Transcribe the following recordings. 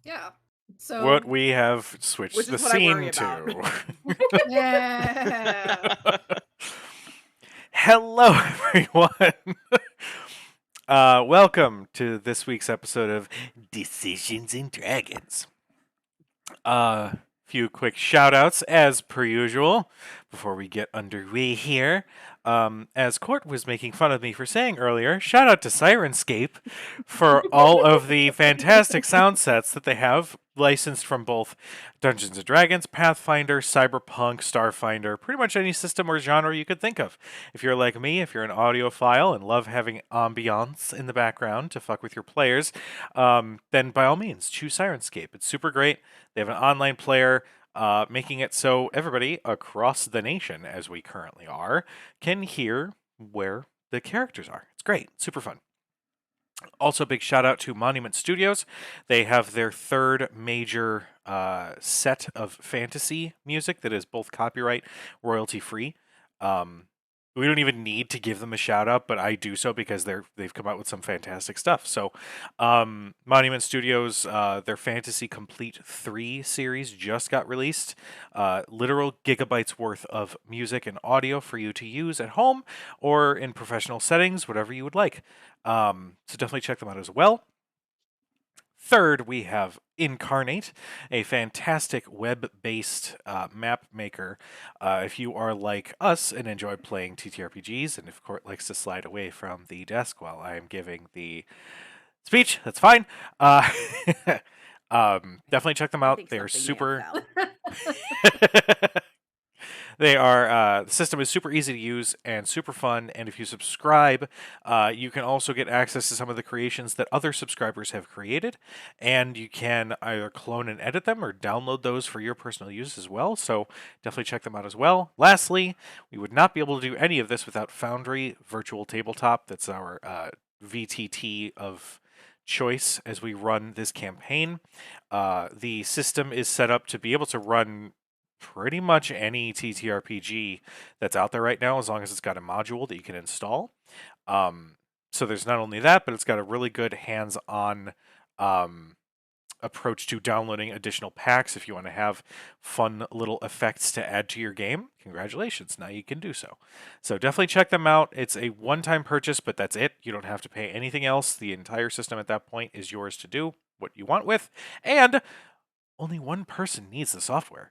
Yeah. What So, we have switched Which the is what I worry scene about. to. yeah. Hello, everyone. Welcome to this week's episode of Decisions and Dragons. Few quick shout outs as per usual before we get underway here. As Court was making fun of me for saying earlier, shout out to Sirenscape for all of the fantastic sound sets that they have licensed from both Dungeons and Dragons, Pathfinder, Cyberpunk, Starfinder, pretty much any system or genre you could think of. If you're like me, if you're an audiophile and love having ambiance in the background to fuck with your players, then by all means choose Sirenscape. It's super great. They have an online player, making it so everybody across the nation, as we currently are, can hear where the characters are. It's great, super fun. Also, big shout out to Monument Studios. They have their third major set of fantasy music that is both copyright, royalty free. Um, we don't even need to give them a shout out, but I do so because they've come out with some fantastic stuff. So, Monument Studios, their Fantasy Complete 3 series just got released. Literal gigabytes worth of music and audio for you to use at home or in professional settings, whatever you would like. So definitely check them out as well. Third, we have Incarnate, a fantastic web-based map maker. If you are like us and enjoy playing TTRPGs, and if Court likes to slide away from the desk while I am giving the speech, that's fine. Definitely check them I out. think They are something may have super. fell. They are the system is super easy to use and super fun. And if you subscribe, you can also get access to some of the creations that other subscribers have created, and you can either clone and edit them or download those for your personal use as well. So definitely check them out as well. Lastly, we would not be able to do any of this without Foundry Virtual Tabletop. That's our VTT of choice as we run this campaign. The system is set up to be able to run pretty much any TTRPG that's out there right now, as long as it's got a module that you can install. So there's not only that, but it's got a really good hands-on approach to downloading additional packs. If you want to have fun little effects to add to your game, congratulations, now you can do so. So definitely check them out. It's a one-time purchase, but that's it. You don't have to pay anything else. The entire system at that point is yours to do what you want with, and only one person needs the software.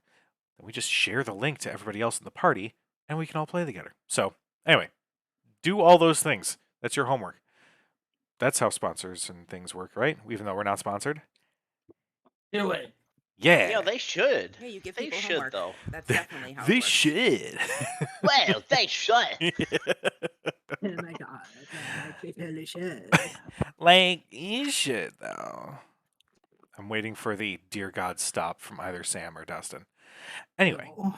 Then we just share the link to everybody else in the party, and we can all play together. So, anyway, do all those things. That's your homework. That's how sponsors and things work, right? Even though we're not sponsored. Do it. Yeah. Yeah, they should. Yeah, you give They people should, homework. though. That's definitely how it They works. should. Well, they should. Oh my god. Like they really should. Like, you should, though. I'm waiting for the Dear God stop from either Sam or Dustin. Anyway. No.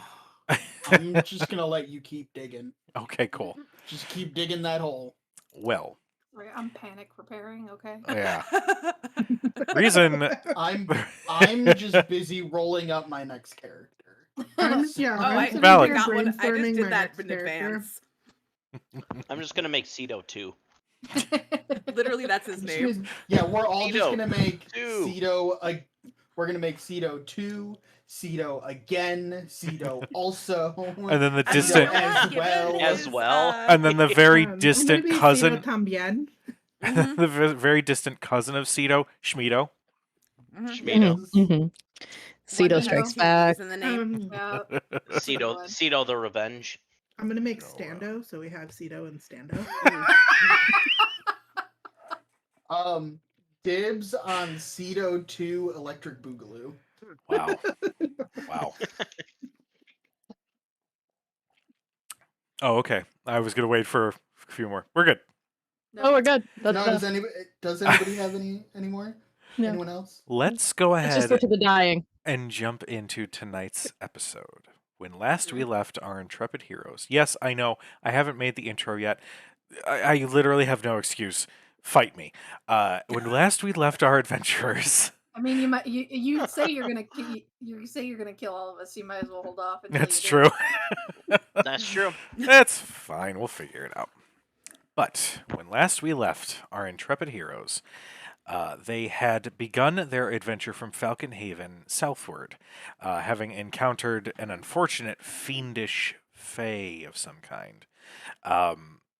I'm just gonna let you keep digging. Okay, cool. Just keep digging that hole. Well, Right, I'm panic preparing, okay? yeah. Reason. I'm just busy rolling up my next character. Oh, I'm I sitting Valid. here got one. I just brainstorming did my that next in character. advance. I'm just gonna make Cedo 2. Literally, that's his I'm just name. gonna- yeah, we're all just Cedo gonna make 2. Cedo. We're gonna make Cedo 2, Cedo again, Cedo also. And then the I mean, distant. you know what? as Given well. As his, well. And then the very I'm gonna distant be Cedo cousin. Tambien. Mhm, The very distant cousin of Cedo, Schmido. mhm. Schmido. Mhm. Cedo Wonderful. Strikes Two Back. E's in the name. Yeah. Cedo, Good. Cedo the Revenge. I'm gonna make No, Stando, so we have Cedo and Stando. Dibs on Cedo 2 Electric Boogaloo. Wow. Wow. Oh, okay. I was gonna wait for a few more. We're good. Oh, we're good. No, That's does anybody have any more? No. Anyone else? Let's go Let's just ahead go to the dying. and jump into tonight's episode. When last we left our intrepid heroes. Yes, I know. I haven't made the intro yet. I literally have no excuse. Fight me. When last we left our adventurers. I mean, you say you're gonna kill all of us. You might as well hold off. Until That's you true. That's true. That's fine. We'll figure it out. But when last we left our intrepid heroes, They had begun their adventure from Falcon Haven southward, having encountered an unfortunate fiendish fae of some kind.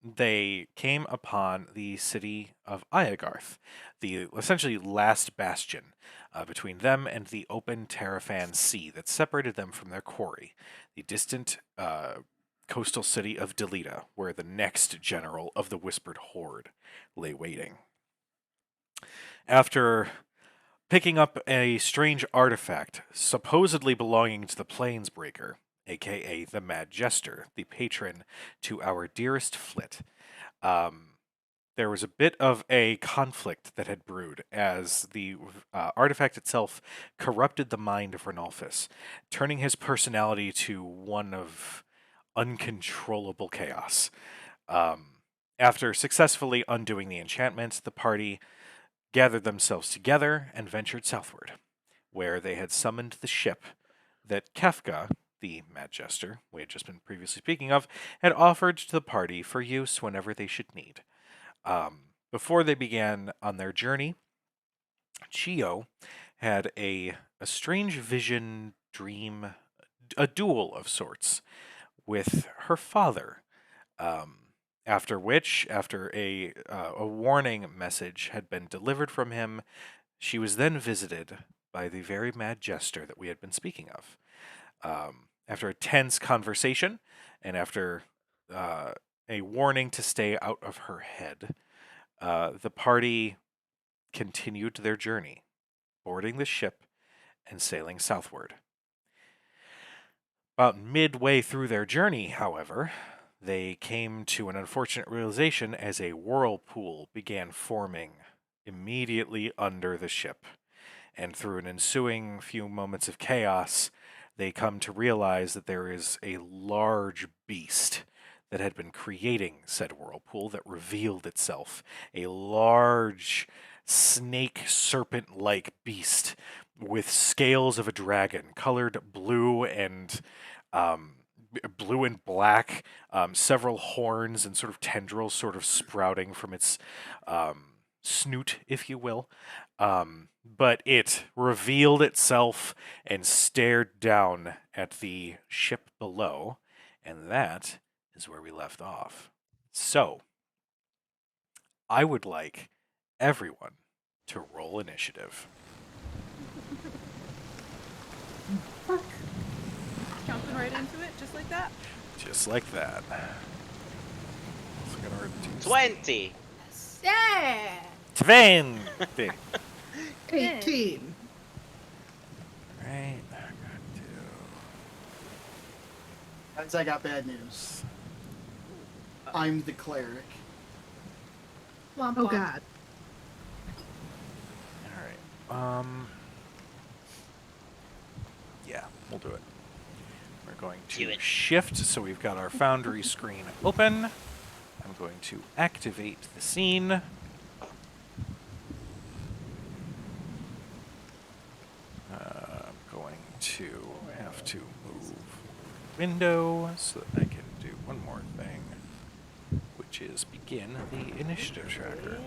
They came upon the city of Iagarth, the essentially last bastion between them and the open Terrafan Sea that separated them from their quarry, the distant coastal city of Delita, where the next general of the Whispered Horde lay waiting. After picking up a strange artifact supposedly belonging to the Planesbreaker, aka the Mad Jester, the patron to our dearest Flit, there was a bit of a conflict that had brewed as the artifact itself corrupted the mind of Ranulphus, turning his personality to one of uncontrollable chaos. After successfully undoing the enchantment, the party gathered themselves together and ventured southward, where they had summoned the ship that Kefka, the Mad Jester we had just been previously speaking of, had offered to the party for use whenever they should need. Before they began on their journey, Chio had a strange vision, dream, a duel of sorts with her father. After which, after a warning message had been delivered from him, she was then visited by the very Mad Jester that we had been speaking of. After a tense conversation, and after a warning to stay out of her head, the party continued their journey, boarding the ship and sailing southward. About midway through their journey, however, they came to an unfortunate realization as a whirlpool began forming immediately under the ship. And through an ensuing few moments of chaos, they come to realize that there is a large beast that had been creating said whirlpool that revealed itself. A large snake serpent-like beast with scales of a dragon, colored blue and black, several horns and sort of tendrils sort of sprouting from its snoot, if you will. But it revealed itself and stared down at the ship below, and that is where we left off. So, I would like everyone to roll initiative. Jumping right into it, just like that. Just like that. So we're gonna reduce 20. Yeah. 20. 18. Right. Guys, I got bad news. I'm the cleric. Womp Oh womp. god. All right. Yeah, we'll do it. We're going Do to it. shift, so we've got our Foundry screen open. I'm going to activate the scene. I'm going to have to move window so that I can do one more thing, which is begin the initiative tracker.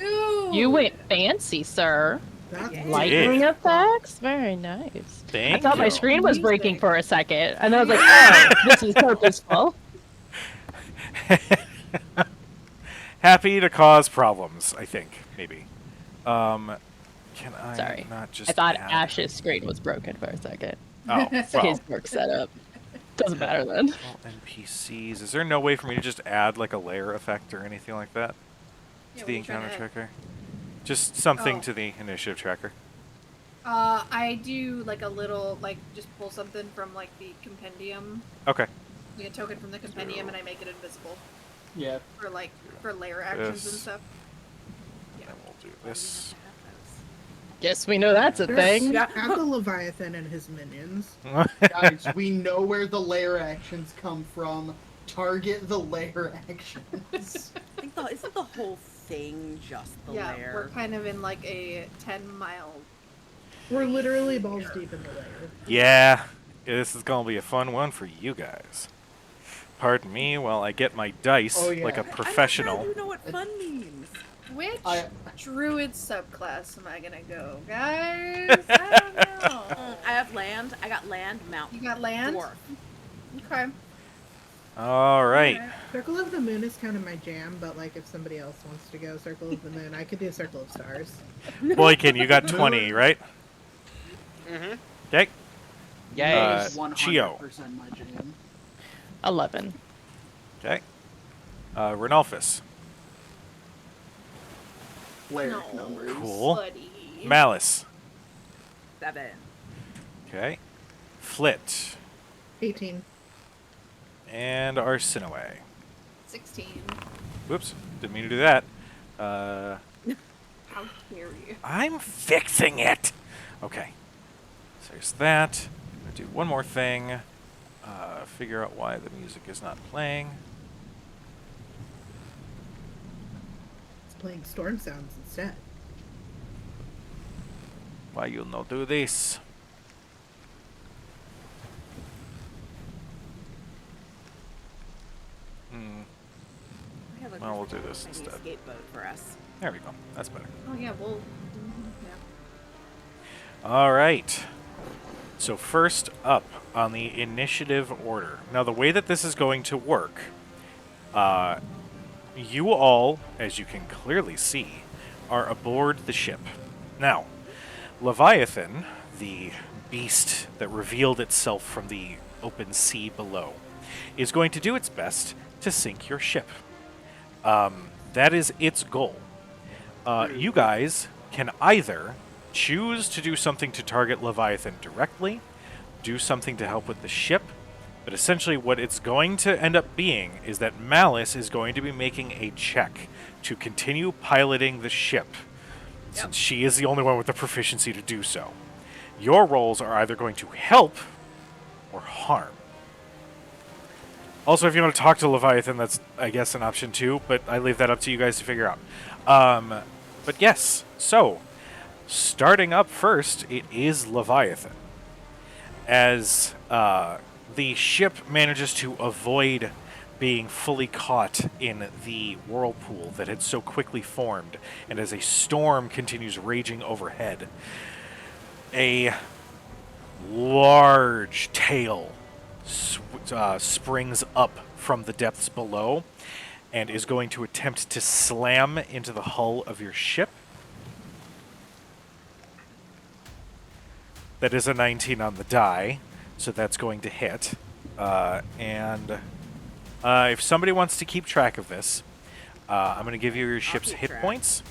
Ooh. You went fancy, sir. That's Yeah. Lightning Yeah. effects? Very nice. Thank I thought my you. screen was breaking Music. for a second, and I was like, oh, this is purposeful. Happy to cause problems, I think, maybe. Can I Sorry. not just I thought add... Ash's screen was broken for a second. Oh, well, His work setup. Doesn't matter then. well, NPCs. Is there no way for me to just add like a layer effect or anything like that Yeah, to the what you trying encounter to add? tracker? Just something Oh. to the initiative tracker. I do like a little, like, just pull something from like the compendium, Okay. like a token from the compendium, and I make it invisible Yeah. for layer actions and Yes. stuff. Then we'll do this. Guess we know that's a thing. Yeah. Have the Leviathan and his minions. Guys, we know where the layer actions come from. Target the layer actions. I think isn't the whole thing just the Yeah, lair? we're kind of in like a 10-mile. We're literally balls deep in the layer. Yeah, this is gonna be a fun one for you guys. Pardon me while I get my dice Oh, yeah. like a I I professional. don't know what fun means. Which I- druid subclass am I gonna go, guys? I don't know. I have land. I got land, mountain, You got land? dwarf. Okay. All right. Alright. Circle of the Moon is kind of my jam, but like if somebody else wants to go Circle of the Moon, I could do Circle of Stars. Boykin, you got 20, right? Mm-hmm. Okay. Yay. Uh, Is 100% Chio. my jam. 11. Okay. Renalphus. Cleric No. numbers. Cool. Buddy. Malice. 7. Okay. Flit. 18. And Arsinoe. 16. Whoops. Didn't mean to do that. How dare you? I'm fixing it. Okay. So there's that. I'm going to do one more thing. Figure out why the music is not playing. It's playing Storm Sounds instead. Why you'll not do this? Hmm. I have a Well, we'll do this tiny instead. escape boat for us. There we go. That's better. Oh yeah, well, yeah. All right. So first up on the initiative order. Now the way that this is going to work, you all, as you can clearly see, are aboard the ship. Now, Leviathan, the beast that revealed itself from the open sea below, is going to do its best to sink your ship. That is its goal. You guys can either choose to do something to target Leviathan directly, do something to help with the ship, but essentially what it's going to end up being is that Malice is going to be making a check to continue piloting the ship, since she is the only one with the proficiency to do so. Your roles are either going to help or harm. Also, if you want to talk to Leviathan, that's, I guess, an option too, but I leave that up to you guys to figure out. But yes, so, starting up first, it is Leviathan. As the ship manages to avoid being fully caught in the whirlpool that had so quickly formed, and as a storm continues raging overhead, a large tail springs up from the depths below and is going to attempt to slam into the hull of your ship. That is a 19 on the die, so that's going to hit. If somebody wants to keep track of this, I'm going to give you your ship's keep hit track. points.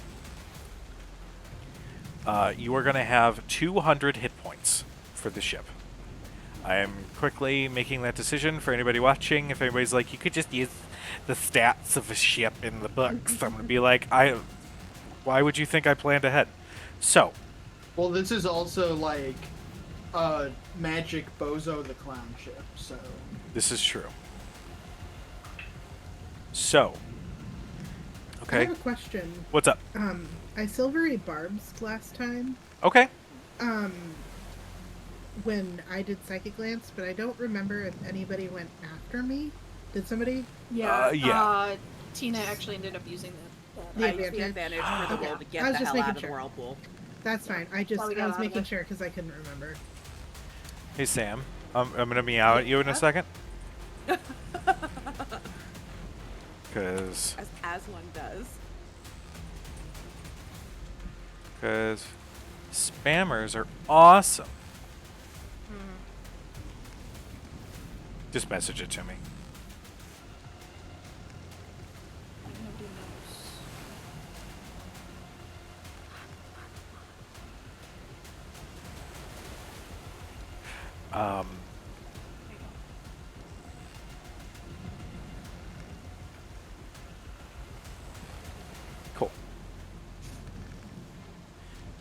You are going to have 200 hit points for the ship. I am quickly making that decision for anybody watching. If anybody's like, you could just use the stats of a ship in the books, I'm going to be like, why would you think I planned ahead? So, Well, this is also like Magic Bozo the Clown ship, so. this is true. So, I okay, have a question. what's up? I silvery barbs last time. Okay. When I did Psychic Lance, but I don't remember if anybody went after me. Did somebody? Yeah. Yeah. Tina actually ended up using that. The I used the advantage. advantage for the Okay. roll to I get was the just hell making out of the sure. whirlpool. That's fine. I Well, we got was out of making it. sure because I couldn't remember. Hey, Sam. I'm going to meow at you in a second. Because As one does. spammers are awesome. Just message it to me. Cool.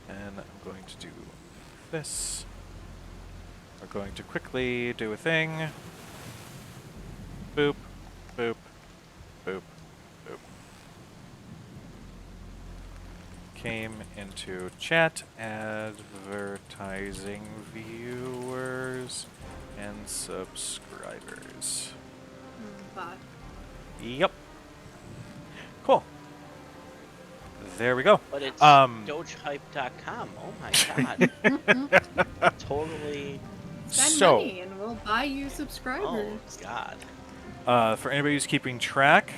And I'm going to do this. We're going to quickly do a thing. Boop, boop, boop, boop. Came into chat, advertising viewers and subscribers. Bye. Yep. Cool. there we go. But it's dogehype.com. Oh my god. Totally. Spend So, money and we'll buy you subscribers. Oh god. for anybody who's keeping track,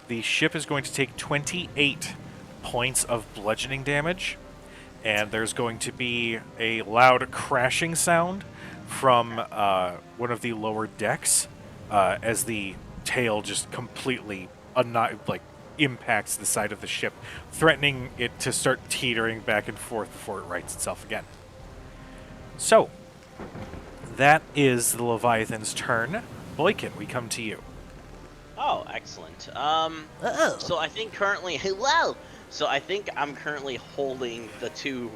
the ship is going to take 28 points of bludgeoning damage, and there's going to be a loud crashing sound from one of the lower decks as the tail just completely impacts the side of the ship, threatening it to start teetering back and forth before it rights itself again. So, that is the Leviathan's turn. Boykin, we come to you. Oh, excellent. So I think currently, So I think I'm currently holding the two.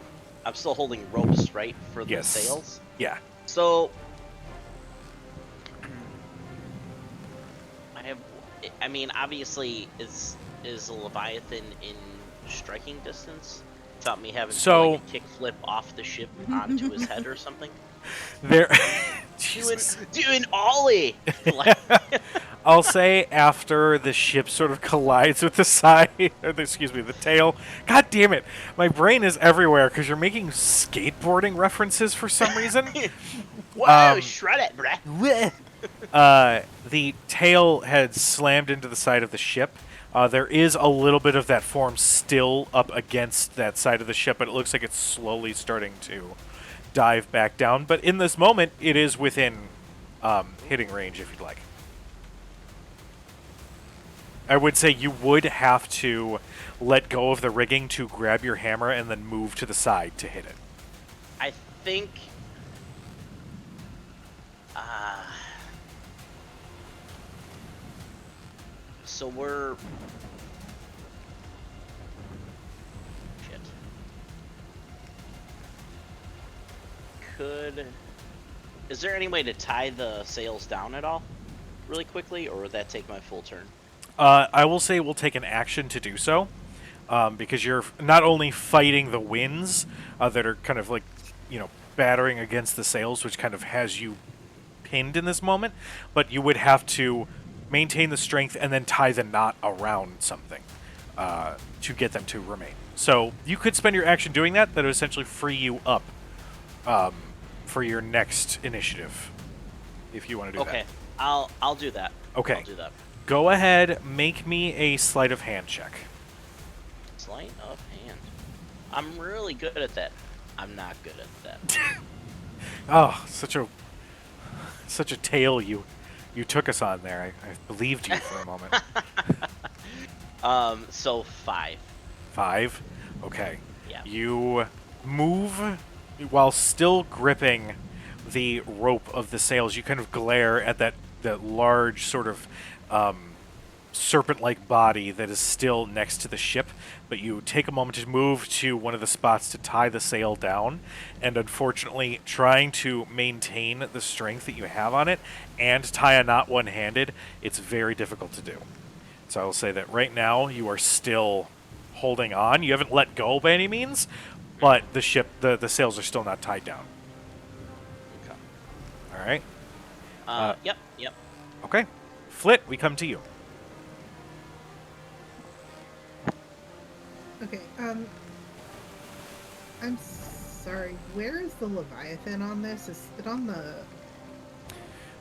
I'm still holding ropes, right, for the Yes. sails. Yeah. So I mean, obviously, is a Leviathan in striking distance? Without me having to like a kick flip off the ship onto his head or something. There. Doing ollie. Like, I'll say after the ship sort of collides with the side, or the tail. God damn it! My brain is everywhere because you're making skateboarding references for some reason. whoa, shred it, bruh. The tail had slammed into the side of the ship. There is a little bit of that form still up against that side of the ship, but it looks like it's slowly starting to dive back down. But in this moment, it is within hitting range, if you'd like. I would say you would have to let go of the rigging to grab your hammer and then move to the side to hit it. I think. So we're. Shit. Is there any way to tie the sails down at all, really quickly, or would that take my full turn? I will say we'll take an action to do so, because you're not only fighting the winds that are kind of like, battering against the sails, which kind of has you pinned in this moment, but you would have to maintain the strength and then tie the knot around something to get them to remain. So you could spend your action doing that. That would essentially free you up for your next initiative, if you want to do that. Okay, I'll do that. Okay. I'll do that. Go ahead, make me a sleight of hand check. Sleight of hand. I'm really good at that. I'm not good at that. Oh, such a tale you took us on there. I believed you for a moment. So 5. 5? Okay. Yeah. You move while still gripping the rope of the sails. You kind of glare at that large sort of serpent-like body that is still next to the ship, but you take a moment to move to one of the spots to tie the sail down, and unfortunately, trying to maintain the strength that you have on it and tie a knot one-handed, it's very difficult to do. So I will say that right now you are still holding on. You haven't let go by any means, but the ship, the sails are still not tied down. Okay. All right. Yep. Okay. Flit, we come to you. Okay, I'm sorry, where is the Leviathan on this? Is it on the right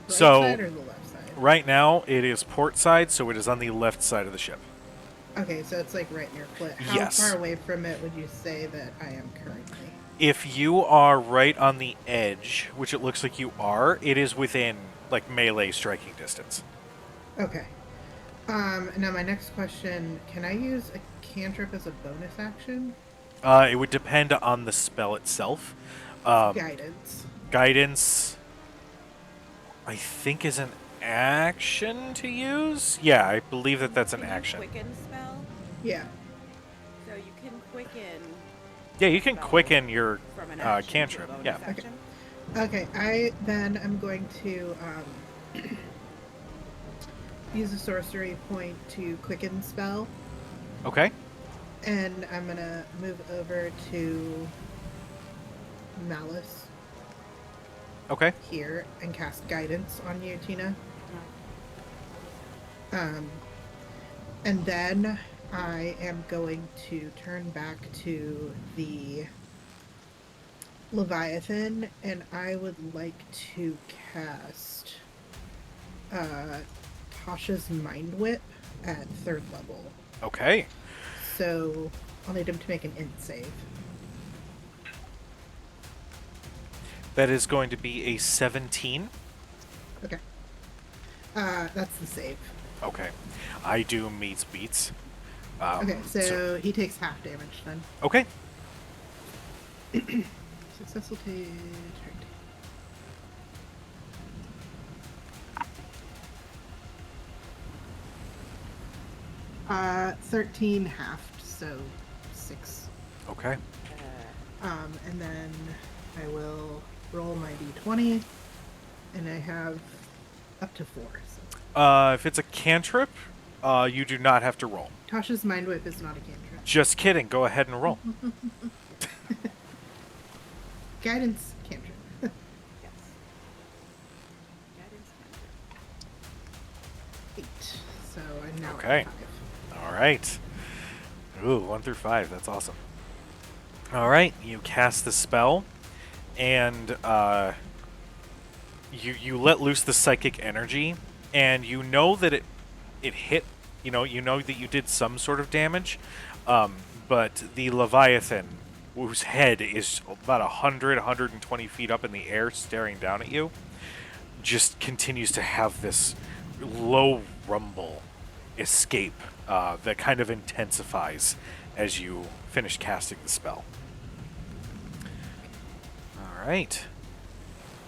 So- side or the left side? Right now, it is port side, so it is on the left side of the ship. Okay, so it's like right near Flit. How Yes. far away from it would you say that I am currently? If you are right on the edge, which it looks like you are, it is within, like, melee striking distance. Okay. Now my next question, can I use a cantrip as a bonus action? It would depend on the spell itself. Guidance. Guidance, I think, is an action to use? Yeah, I believe that that's an Can you action. Quicken spell. Yeah. So you can quicken Yeah, you can quicken your from an action to a cantrip. bonus Yeah. action. Okay, I then am going to use a sorcery point to quicken spell, Okay. and I'm gonna move over to Malice Okay. here and cast guidance on you, Tina. And then I am going to turn back to the Leviathan, and I would like to cast Tasha's Mind Whip at 3rd level. Okay. So I'll need him to make an int save. That is going to be a 17. Okay. That's the save. Okay. I do meets beats. Okay, so he takes half damage then. Okay. Successful take. 13 halved, so 6. Okay. And then I will roll my d20, and I have up to 4. So. If it's a cantrip, you do not have to roll. Tasha's Mind Whip is not a cantrip. Just kidding. Go ahead and roll. Guidance cantrip. Yes. Guidance cantrip. 8. So I'm now Okay. at 5. All right. Ooh, 1 through 5. That's awesome. All right. You cast the spell, and you let loose the psychic energy, and you know that it hit. You know that you did some sort of damage, but the Leviathan, whose head is about 120 feet up in the air, staring down at you, just continues to have this low rumble escape that kind of intensifies as you finish casting the spell. All right.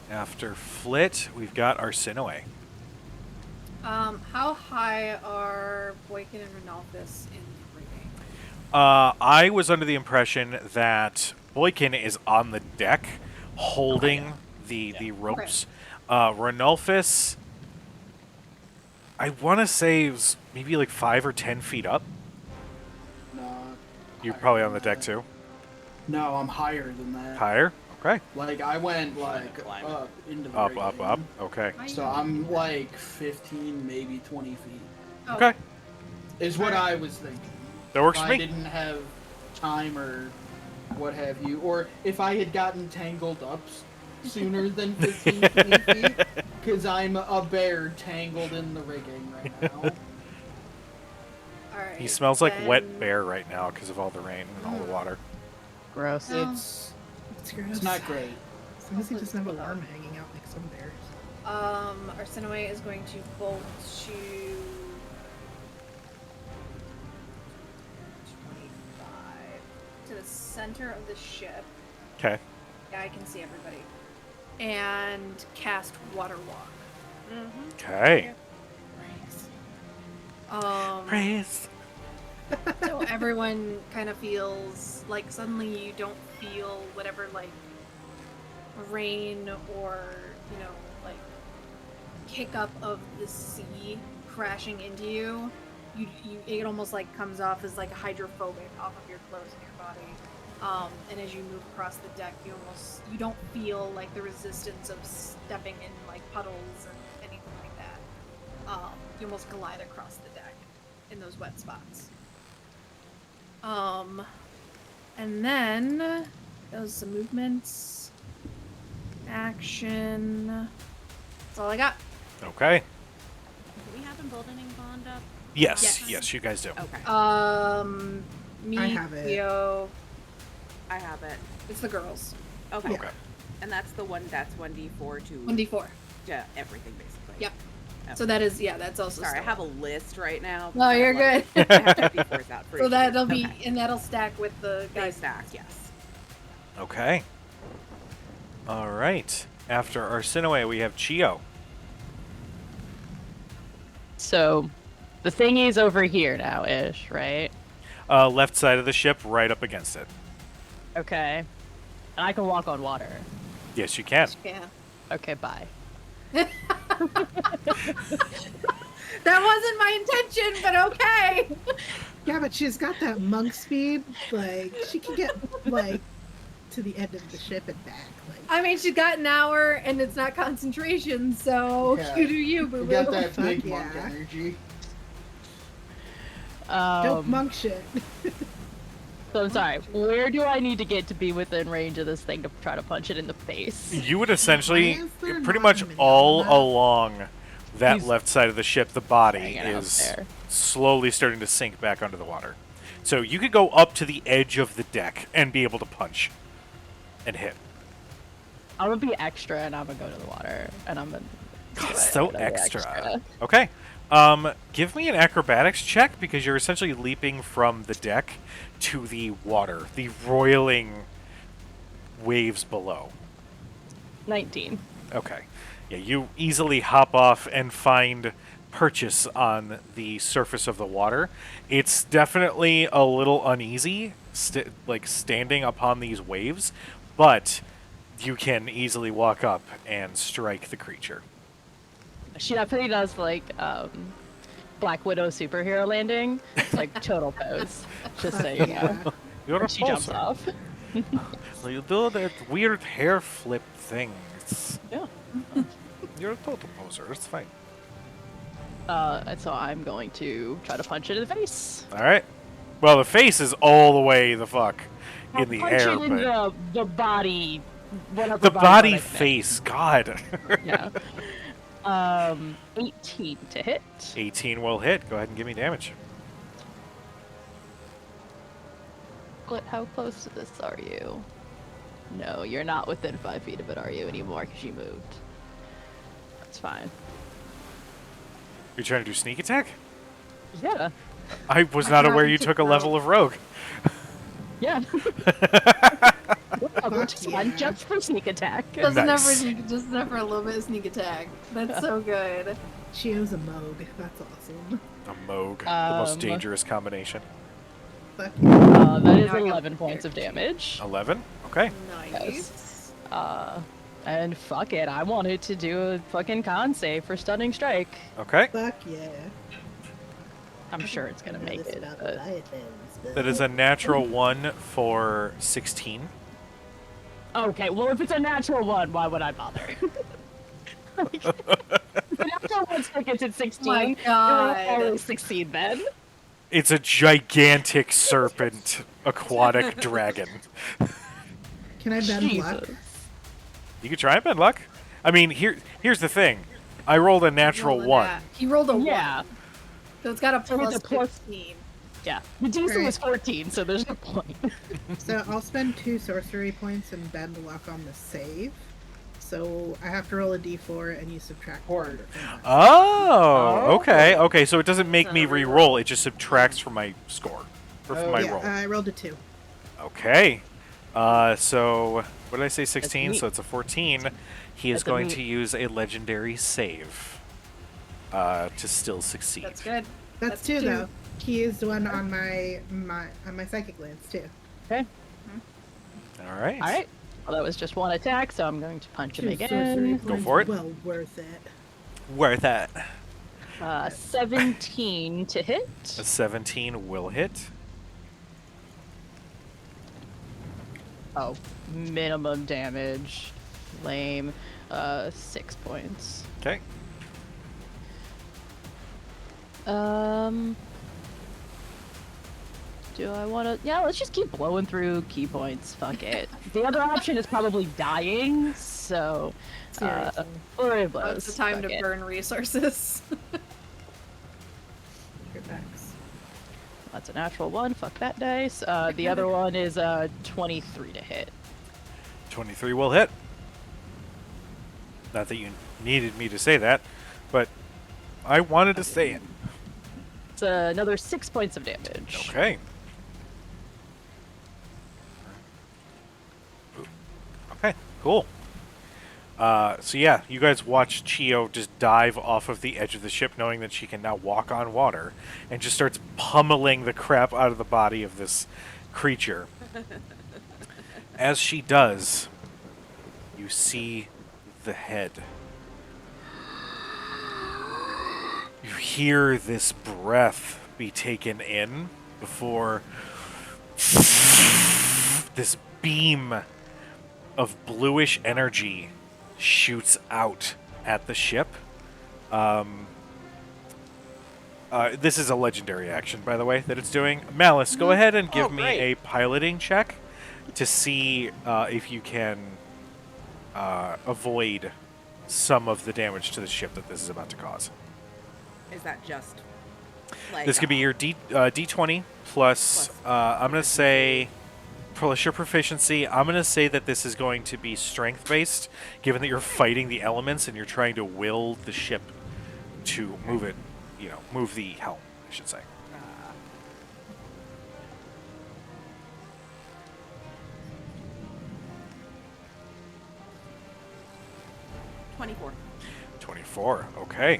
After Flit, we've got Arsinoe. How high are Boykin and Renalphus in the rigging? I was under the impression that Boykin is on the deck holding the ropes. Renalphus, I want to say, was maybe like 5 or 10 feet up. No. You're higher probably than on the that. deck too. No, I'm higher than that. Higher? Okay. Like I went like Climb. up into the Up, rigging. up, up. Okay. So I'm like 15, maybe 20 feet. Oh, Okay. Is what I was thinking. That works If for I me. didn't have time or what have you, or if I had gotten tangled up sooner than 15, 20 feet, because I'm a bear tangled in the rigging right now. All right. He smells like wet then- bear right now because of all the rain and all the water. Gross. No. It's gross. It's not great. As long as he doesn't have a worm hanging out like some bears. Arsinoe is going to bolt to 25 to the center of the ship. Okay. Yeah, I can see everybody. And cast Water Walk. Okay. Praise. So everyone kind of feels like suddenly you don't feel whatever like rain or like kick up of the sea crashing into you. It almost like comes off as like a hydrophobic off of your clothes and your body. And as you move across the deck, you don't feel like the resistance of stepping in like puddles and anything like that. You almost glide across the deck in those wet spots. And then those some movements, action. That's all I got. Okay. Do we have emboldening bond up? Yes. Yes. You guys do. Okay. Me, I have it. Theo, I have it. it's the girls. Okay. Okay. And that's 1d4 to 1d4. to everything basically. Yep. Okay. So that is that's also. Sorry, I still have a up. list right now. No, you're good. I have to d4s out for So each that'll of these. be Okay. and that'll stack with the They guys. stacked, yes. Okay. All right. After Arsinoe, we have Chio. So, the thingy's over here now, ish, right? Left side of the ship, right up against it. Okay. And I can walk on water. Yes, you can. Yeah. Okay, bye. That wasn't my intention, but okay. Yeah, but she's got that monk speed. Like, she can get, like, to the end of the ship and back. Like, I mean, she's got an hour, and it's not concentration, so Yeah. you do you, boo You boo. got that big Fuck monk yeah. energy. Don't monk shit. So I'm sorry. Where do I need to get to be within range of this thing to try to punch it in the face? You would essentially, Why is there pretty not much a mini all on that? along that He's left side of the ship, the body hanging out is there. slowly starting to sink back under the water. So you could go up to the edge of the deck and be able to punch and hit. I'm gonna be extra, and I'm gonna go to the water, and I'm gonna. So I'm gonna be extra. Okay. Give me an acrobatics check because you're essentially leaping from the deck to the water, the roiling waves below. 19. Okay. Yeah, you easily hop off and find purchase on the surface of the water. It's definitely a little uneasy, like standing upon these waves, but you can easily walk up and strike the creature. She definitely does like Black Widow superhero landing, like total pose. Just so you know. Yeah. You're a She jumps poser. off. So you do that weird hair flip thing. Yeah. You're a total poser. It's fine. And so I'm going to try to punch it in the face. All right. Well, the face is all the way the fuck I'll in the punch air, it in but the body. Whatever the body part I can. face, God. Yeah. 18 to hit. 18 will hit. Go ahead and give me damage. How close to this are you? No, you're not within 5 feet of it, are you, anymore, because you moved. That's fine. You're trying to do sneak attack? Yeah. I was not aware you took a level of rogue. Yeah. Just yeah. one jump for sneak attack. Just Nice. never a little bit of sneak attack. That's so good. Choose a Moog. That's awesome. A Moog. The most Um, dangerous combination. Fuck yeah. That is Now I got 11 points of damage. 11? Okay. Nice. And fuck it, I wanted to do a fucking con save for stunning strike. Okay. Fuck yeah. I'm sure it's gonna make it. But That is a natural 1 for 16. okay, well if it's a natural one, why would I bother? The natural one still gets at 16. My It will God. always succeed then. It's a gigantic serpent aquatic dragon. Can I bend luck? Jesus. You could try and bend luck. I mean, here's the thing. I rolled a natural Rolling 1. that. He rolled a Yeah. 1. So it's got a So it's plus a plus- 15. Yeah. The DC Right. was 14, so there's no point. So I'll spend 2 sorcery points and bend luck on the save. So I have to roll a d4 and you subtract 4 from that. Oh, okay. Okay, so it doesn't make me re-roll. It just subtracts from my score. Or from my yeah, roll. I rolled a 2. Okay. So, what did I say, 16? neat. So it's a 14. He is That's a going neat. to use a legendary save to still succeed. That's good. That's 2 though. He used one on my psychic lance too. Okay. All right. Alright. Well, that was just one attack, so I'm going to punch him 2 sorcery again. points, for it. Well worth it. Worth that. 17 to hit. A 17 will hit. Oh, minimum damage. Lame. 6 points. Okay. Do I want to? Yeah, let's just keep blowing through key points. Fuck it. The other option is probably dying, so. Seriously. Flurry of Well, blows. it's the time Fuck to it. burn resources. Your backs. That's a natural 1. Fuck that dice. The other one is 23 to hit. 23 will hit. Not that you needed me to say that, but I wanted to say it. It's another 6 points of damage. Okay. Okay, cool. So yeah, you guys watch Chio just dive off of the edge of the ship, knowing that she can now walk on water, and just starts pummeling the crap out of the body of this creature. As she does, you see the head. You hear this breath be taken in before this beam of bluish energy shoots out at the ship. This is a legendary action, by the way, that it's doing. Malice, go ahead and give Oh, me great. a piloting check to see if you can avoid some of the damage to the ship that this is about to cause. Is that just like This could be your D20 plus, I'm going to say, plus your proficiency. I'm going to say that this is going to be strength-based, given that you're fighting the elements and you're trying to will the ship to move it, move the helm, I should say. 24. 24, okay.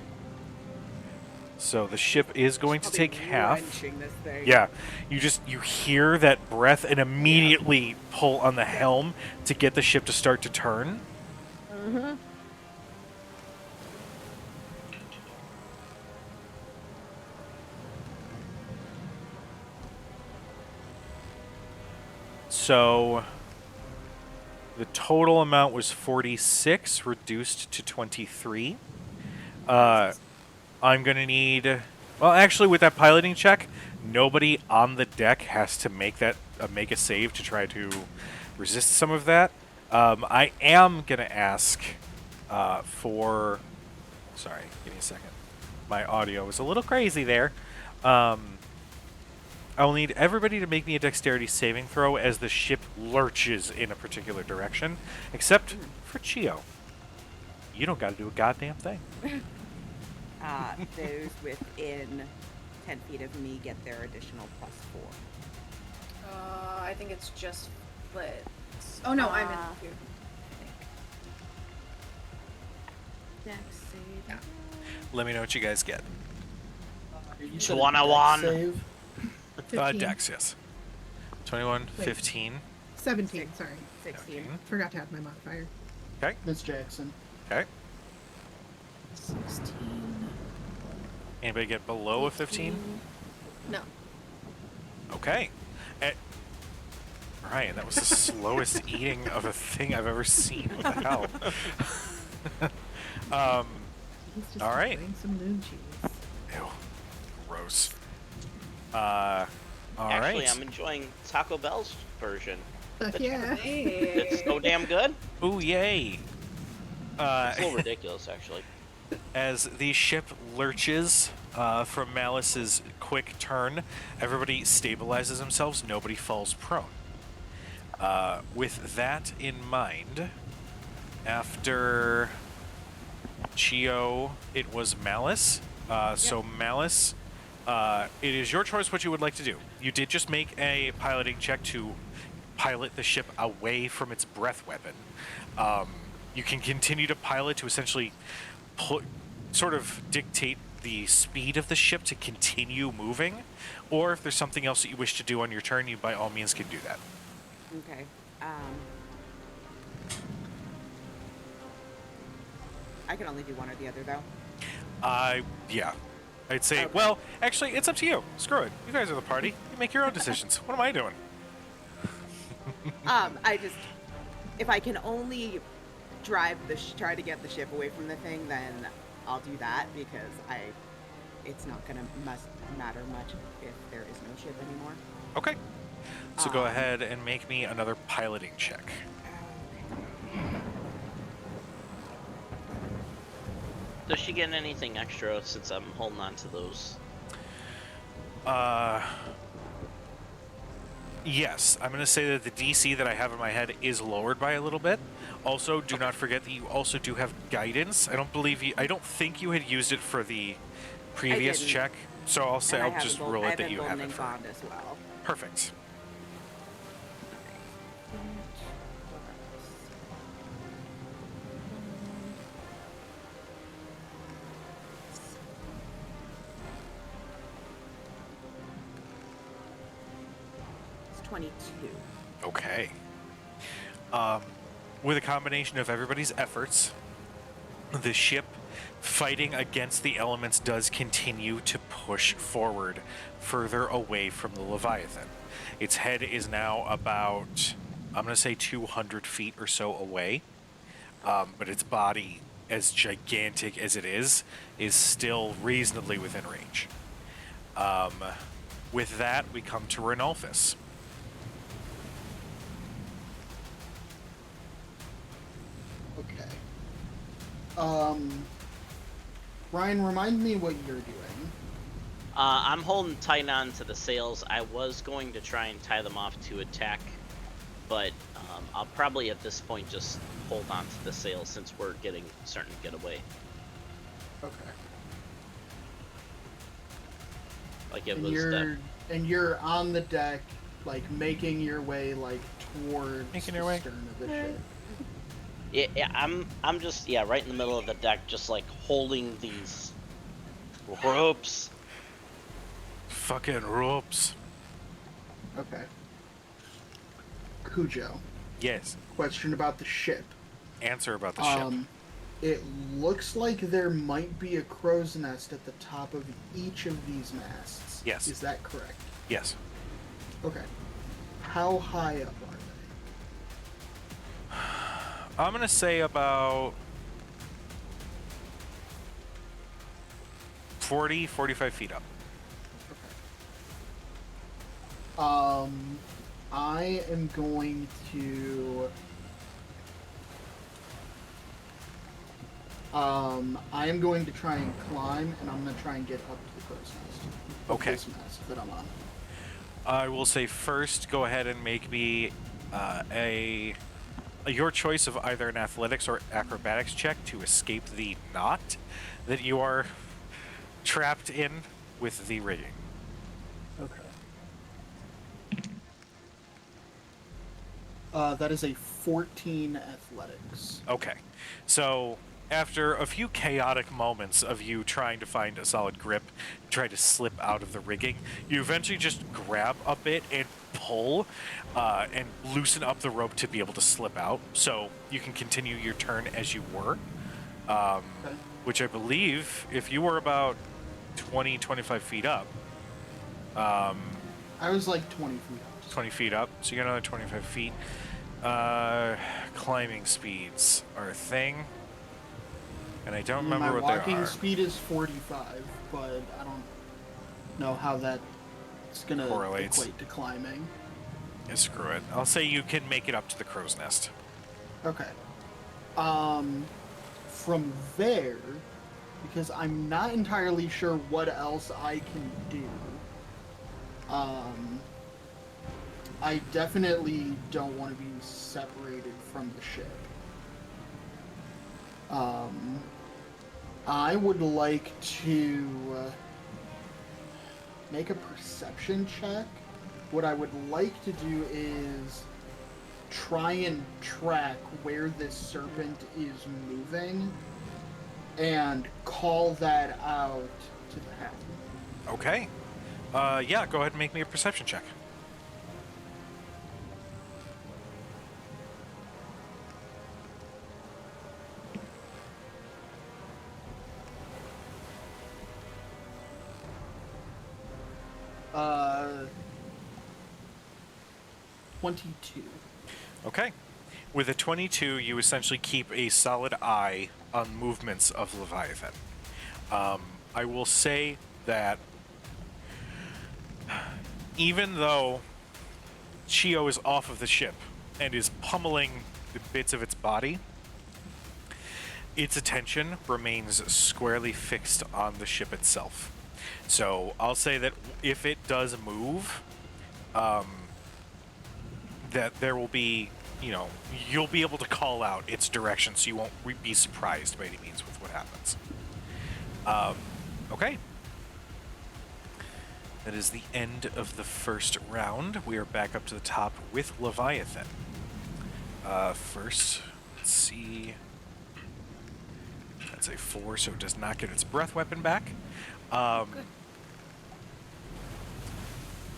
So the ship is going to take half. Wrenching this thing. Yeah, you hear that breath and immediately pull on the helm to get the ship to start to turn. Mm-hmm. So the total amount was 46, reduced to 23. I'm going to need... Well, actually, with that piloting check, nobody on the deck has to make a save to try to resist some of that. I am going to ask for... Sorry, give me a second. My audio was a little crazy there. I'll need everybody to make me a dexterity saving throw as the ship lurches in a particular direction, except for Chio. You don't got to do a goddamn thing. Those within 10 feet of me get their additional +4. I think it's just split. Oh no, I'm in here. Dex save. Yeah. Let me know what you guys get. You So said a 101. dex save? 15. Dex, yes. 21, Wait. 15. 17, sorry. 16. Forgot to add my modifier. Okay, Miss Jackson. okay. 16. Anybody get below a 15? No. Okay. Ryan, that was the slowest eating of a thing I've ever seen. What the hell? He's just All right. enjoying some moon cheese. Ew. Gross. All Actually, right. I'm enjoying Taco Bell's version. Fuck yeah. It's so damn good. Ooh, yay. It's a little ridiculous, actually. As the ship lurches from Malice's quick turn, everybody stabilizes themselves. Nobody falls prone. With that in mind, after Chio, it was Malice. So Malice, it is your choice what you would like to do. You did just make a piloting check to pilot the ship away from its breath weapon. You can continue to pilot to essentially sort of dictate the speed of the ship to continue moving, or if there's something else that you wish to do on your turn, you by all means can do that. Okay. I can only do one or the other, though. Yeah. I'd say, Okay. well, actually, it's up to you. Screw it. You guys are the party. You make your own decisions. What am I doing? If I can only drive try to get the ship away from the thing, then I'll do that because it's not gonna matter much if there is no ship anymore. Okay. So go ahead and make me another piloting check. Does she get anything extra since I'm holding on to those? Yes, I'm going to say that the DC that I have in my head is lowered by a little bit. Also, do not forget that you also do have guidance. I don't think you had used it for the previous didn't. check, so I'll say And I I'll have just a gold- rule I it that you have golden it for. bond as well. Perfect. It's 22. Okay. With a combination of everybody's efforts, the ship fighting against the elements does continue to push forward further away from the Leviathan. Its head is now about, I'm going to say 200 feet or so away, but its body, as gigantic as it is still reasonably within range. With that, we come to Renolphus. Okay. Ryan, remind me what you're doing. I'm holding tight on to the sails. I was going to try and tie them off to attack, but I'll probably at this point just hold on to the sails since we're starting to get away. Okay. Like it And was you're on the deck, like making your way like towards Making the your way? stern of the ship. Yeah, I'm just right in the middle of the deck, just like holding these ropes. Fucking ropes. Okay. Cujo, Yes. question about the ship. Answer about the ship. It looks like there might be a crow's nest at the top of each of these masts. Yes. Is that correct? Yes. Okay. How high up are they? I'm gonna say about 40, 45 feet up. I am going to try and climb, and I'm gonna try and get up to the crow's nest. Okay. This mast that I'm on. I will say first, go ahead and make me your choice of either an athletics or acrobatics check to escape the knot that you are trapped in with the rigging. Okay. That is a 14 athletics. Okay. So, after a few chaotic moments of you trying to find a solid grip, try to slip out of the rigging, you eventually just grab a bit and pull and loosen up the rope to be able to slip out. So, you can continue your turn as you were. Okay. Which I believe, if you were about 20, 25 feet up, I was like 20 feet up. 20 feet up, so you got another 25 feet. Climbing speeds are a thing, and I don't remember My what they walking are. speed is 45, but I don't know how that's gonna Correlates. equate to climbing. Yeah, screw it. I'll say you can make it up to the crow's nest. Okay. From there, because I'm not entirely sure what else I can do, I definitely don't want to be separated from the ship. I would like to make a perception check. What I would like to do is try and track where this serpent is moving and call that out to the helm. Okay. Yeah, go ahead and make me a perception check. Uh, 22. Okay. With a 22, you essentially keep a solid eye on movements of Leviathan. I will say that even though Chio is off of the ship and is pummeling the bits of its body, its attention remains squarely fixed on the ship itself. So I'll say that if it does move, that there will be, you'll be able to call out its direction, so you won't be surprised by any means with what happens. Okay. That is the end of the first round. We are back up to the top with Leviathan. First, let's see. That's a 4, so it does not get its breath weapon back.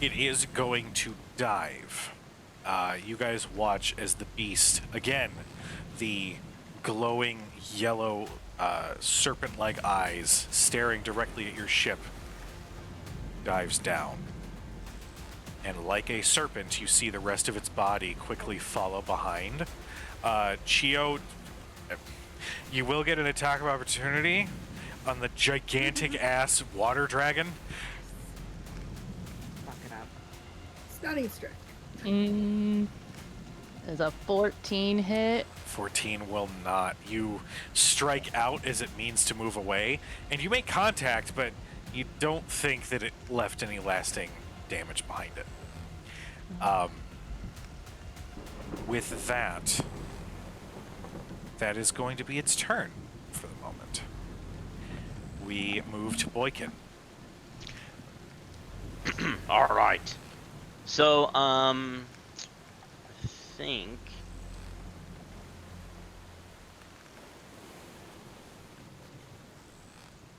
It is going to dive. You guys watch as the beast, again, the glowing yellow serpent-like eyes staring directly at your ship, dives down. And like a serpent, you see the rest of its body quickly follow behind. Chio, you will get an attack of opportunity on the gigantic ass water dragon. Stunning strike. Is a 14 hit? 14 will not. You strike out as it means to move away, and you make contact, but you don't think that it left any lasting damage behind it. With that, that is going to be its turn for the moment. We move to Boykin. All right. So, I think.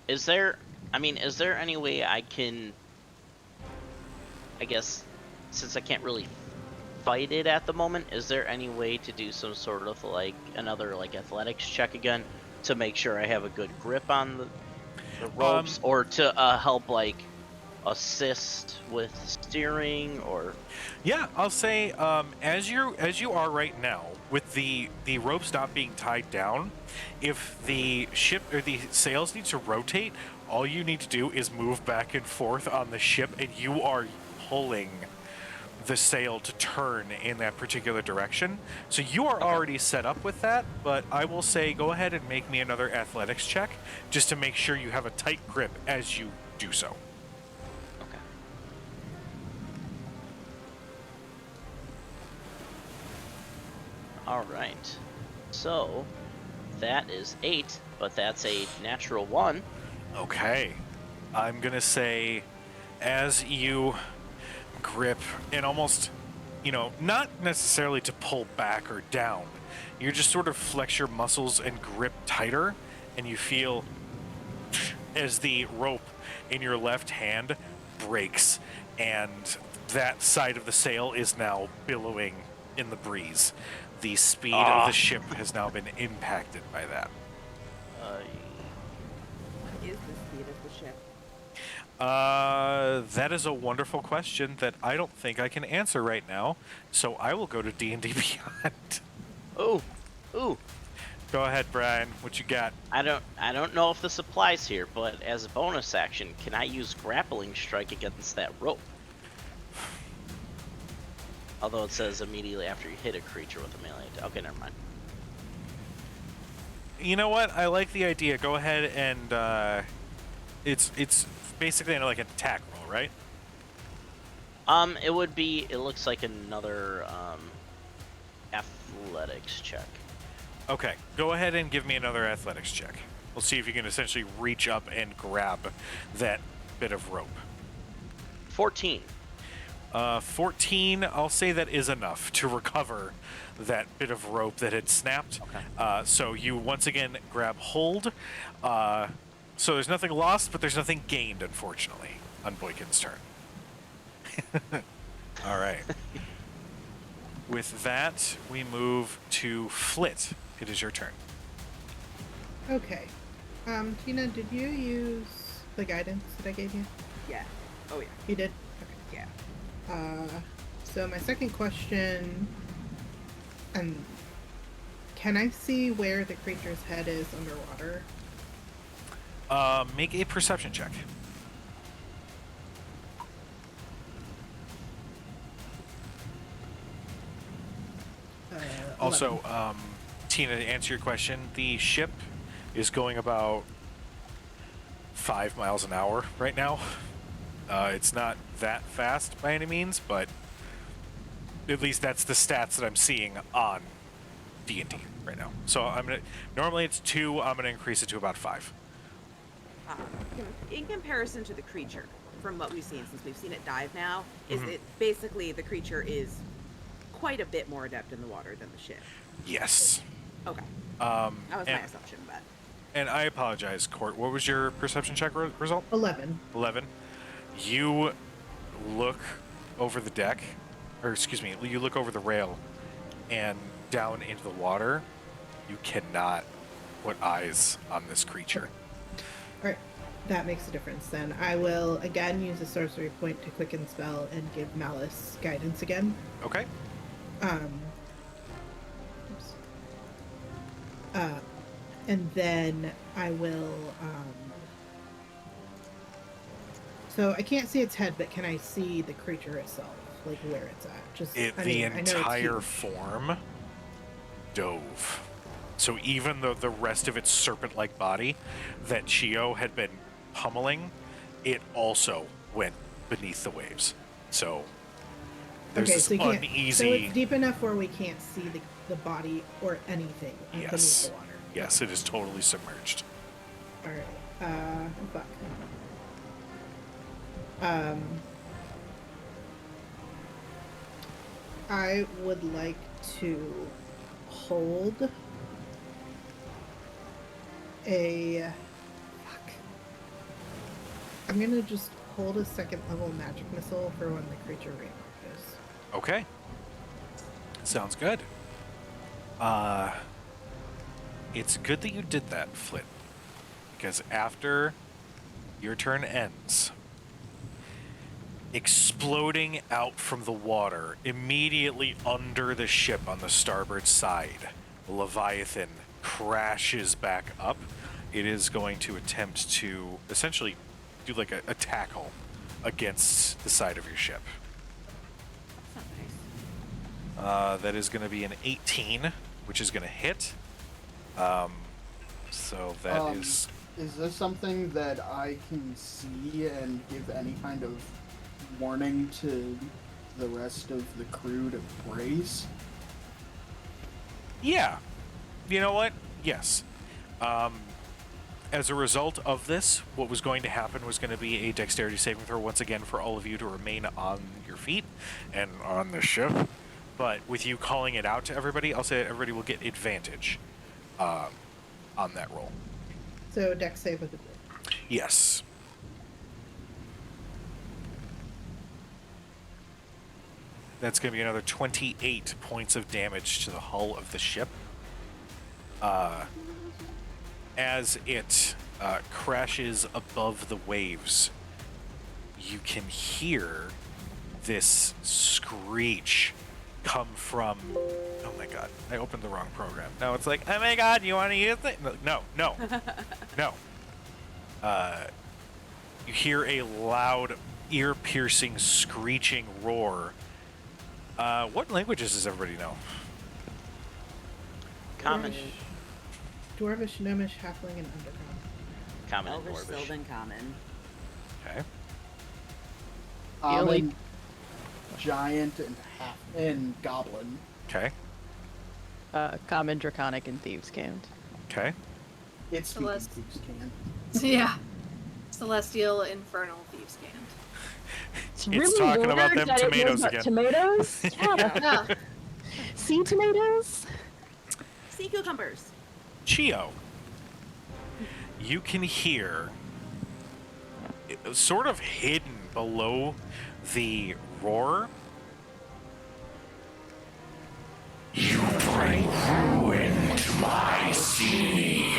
Is there any way I can, I guess, since I can't really fight it at the moment, is there any way to do some sort of another athletics check again to make sure I have a good grip on the ropes, or to help assist with steering, or? Yeah, I'll say as you are right now, with the ropes not being tied down, if the ship or the sails need to rotate, all you need to do is move back and forth on the ship, and you are pulling the sail to turn in that particular direction. So you are already set up with that, but I will say go ahead and make me another athletics check just to make sure you have a tight grip as you do so. Okay. All right. So that is 8, but that's a natural 1. Okay. I'm going to say as you grip and almost, not necessarily to pull back or down, you just sort of flex your muscles and grip tighter, and you feel as the rope in your left hand breaks, and that side of the sail is now billowing in the breeze. The speed of the ship has now been impacted by that. What is the speed of the ship? That is a wonderful question that I don't think I can answer right now. So I will go to D&D Beyond. Ooh. Go ahead, Brian. What you got? I don't know if this applies here, but as a bonus action, can I use grappling strike against that rope? Although it says immediately after you hit a creature with a melee attack. Okay, never mind. You know what? I like the idea. Go ahead and it's basically like an attack roll, right? It would be. It looks like another athletics check. Okay, go ahead and give me another athletics check. We'll see if you can essentially reach up and grab that bit of rope. 14. 14, I'll say that is enough to recover that bit of rope that had snapped. Okay. So you once again grab hold. So there's nothing lost, but there's nothing gained, unfortunately, on Boykin's turn. All right. With that, we move to Flit. It is your turn. Okay. Tina, did you use the guidance that I gave you? Yeah. Oh yeah. You did? Yeah. So my second question, can I see where the creature's head is underwater? Make a perception check. Also, Tina, to answer your question, the ship is going about 5 miles an hour right now. It's not that fast by any means, but at least that's the stats that I'm seeing on D&D right now. So normally it's 2, I'm gonna increase it to about 5. In comparison to the creature, from what we've seen, since we've seen it dive now, is it basically the creature is quite a bit more adept in the water than the ship? Yes. Okay. That was my assumption, but... And I apologize, Court. What was your perception check result? 11. 11. You look over the deck, or excuse me, you look over the rail and down into the water. You cannot put eyes on this creature. Alright, that makes a difference then. I will again use a sorcery point to quicken spell and give Malice guidance again. Okay. And then I will, so I can't see its head, but can I see the creature itself? like where it's at. Just The I know it's entire huge. form dove. So even though the rest of its serpent-like body that Chio had been pummeling, it also went beneath the waves. So there's Okay, this so you can't. So uneasy. it's deep enough where we can't see the body or anything beneath Yes. the water. Yes, it is totally submerged. All right. Fuck. I would like to hold a. Fuck. I'm gonna just hold a second level magic missile for when the creature reapproaches. Okay. Sounds good. It's good that you did that, Flit. Because after your turn ends, exploding out from the water, immediately under the ship on the starboard side, Leviathan crashes back up. It is going to attempt to essentially do like a tackle against the side of your ship. That's not nice. That is going to be an 18, which is going to hit. So that is. Is this something that I can see and give any kind of warning to the rest of the crew to brace? Yeah. You know what? Yes. As a result of this, what was going to happen was going to be a dexterity saving throw once again for all of you to remain on your feet and on the ship. But with you calling it out to everybody, I'll say that everybody will get advantage on that roll. So dex save with advantage. Yes. That's going to be another 28 points of damage to the hull of the ship. As it crashes above the waves, you can hear this screech come from... Oh my god, I opened the wrong program. Now it's like, oh my god, you want to use it? No. No. You hear a loud, ear-piercing, screeching roar. What languages does everybody know? Common. Dwarvish, Gnomish, Halfling, and Underground. Common and Elvish, Dwarvish. Sylvan, Common. Okay. only- And giant and goblin. Okay. Common, Draconic, and Thieves' Cant. Okay. It's Celeste. Thieves' Cant. Yeah. Celestial, Infernal, Thieves' Cant. It's It's really talking weird about them that it tomatoes was about again. Tomatoes? Yeah. Yeah. Sea tomatoes? Sea cucumbers. Chio, you can hear, sort of hidden below the roar, You bring ruin to my sea.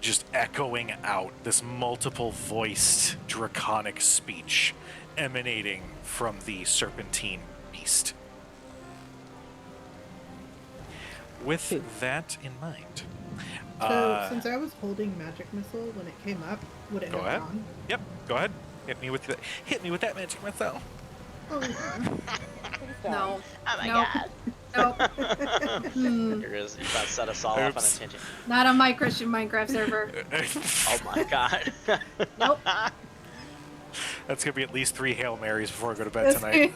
just echoing out this multiple-voiced draconic speech emanating from the serpentine beast. With that in mind, So since I was holding magic missile when it came up, would it go have ahead. gone? Yep, go ahead. Hit me with that magic missile. Oh, No. Oh my No. god. Nope. You're about to set us all off on a Oops. tangent. Not on my Christian Minecraft server. Oh my god. Nope. That's gonna be at least 3 Hail Marys before I go to bed tonight.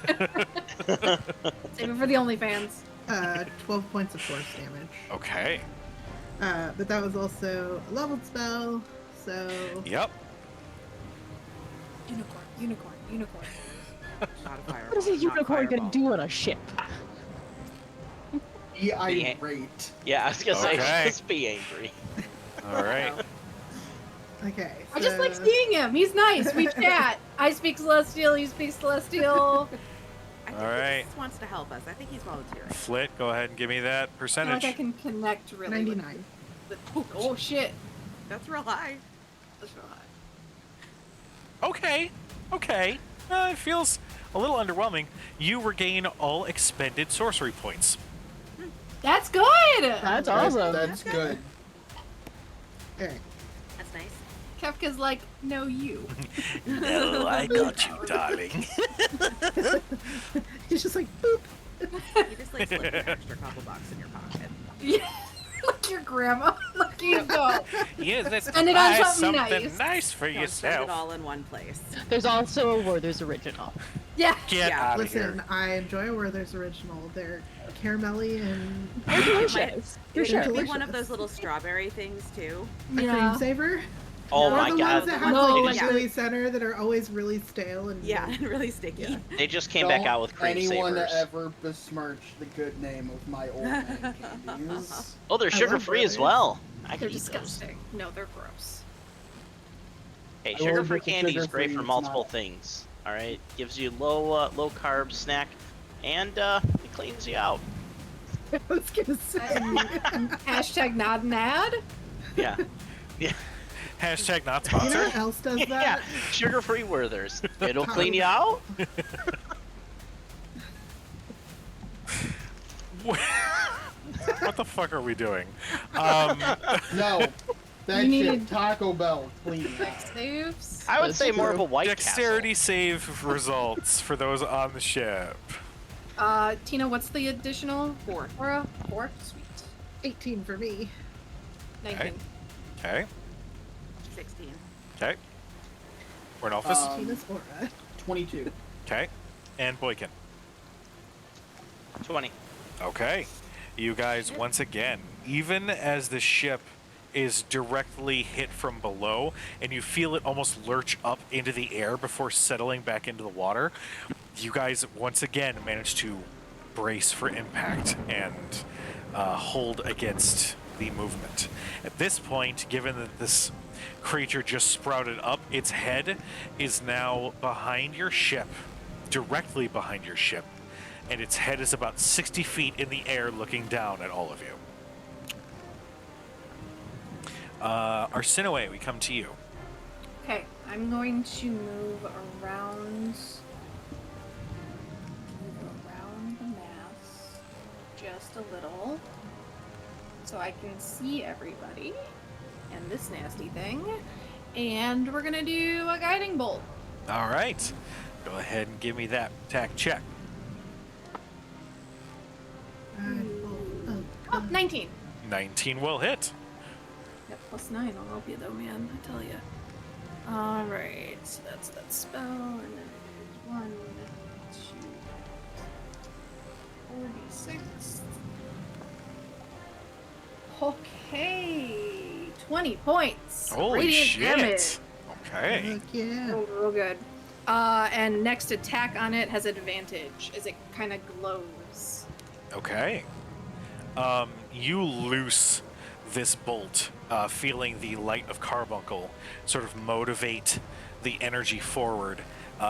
Save it for the OnlyFans. 12 points of force damage. Okay. But that was also a leveled spell, so Yep. Unicorn. Not a fireball. What is a not unicorn gonna fireball. do on a ship? Be Yeah. irate. Yeah, I was gonna say, Okay. just be angry. All right. okay. I just like so- seeing him. He's nice. We chat. I speak Celestial. You speak Celestial. I think All right. he just wants to help us. I think he's volunteering. Flit, go ahead and give me that I feel percentage. like I can connect really. 99. Oh shit. That's real high. That's real high. Okay. It feels a little underwhelming. You regain all expended sorcery points. That's good. That's awesome. That's good. Alright. That's nice. Kefka's like, no, you. No, I got you, darling. He's just like, boop. You just like slip an extra couple bucks in your pocket. Yeah. Like your grandma. Like you go. Yeah, let's Spend it on buy something something nice. for Don't spend it yourself. all in one place. There's also a Werther's original. Yeah. Get Yeah, out of Listen, here. I enjoy Werther's original. They're caramelly and They're delicious. For It sure. might be one of Delicious. those little strawberry things too. a cream saver. Oh No, my the god. ones that have No, like like the chili center that are always really stale and Yeah, and really sticky. Yeah. They just came back Don't out with cream anyone savers. ever besmirch the good name of my old man candies. Oh, they're I love sugar-free as Werther's. well. I They're could eat those. disgusting. No, they're gross. Hey, I will sugar-free admit the candy is great sugar-free, for it's multiple not- things. All right, gives you low carb snack, and it cleans you out. I was gonna say. Hashtag not an ad. Yeah, Hashtag not You know sponsored. what else does yeah. that? Sugar-free Werther's. It'll clean you out. What the fuck are we doing? No, that You shit needed- Taco Bell clean. Saves. I would That's say more true. of a White Dexterity save results for those on the ship. Tina, what's the additional? 4. Aura? 4? Sweet. 18 for me. 19. Okay. 16. Okay. Ornolphus. Tina's aura. 22. Okay. And Boykin. Castle. 20. Okay. You guys, once again, even as the ship is directly hit from below, and you feel it almost lurch up into the air before settling back into the water, you guys once again manage to brace for impact and hold against the movement. At this point, given that this creature just sprouted up, its head is now behind your ship, directly behind your ship, and its head is about 60 feet in the air looking down at all of you. Arsinoe, we come to you. Okay, I'm going to move around. Move around the mass just a little, so I can see everybody and this nasty thing. And we're gonna do a guiding bolt. All right. Go ahead and give me that attack check. Oh, 19. 19 will hit. Yep, plus 9 will help you though, man, I tell ya. Alright, so that's that spell, and then there's 1, 2, 46. Okay, 20 points. Holy Radiant shit. damage. Okay. Heck yeah. Real good. And next attack on it has advantage as it kind of glows. Okay. You loose this bolt, feeling the light of carbuncle sort of motivate the energy forward.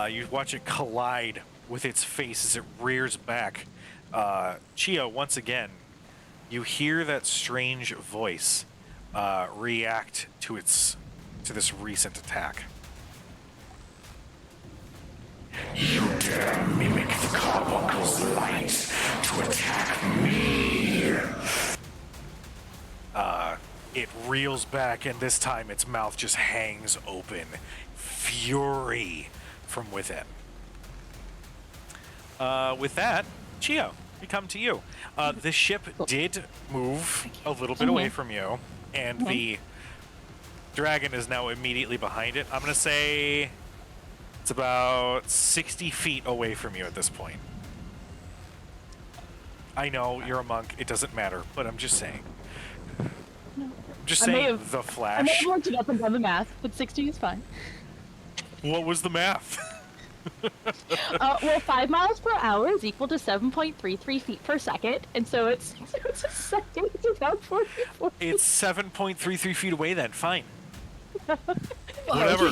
You watch it collide with its face as it rears back. Chia, once again, you hear that strange voice react to this recent attack. You dare mimic the carbuncle's light to attack me! It reels back, and this time its mouth just hangs open. Fury from within. With that, Chio, we come to you. The ship did move a little bit away from you, and the dragon is now immediately behind it. I'm going to say it's about 60 feet away from you at this point. I know, you're a monk, it doesn't matter, but I'm just saying. I'm just I may saying have- the I may flash. have worked it up and done the math, but 60 is fine. What was the math? Well, 5 miles per hour is equal to 7.33 feet per second, and so it's a second. It's about 44. It's 7.33 feet away then, fine. Well, Whatever.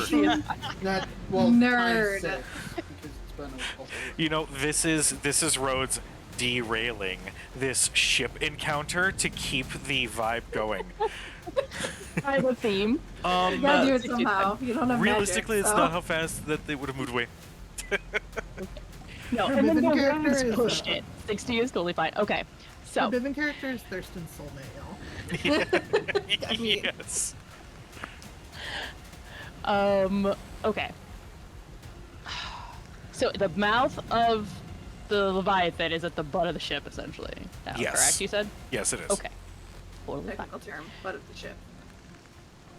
That, well, Nerd. times 6, because it's been a couple. You know, this is Rhodes derailing this ship encounter to keep the vibe going. I have a theme. You gotta do it somehow. You don't have Realistically, magic, it's so. not how fast that they would have moved away. No, Her and then Biven the character winds is, pushed it. 60 is totally fine. Okay, so The Biven character is Thurston's soulmate, y'all. I mean- Yes. Okay. So the mouth of the Leviathan is at the butt of the ship, essentially. Now, Yes. correct, you said? Yes, it is. Okay. Totally fine. Technical term, butt of the ship.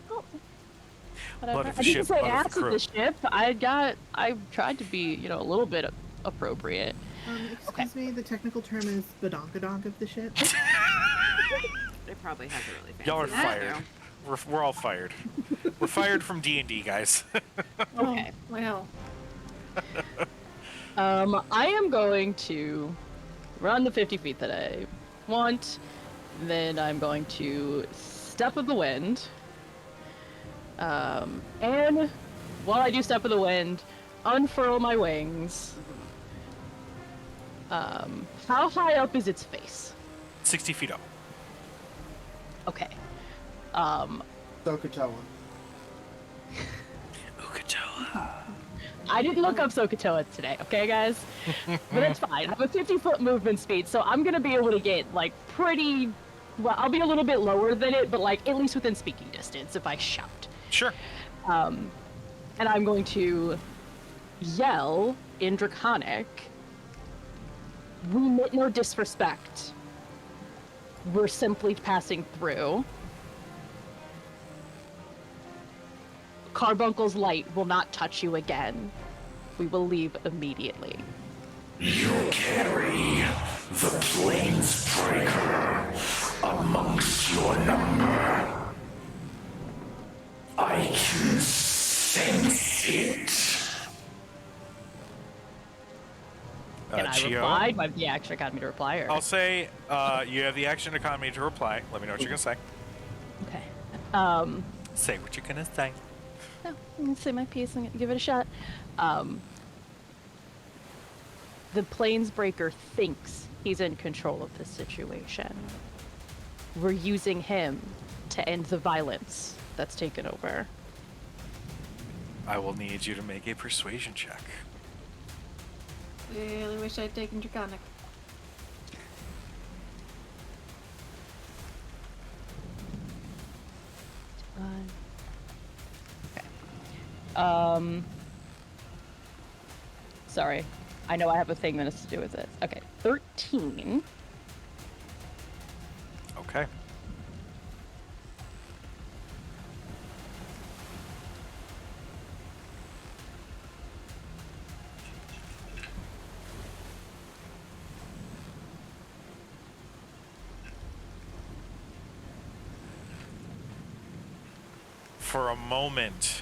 Oh, Butt whatever. of the I didn't ship, say butt of the ass of crew. the ship. I tried to be, you know, a little bit appropriate. Excuse me, the technical term is badonkadonk of the ship. It probably has a really fancy Y'all are name, fired. though. We're all fired. We're fired from D&D, guys. Okay. Oh, well. I am going to run the 50 feet that I want. Then I'm going to Step of the Wind. And while I do Step of the Wind, unfurl my wings. How high up is its face? 60 feet up. Okay. Sokotoa. Ukatoa. I didn't look up Sokotoa today, okay, guys? But it's fine. I have a 50-foot movement speed, so I'm gonna be able to get, like, pretty... Well, I'll be a little bit lower than it, but, like, at least within speaking distance if I shout. Sure. And I'm going to yell in Draconic, "We meant no disrespect. We're simply passing through. Carbuncle's light will not touch you again. We will leave immediately." You carry the Planesbreaker amongst your number. I can sense it. Can I Chio, reply? My the action got me to reply, or I'll say you have the action economy to reply. Let me know what you're going to say. okay. Say what you're going to say. No, I'm gonna say my piece and give it a shot. The Planesbreaker thinks he's in control of this situation. We're using him to end the violence that's taken over. I will need you to make a persuasion check. Really wish I'd taken Draconic. Okay. Sorry. I know I have a thing that has to do with it. Okay. 13. Okay. For a moment,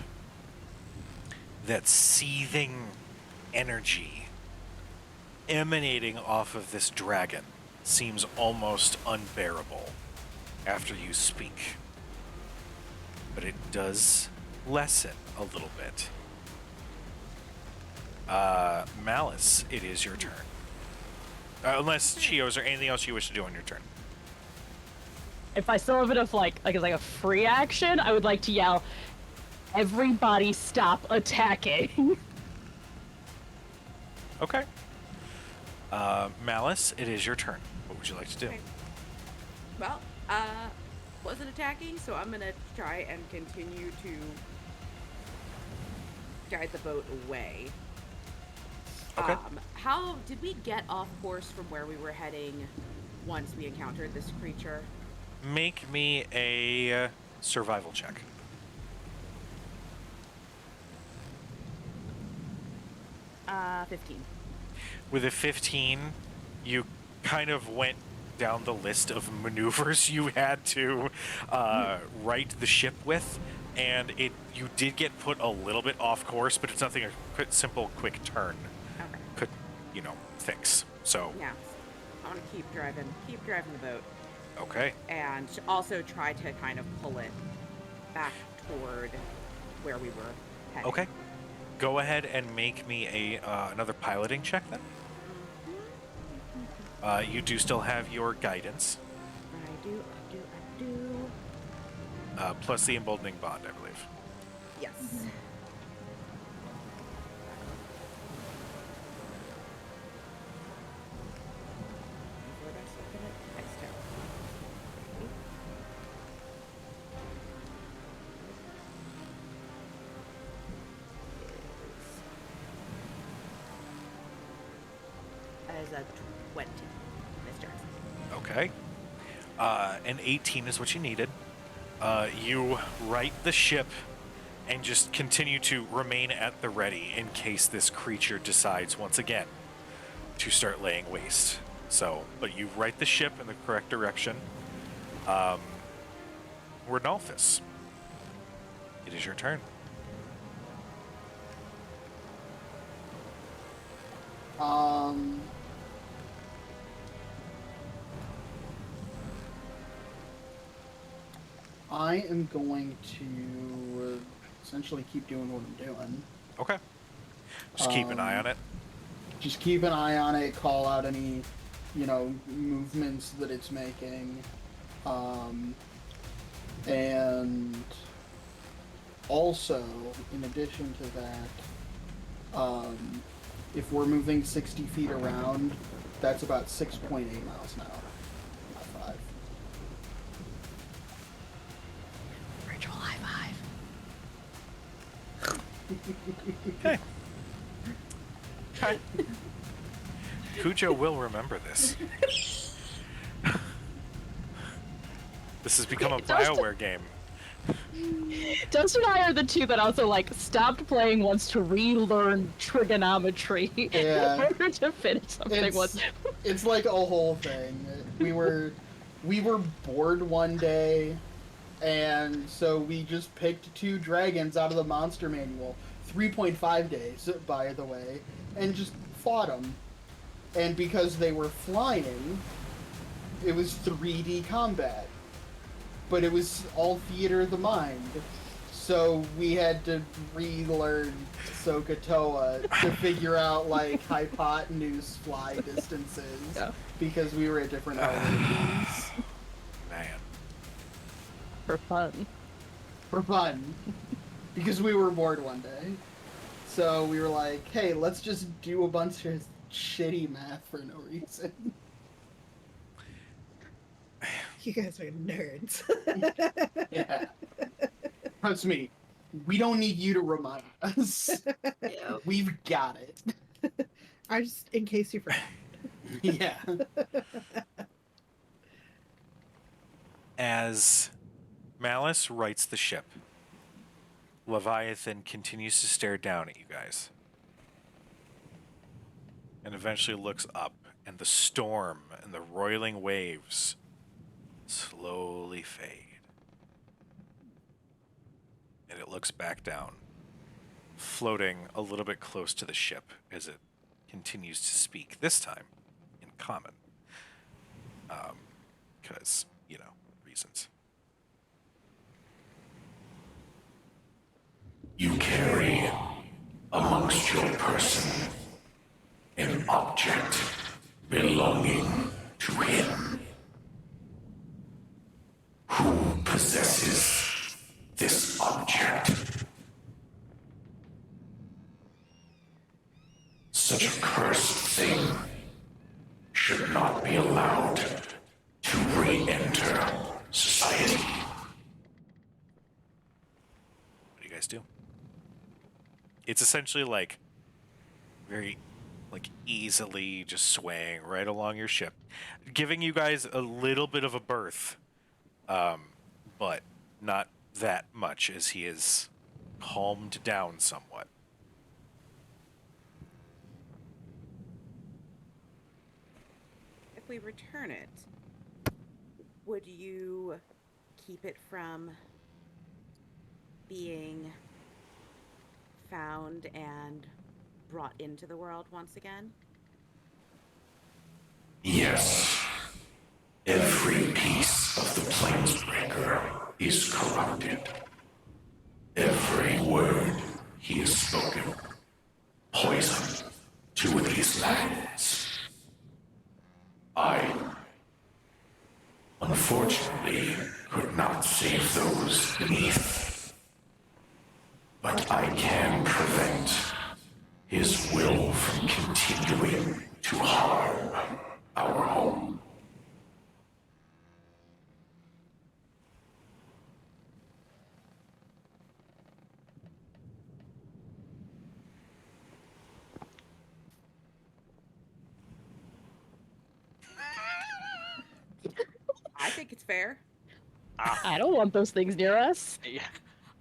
that seething energy emanating off of this dragon seems almost unbearable after you speak. But it does lessen a little bit. Malice, it is your turn. Unless, Chio, is there anything else you wish to do on your turn? If I still have enough, like a free action, I would like to yell, "Everybody stop attacking!" Okay. Malice, it is your turn. What would you like to do? Okay. Well, wasn't attacking, so I'm gonna try and continue to guide the boat away. Okay. How did we get off course from where we were heading once we encountered this creature? Make me a survival check. Uh, 15. With a 15, you kind of went down the list of maneuvers you had to right the ship with, and you did get put a little bit off course, but it's nothing a simple quick turn Okay. could, fix. So, Yeah. I want to keep driving the boat, okay. and also try to kind of pull it back toward where we were heading. Okay. Go ahead and make me another piloting check then. You do still have your guidance, I do. plus the emboldening bond, I believe. Yes. was a 20 this turn. Okay. An 18 is what you needed. You right the ship and just continue to remain at the ready in case this creature decides once again to start laying waste. So, but you right the ship in the correct direction. Rodolphus, it is your turn. I am going to essentially keep doing what I'm doing. Okay. Just keep an eye on it. Just keep an eye on it, call out any, movements that it's making. And also, in addition to that, if we're moving 60 feet around, that's about 6.8 miles an hour. Not 5. Virtual high five. Okay. Okay. Cujo will remember this. This has become a BioWare game. Dustin and I are the two that also stopped playing once to relearn trigonometry in order to finish something once. It's like a whole thing. We were bored one day, and so we just picked 2 dragons out of the monster manual. 3.5 days, by the way, and just fought them. And because they were flying, it was 3D combat. But it was all theater of the mind. So we had to relearn Sokotoa to figure out hypotenuse fly distances because we were at different elevations. Man. For fun. For fun. Because we were bored one day. So we were like, hey, let's just do a bunch of shitty math for no reason. You guys are nerds. Yeah. Trust me, we don't need you to remind us. Yep. We've got it. I just, in case you forgot. Yeah. As Malice rights the ship, Leviathan continues to stare down at you guys. And eventually looks up, and the storm and the roiling waves slowly fade. And it looks back down, floating a little bit close to the ship as it continues to speak, this time in common. Because, reasons. You carry amongst your person an object belonging to him. Who possesses this object? Such a cursed thing should not be allowed to re-enter society. What do you guys do? It's essentially very easily just swaying right along your ship, giving you guys a little bit of a berth, but not that much as he is calmed down somewhat. If we return it, would you keep it from being found and brought into the world once again? Yes. Every piece of the Planesbreaker is corrupted. Every word he has spoken, poison to these lands. I, unfortunately, could not save those beneath. But I can prevent his will from continuing to harm our home. fair. Ah, I don't want those things near us. yeah.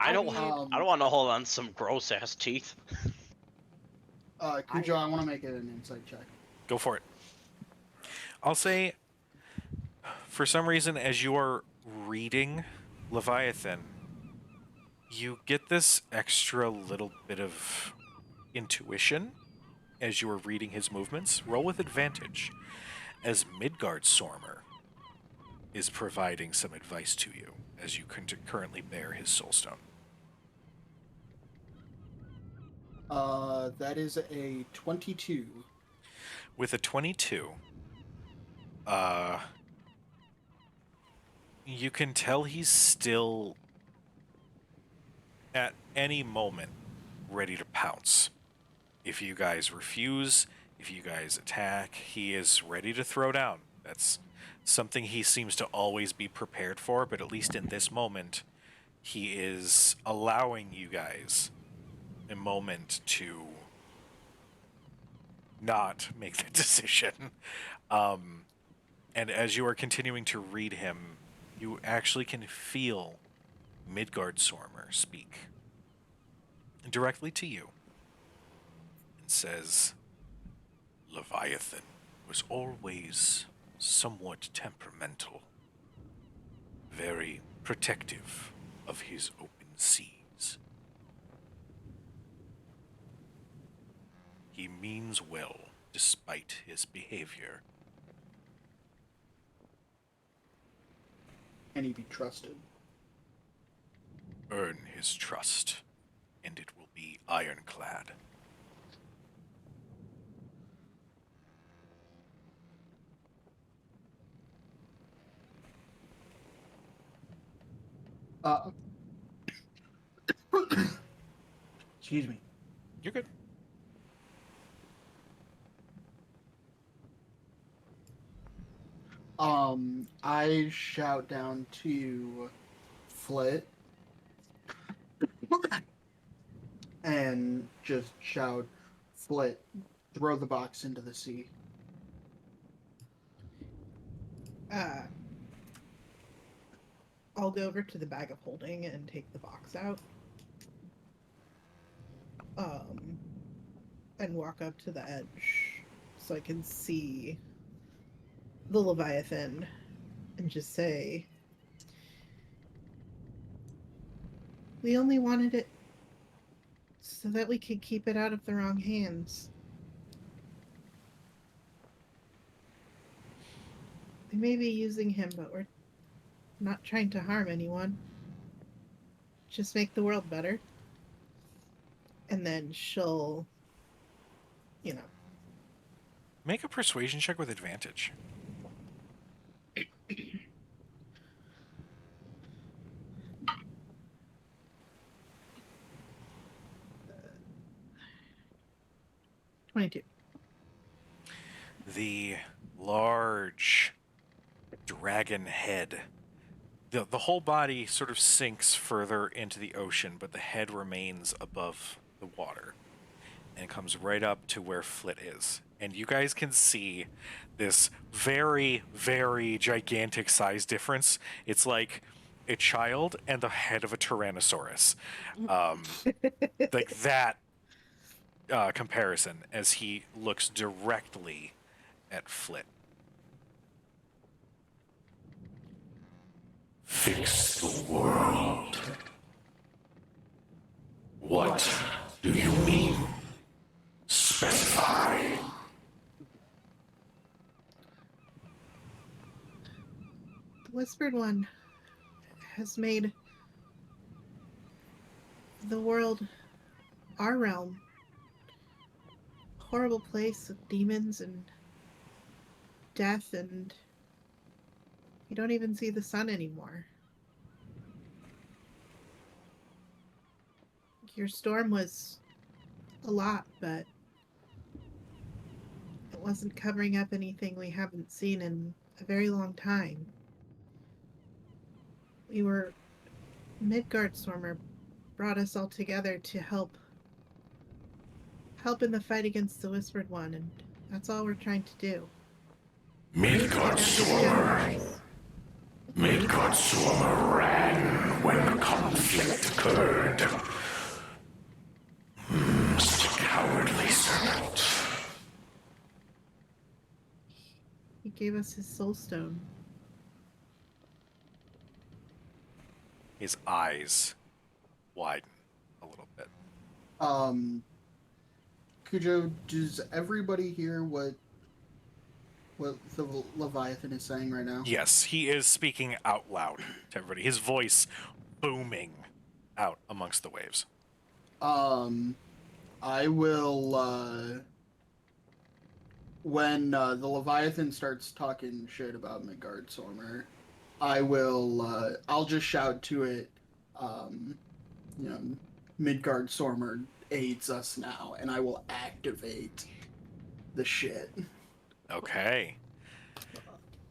I I don't. mean, I don't want to hold on to some gross ass teeth. Cujo, I want to make it an insight check. Go for it. I'll say, for some reason, as you are reading Leviathan, you get this extra little bit of intuition as you are reading his movements. Roll with advantage, as Midgard Sormer is providing some advice to you as you currently bear his soulstone. That is a 22. With a 22, you can tell he's still at any moment ready to pounce. If you guys refuse, if you guys attack, he is ready to throw down. That's something he seems to always be prepared for, but at least in this moment, he is allowing you guys a moment to not make the decision. And as you are continuing to read him, you actually can feel Midgard Sormer speak directly to you and says, Leviathan was always somewhat temperamental, very protective of his open seas. He means well despite his behavior. Can he be trusted? Earn his trust, and it will be ironclad. Excuse me. You're good. I shout down to Flit and just shout, Flit, throw the box into the sea. I'll go over to the bag of holding and take the box out. And walk up to the edge so I can see the Leviathan and just say, we only wanted it so that we could keep it out of the wrong hands. We may be using him, but we're not trying to harm anyone. Just make the world better. And then she'll, Make a persuasion check with advantage. 22. The large dragon head. The whole body sort of sinks further into the ocean, but the head remains above the water and comes right up to where Flit is. And you guys can see this very, very gigantic size difference. It's like a child and the head of a Tyrannosaurus. Like that comparison as he looks directly at Flit. Fix the world. What do you mean? Specify. The Whispered One has made the world, our realm, a horrible place of demons and death, and you don't even see the sun anymore. Your storm was a lot, but it wasn't covering up anything we haven't seen in a very long time. Midgard Stormer brought us all together to help in the fight against the Whispered One, and that's all we're trying to do. Midgard Stormer. Midgard Midgard ran when the conflict occurred. Such a cowardly servant. He gave us his soul stone. His eyes widen a little bit. Cujo, does everybody hear what the Leviathan is saying right now? Yes, he is speaking out loud to everybody. His voice booming out amongst the waves. I will, when the Leviathan starts talking shit about Midgard Sormer, I'll just shout to it, you know, Midgard Sormer aids us now, and I will activate the shit. Okay.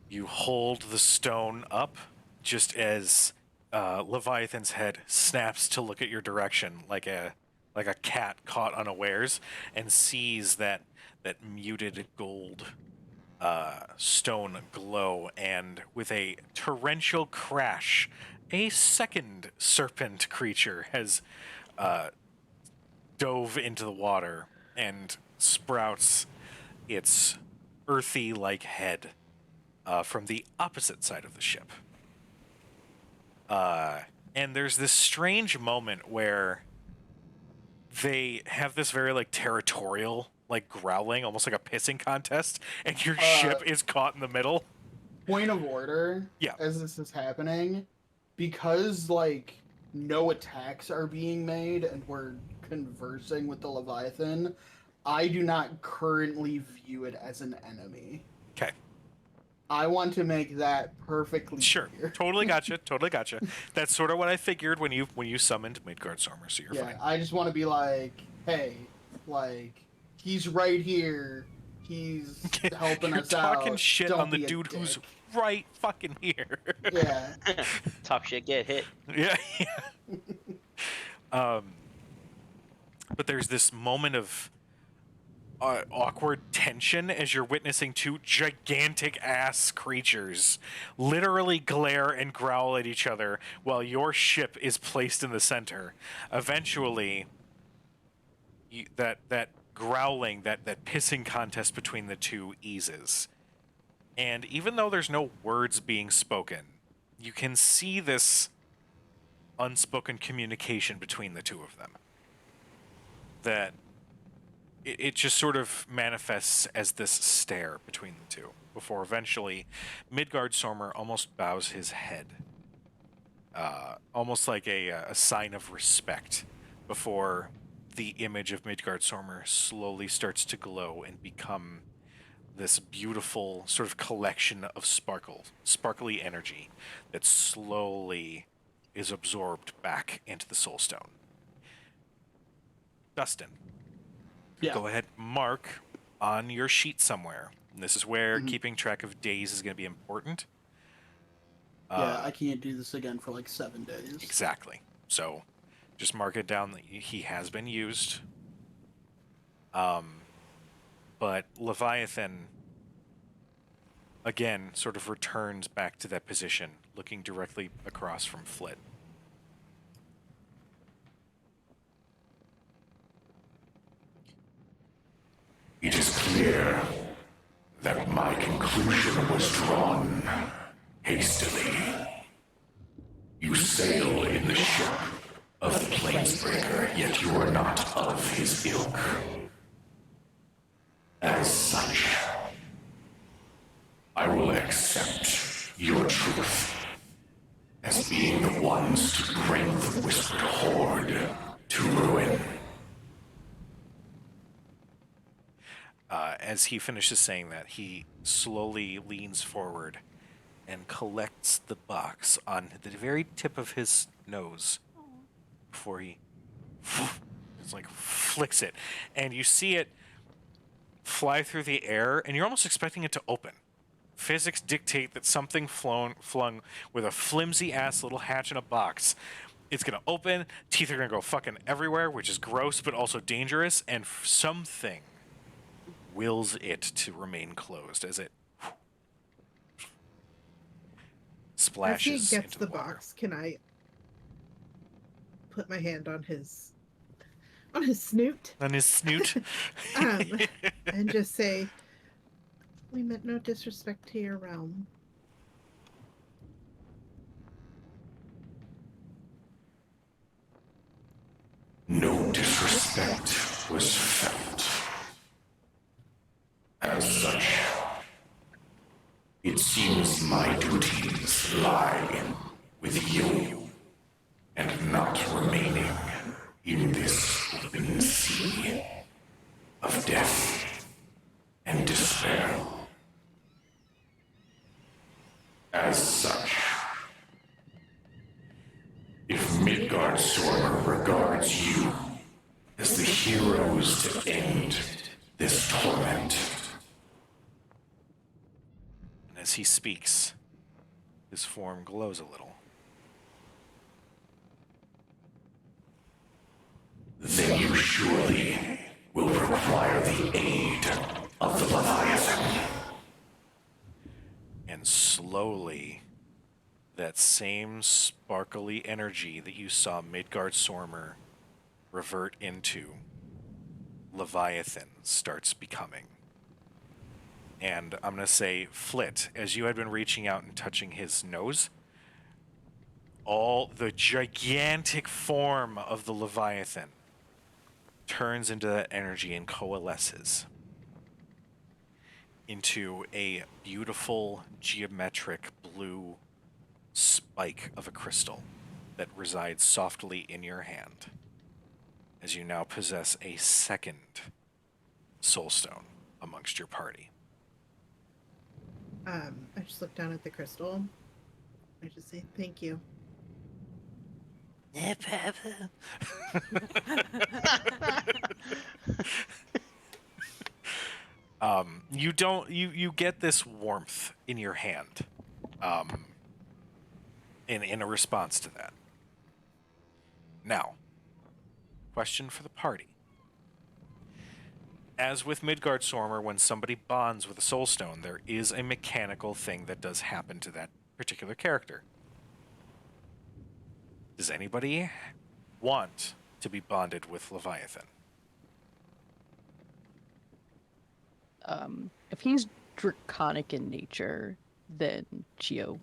You hold the stone up just as Leviathan's head snaps to look at your direction like a cat caught unawares and sees that muted gold stone glow, and with a torrential crash, a second serpent creature has dove into the water and sprouts its earthy-like head from the opposite side of the ship. And there's this strange moment where they have this very territorial growling, almost like a pissing contest, and your ship is caught in the middle. Point of order. Yeah. As this is happening, because no attacks are being made and we're conversing with the Leviathan, I do not currently view it as an enemy. Okay. I want to make that perfectly Sure. clear. Totally gotcha. That's sort of what I figured when you summoned Midgard Sormer, so you're fine. I just want to be hey, he's right here. He's helping You're us out. talking shit Don't on the be a dude who's dick. right fucking here. Yeah. Talk shit, get hit. Yeah. But there's this moment of awkward tension as you're witnessing two gigantic ass creatures literally glare and growl at each other while your ship is placed in the center. Eventually, that growling, that pissing contest between the two eases. And even though there's no words being spoken, you can see this unspoken communication between the two of them. That it just sort of manifests as this stare between the two, before eventually Midgard Sormer almost bows his head, almost like a sign of respect, before the image of Midgard Sormer slowly starts to glow and become this beautiful sort of collection of sparkly energy that slowly is absorbed back into the Soul Stone. Dustin, Yeah. go ahead, mark on your sheet somewhere. And this is where keeping track of days is going to be important. Yeah, I can't do this again for 7 days. Exactly. So just mark it down that he has been used. But Leviathan, again, sort of returns back to that position, looking directly across from Flit. It is clear that my conclusion was drawn hastily. You sail in the ship of the Planesbreaker, yet you are not of his ilk. As such, I will accept your truth as being the ones to bring the Whispered Horde to ruin. As he finishes saying that, he slowly leans forward and collects the box on the very tip of his nose before he flicks it. And you see it fly through the air, and you're almost expecting it to open. Physics dictate that something flung with a flimsy-ass little hatch in a box, it's going to open, teeth are going to go fucking everywhere, which is gross but also dangerous, and something wills it to remain closed as it splashes gets into the the water. box, can I put my hand on his snoot, On his snoot. and just say, "We meant no disrespect to your realm." No disrespect was felt. As such, it seems my duties lie with you, and not remaining in this open sea of death and despair. As such, if Midgard Sormer regards you as the heroes to end this torment, And as he speaks, his form glows a little. then you surely will require the aid of the Leviathan. And slowly, that same sparkly energy that you saw Midgard Sormer revert into, Leviathan starts becoming. And I'm going to say, Flit, as you had been reaching out and touching his nose, all the gigantic form of the Leviathan turns into that energy and coalesces into a beautiful geometric blue spike of a crystal that resides softly in your hand as you now possess a second soul stone amongst your party. I just look down at the crystal. I just say, "Thank you." You get this warmth in your hand, in a response to that. Now, question for the party. As with Midgard Sormer, when somebody bonds with a soul stone, there is a mechanical thing that does happen to that particular character. Does anybody want to be bonded with Leviathan? If he's draconic in nature, then Chio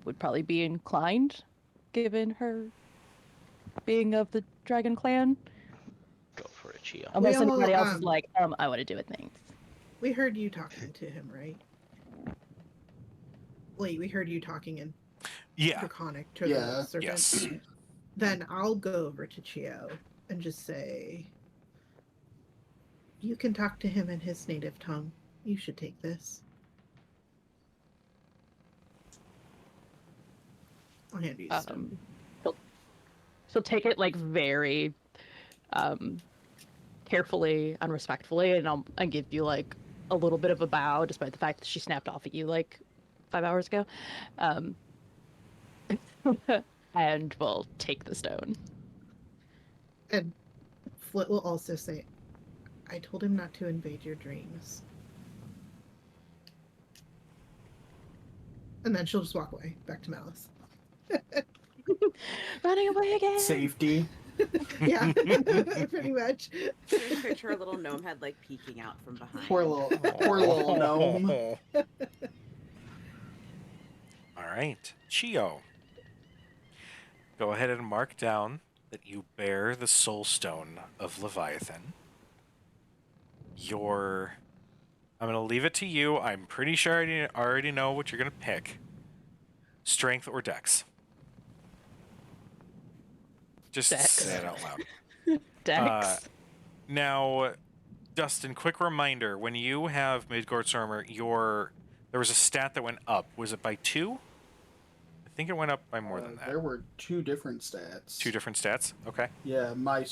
would probably be inclined, given her being of the Dragon Clan. Go for it, Chio. Unless all, anybody else is like, I want to do it, thanks. We heard you talking to him, right? Wait, we heard you talking in Yeah. draconic to Yeah. the serpent. Yes. Then I'll go over to Chio and just say, "You can talk to him in his native tongue. You should take this." I'll hand you the stone. She'll take it like very carefully and respectfully, and I'll give you like a little bit of a bow, despite the fact that she snapped off at you like 5 hours ago. And we'll take the stone. And Flit will also say, "I told him not to invade your dreams." And then she'll just walk away, back to Malice. Running away again. Safety. Yeah, pretty much. Just picture a little gnome head like peeking out from behind. Poor little gnome. All right. Chio. Go ahead and mark down that you bear the soul stone of Leviathan. I'm going to leave it to you. I'm pretty sure I already know what you're going to pick. Strength or dex? Just Dex. say it out loud. Dex. Now, Dustin, quick reminder. When you have Midgard Sormer, there was a stat that went up. Was it by 2? I think it went up by more than that. There were 2 different stats. 2 different stats? Okay. Yeah, I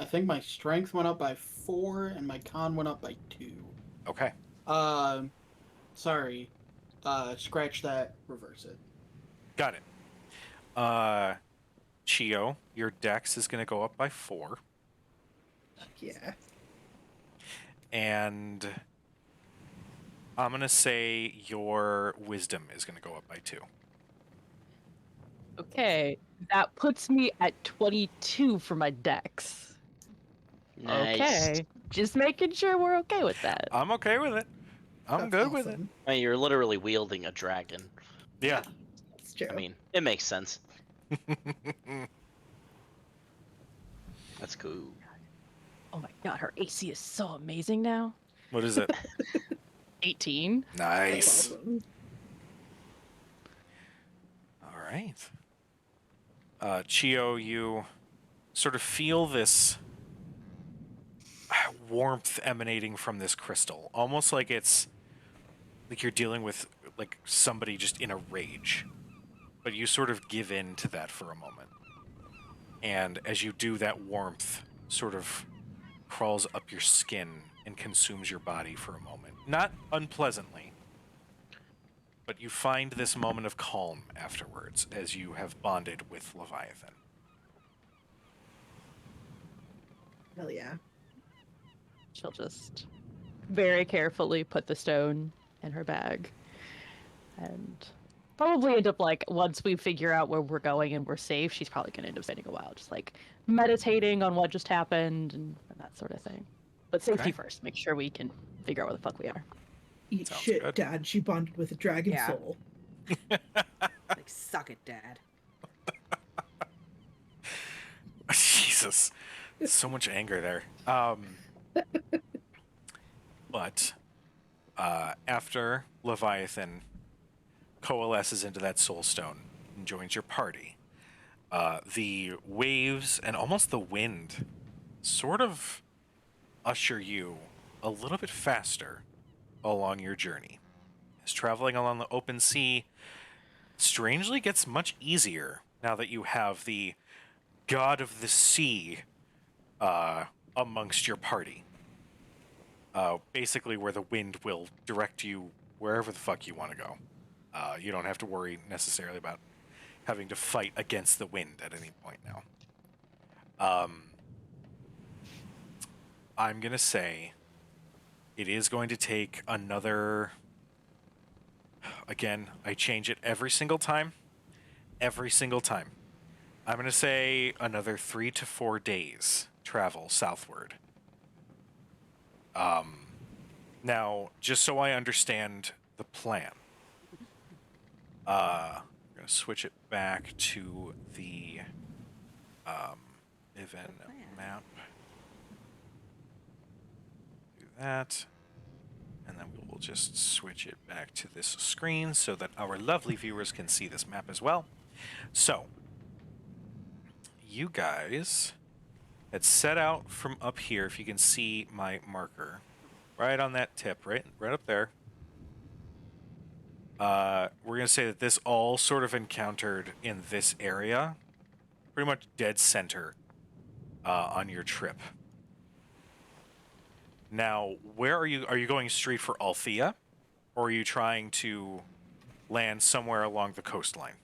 think my strength went up by 4 and my con went up by 2. Okay. Sorry. Scratch that, reverse it. Got it. Chio, your dex is going to go up by 4. Yeah. And I'm going to say your wisdom is going to go up by 2. Okay, that puts me at 22 for my dex. Nice. Okay, just making sure we're okay with that. I'm okay with it. I'm That's good with it. awesome. I mean, you're literally wielding a dragon. Yeah. That's true. I mean, it makes sense. That's cool. Oh my god, her AC is so amazing now. What is it? 18. That's Nice. awesome. All right. Chio, you sort of feel this warmth emanating from this crystal, almost like it's like you're dealing with like somebody just in a rage. But you sort of give in to that for a moment. And as you do, that warmth sort of crawls up your skin and consumes your body for a moment. Not unpleasantly, but you find this moment of calm afterwards as you have bonded with Leviathan. Hell yeah. She'll just very carefully put the stone in her bag. And probably end up like, once we figure out where we're going and we're safe, she's probably going to end up spending a while just like meditating on what just happened and that sort of thing. But safety Okay. first. Make sure we can figure out where the fuck we are. Eat Sounds shit, good. Dad. She bonded with a dragon Yeah. soul. Like, suck it, Dad. Jesus. So much anger there. But after Leviathan coalesces into that soul stone and joins your party, the waves and almost the wind sort of usher you a little bit faster along your journey. As traveling along the open sea strangely gets much easier now that you have the god of the sea amongst your party. Basically, where the wind will direct you wherever the fuck you want to go. You don't have to worry necessarily about having to fight against the wind at any point now. I'm going to say it is going to take another. Again, I change it every single time. Every single time. I'm going to say another 3 to 4 days travel southward. Now, just so I understand the plan, I'm going to switch it back to the Biven plan. map. Do that. And then we will just switch it back to this screen so that our lovely viewers can see this map as well. So, you guys had set out from up here, if you can see my marker. Right on that tip, right up there. We're going to say that this all sort of encountered in this area. Pretty much dead center on your trip. Now, where are you? Are you going straight for Althea? Or are you trying to land somewhere along the coastline?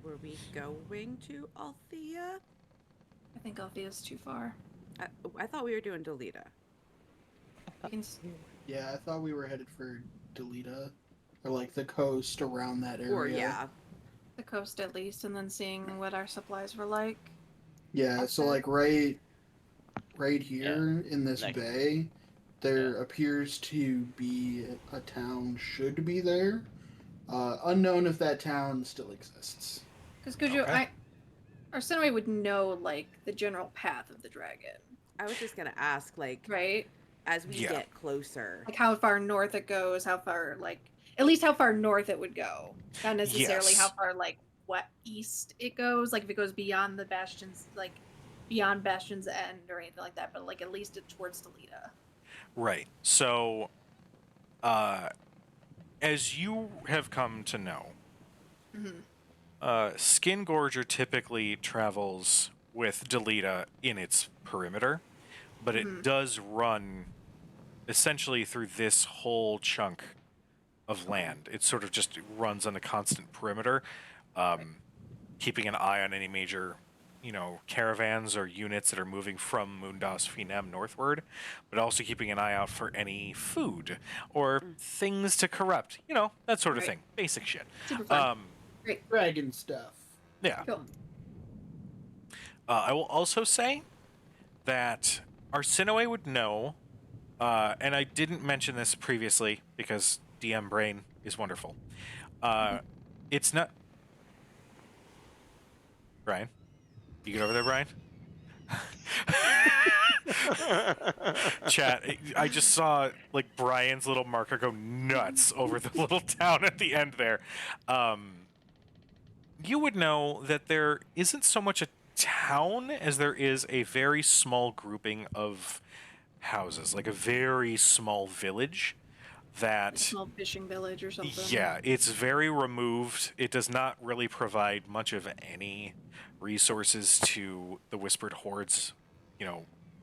Were we going to Althea? I think Althea's too far. I thought we were doing Delita. We can s- Yeah, I thought we were headed for Delita, or like the coast around that area. Or, yeah. the coast at least, and then seeing what our supplies were like. Yeah, so like right here in this Next. bay, there appears to be a town should be there. Unknown if that town still exists. Because Gujo, Okay. our Senway would know like the general path of the dragon, I was just gonna ask, like, right? as we Yeah. get closer. Like how far north it goes, how far like at least how far north it would go, not necessarily Yes. how far like what east it goes. Like if it goes beyond the bastions, like beyond Bastion's End or anything like that, but like at least it towards Delita. Right. So, as you have come to know, Skin Gorger typically travels with Delita in its perimeter, but it does run essentially through this whole chunk of land. It sort of just runs on a constant perimeter, keeping an eye on any major, caravans or units that are moving from Mundas Finem northward, but also keeping an eye out for any food or things to corrupt, that sort of Right. thing. Basic shit. Super fun. Great. Dragon stuff. Yeah. Cool. I will also say that Arsinoe would know, and I didn't mention this previously because DM brain is wonderful. It's not. Brian? You get over there, Brian? Chat, I just saw Brian's little marker go nuts over the little town at the end there. You would know that there isn't so much a town as there is a very small grouping of houses, like a very small village that Small fishing village or something. yeah, it's very removed. It does not really provide much of any resources to the Whispered Horde's,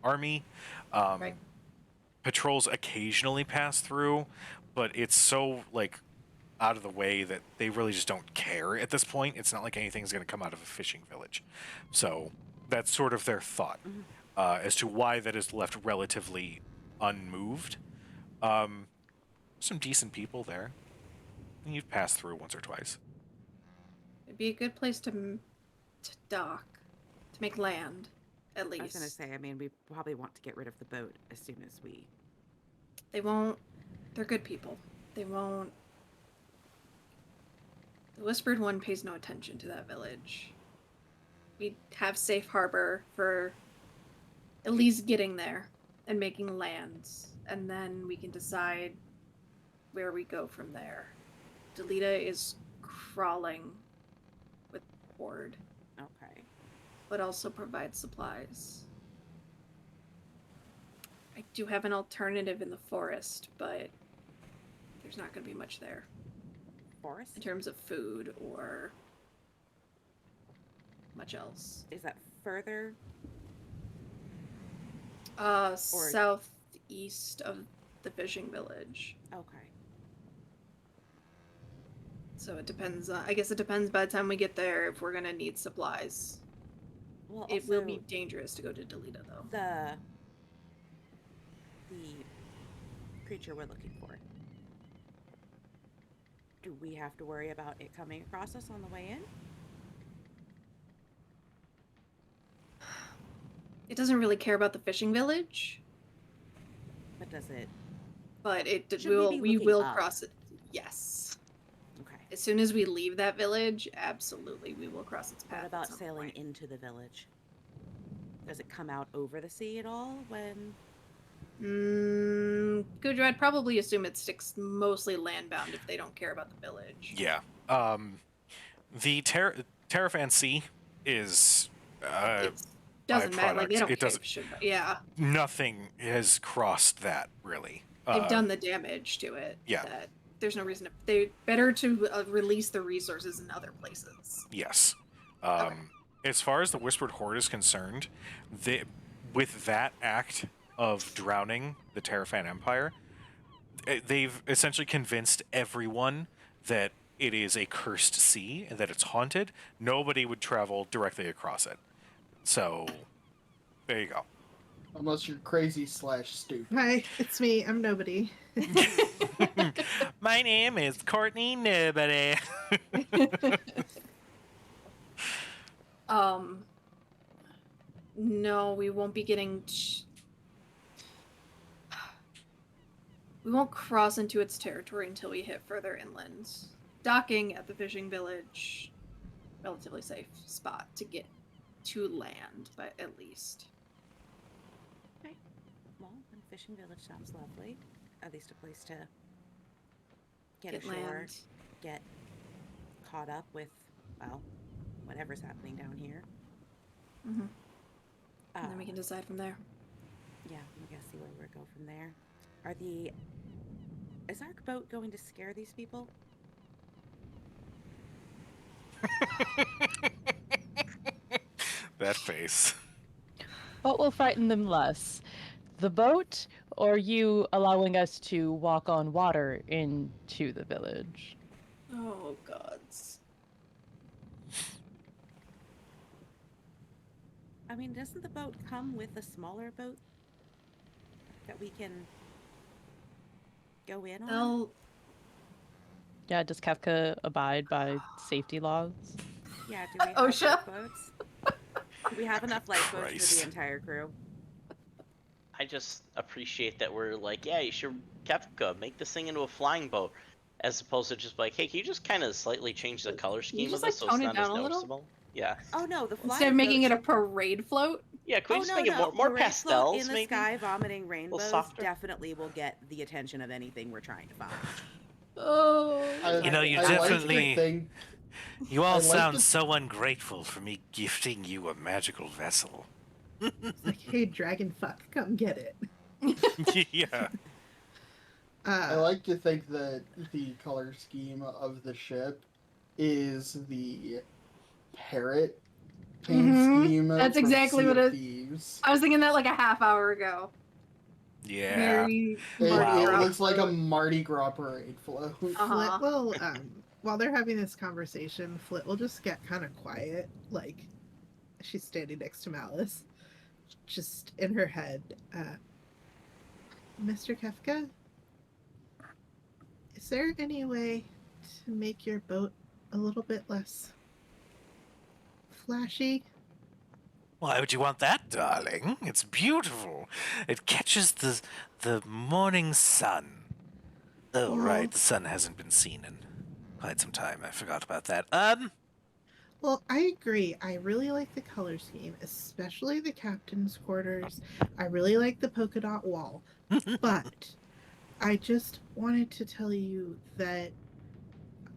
army. Right. Patrols occasionally pass through, but it's so out of the way that they really just don't care at this point. It's not like anything's going to come out of a fishing village. So that's sort of their thought as to why that is left relatively unmoved. Some decent people there. You've passed through once or twice. It'd be a good place to dock, to make land, at least. I was going to say, we probably want to get rid of the boat as soon as we... They won't. They're good people. They won't. The Whispered One pays no attention to that village. We have safe harbor for at least getting there and making lands, and then we can decide where we go from there. Delita is crawling with Horde, Okay. but also provides supplies. I do have an alternative in the forest, but there's not going to be much there Forest? in terms of food or much else. Is that further? Southeast of the fishing village. Okay. So it depends. I guess it depends by the time we get there if we're gonna need supplies. Well, It will also, be dangerous to go to Delita, though. the creature we're looking for. Do we have to worry about it coming across us on the way in? It doesn't really care about the fishing village, But does it? but Should we be we looking will up? cross it. Yes. Okay. As soon as we leave that village, absolutely, we will cross its path. What at about some sailing point. into the village? Does it come out over the sea at all when... Good. I'd probably assume it sticks mostly landbound if they don't care about the village. Yeah. The Terrafan Sea is It doesn't matter. Like they byproduct. don't It care. doesn't. Yeah, Nothing has crossed that really. they've done the damage to it. yeah. That there's no reason to. They better to release the resources in other places. Yes. Okay. As far as the Whispered Horde is concerned, with that act of drowning the Terrafan Empire, they've essentially convinced everyone that it is a cursed sea and that it's haunted. Nobody would travel directly across it. So, there you go. Unless you're crazy / stupid. Hi, it's me. I'm nobody. My name is Courtney Nobody. No, we won't be getting. We won't cross into its territory until we hit further inland. Docking at the fishing village, relatively safe spot to get to land, but at least. Okay. Well, the fishing village sounds lovely. At least a place to get ashore, land. get caught up with, well, whatever's happening down here. Mm-hmm. And then we can decide from there. Yeah, we gotta see where we go from there. Is our boat going to scare these people? That face. What will frighten them less? The boat, or you allowing us to walk on water into the village? Oh, gods. I mean, doesn't the boat come with a smaller boat that we can go in on? They'll Yeah, does Kafka abide by safety laws? Yeah, do we have OSHA? lifeboats? Do we have enough lifeboats for the Christ. entire crew? I just appreciate that we're like, yeah, you should, Kefka, make this thing into a flying boat. As opposed to just like, hey, can you just kind of slightly change the color scheme just, of this like, so it's tone it not as down a little? noticeable? Yeah. Oh no, the Instead flying of making boat it a parade float? Yeah, can we Oh just no, make it no! more Parade float pastels, in the maybe? sky, vomiting rainbows softer? definitely will get the attention of anything we're trying to find. Oh. You know, you I like to definitely- think You all I like sound to- so ungrateful for me gifting you a magical vessel. It's like, hey, dragon fuck, come get it. Yeah. I like to think that the color scheme of the ship is the parrot paint Mhm. scheme. That's from exactly Sea what of it- Thieves. I was thinking that like a half hour ago. Yeah. Very It, Mardi it Gras looks like a float. Mardi Gras parade float. Uh-huh. Flit will, while they're having this conversation, Flit will just get kind of quiet, like she's standing next to Malice, just in her head. Mr. Kefka, is there any way to make your boat a little bit less flashy? Why would you want that, darling? It's beautiful. It catches the morning sun. Oh, Well- right, the sun hasn't been seen in quite some time. I forgot about that. Well, I agree. I really like the color scheme, especially the captain's quarters. I really like the polka dot wall. But I just wanted to tell you that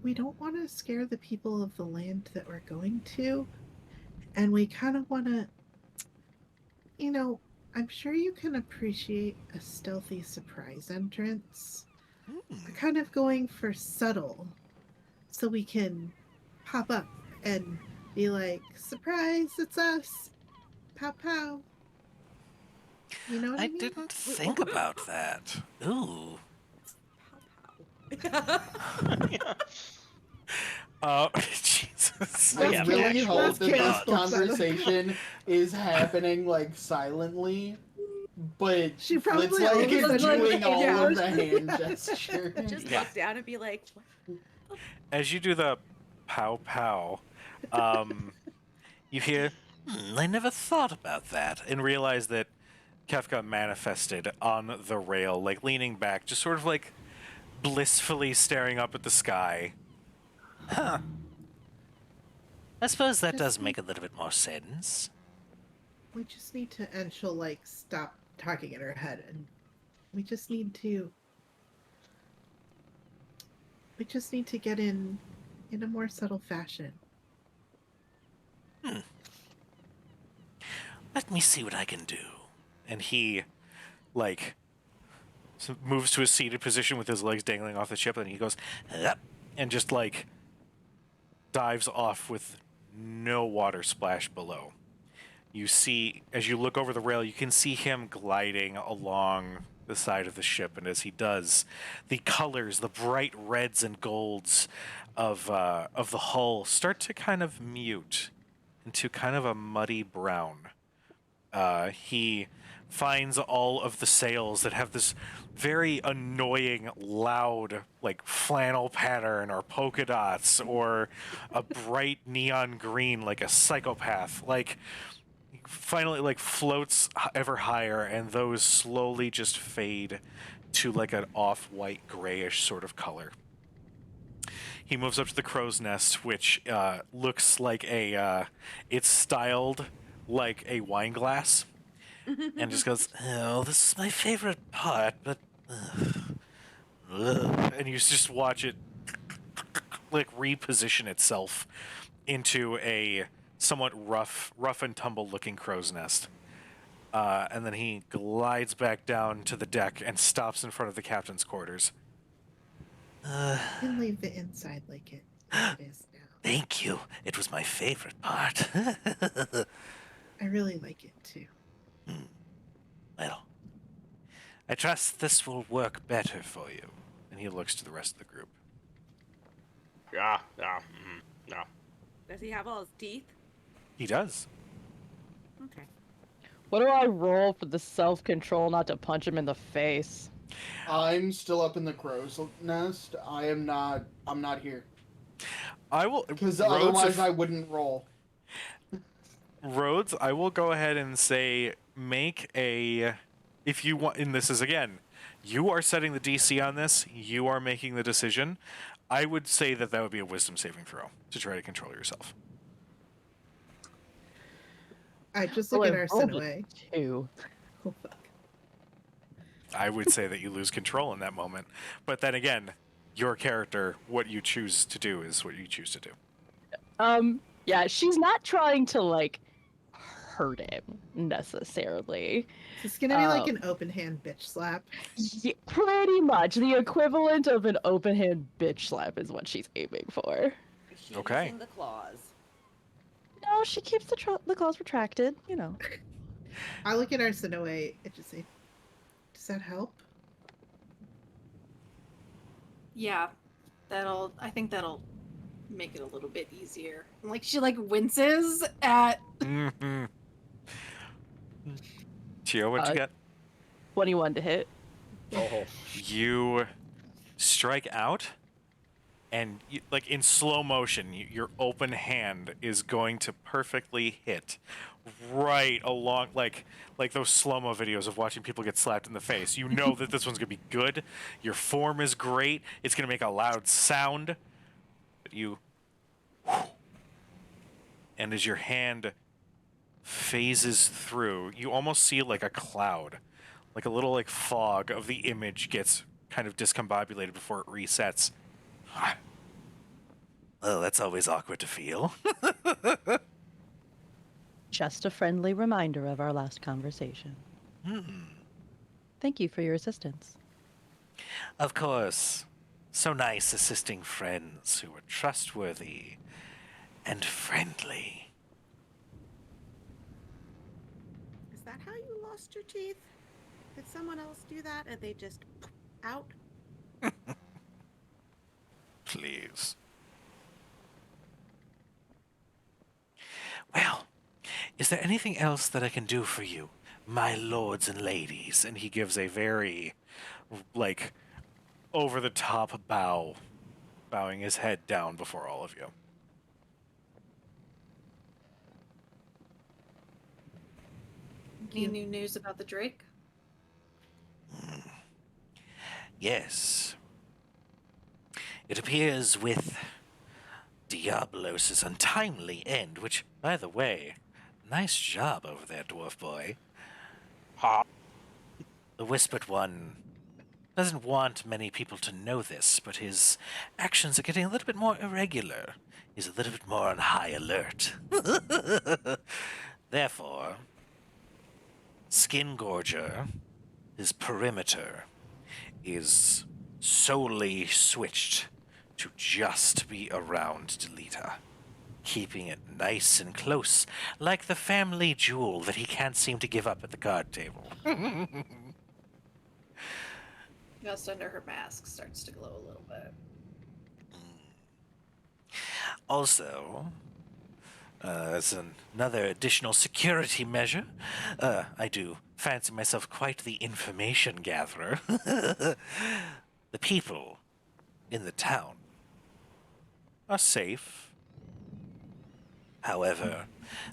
we don't want to scare the people of the land that we're going to. And we kind of want to, I'm sure you can appreciate a stealthy surprise entrance. We're kind of going for subtle so we can pop up and be like, surprise, it's us. Pow pow. You know what I I mean? didn't think about that. Ooh. Pow pow. Oh, Jesus. I Yeah, really actual hope that this dogs. conversation is happening like silently, but She it's probably like always it's said, like, doing all yeah. of the hand gesture. Just Yeah. look down and be like, what? As you do the pow pow, you hear, I never thought about that, and realize that Kefka manifested on the rail, like leaning back, just sort of like blissfully staring up at the sky. Huh. I suppose that does make a little bit more sense. We just need to, and she'll like stop talking in her head, and we just need to get in a more subtle fashion. Let me see what I can do. And he, like, moves to a seated position with his legs dangling off the ship, and he goes, "Up," and just, like, dives off with no water splash below. You see, as you look over the rail, you can see him gliding along the side of the ship, and as he does, the colors, the bright reds and golds of the hull start to kind of mute into kind of a muddy brown. He finds all of the sails that have this very annoying, loud, like flannel pattern or polka dots or a bright neon green, like a psychopath. Like, finally, like, floats ever higher, and those slowly just fade to like an off-white grayish sort of color. He moves up to the crow's nest, which looks like it's styled like a wine glass, and just goes, "Oh, this is my favorite part, but," and you just watch it like reposition itself into a somewhat rough and tumble looking crow's nest. And then he glides back down to the deck and stops in front of the captain's quarters. You can leave the inside like it is now. Thank you. It was my favorite part. I really like it too. Well, I trust this will work better for you. And he looks to the rest of the group. Yeah. Does he have all his teeth? He does. Okay. What do I roll for the self-control not to punch him in the face? I'm still up in the crow's nest. I'm not here. I will. Because Rhodes, otherwise I wouldn't roll. Rhodes, I will go ahead and say make a. If you want, and this is again, you are setting the DC on this. You are making the decision. I would say that would be a wisdom saving throw to try to control yourself. I just look at our rolled a Sinaway. 2. Oh fuck. I would say that you lose control in that moment. But then again, your character, what you choose to do is what you choose to do. Yeah, she's not trying to like hurt him necessarily. It's gonna be like an open hand bitch slap. Yeah, pretty much the equivalent of an open hand bitch slap is what she's aiming for. She's Okay. in the claws. No, she keeps the claws retracted. You know. I look at our Sinaway and just say, "Does that help?" Yeah, I think that'll make it a little bit easier. And, like, she like winces at. Mm-hmm. Chio, what'd you get? 21 to hit. Oh, You strike out, and like in slow motion, your open hand is going to perfectly hit right along, like those slow-mo videos of watching people get slapped in the face. You know that this one's gonna be good. Your form is great. It's gonna make a loud sound. But you, and as your hand phases through, you almost see like a cloud, like a little like fog of the image gets kind of discombobulated before it resets. Oh, that's always awkward to feel. Just a friendly reminder of our last conversation. Thank you for your assistance. Of course. So nice assisting friends who are trustworthy and friendly. Is that how you lost your teeth? Did someone else do that and they just out? Please. Well, is there anything else that I can do for you, my lords and ladies? And he gives a very, like, over-the-top bow, bowing his head down before all of you. Any new news about the Drake? Yes. It appears with Diablos' untimely end, which, by the way, nice job over there, dwarf boy. ha! The Whispered One doesn't want many people to know this, but his actions are getting a little bit more irregular. He's a little bit more on high alert. Therefore, Skin Gorger, his perimeter, is solely switched to just be around Delita, keeping it nice and close, like the family jewel that he can't seem to give up at the card table. Just under her mask starts to glow a little bit. Also, as another additional security measure, I do fancy myself quite the information gatherer. The people in the town are safe. However,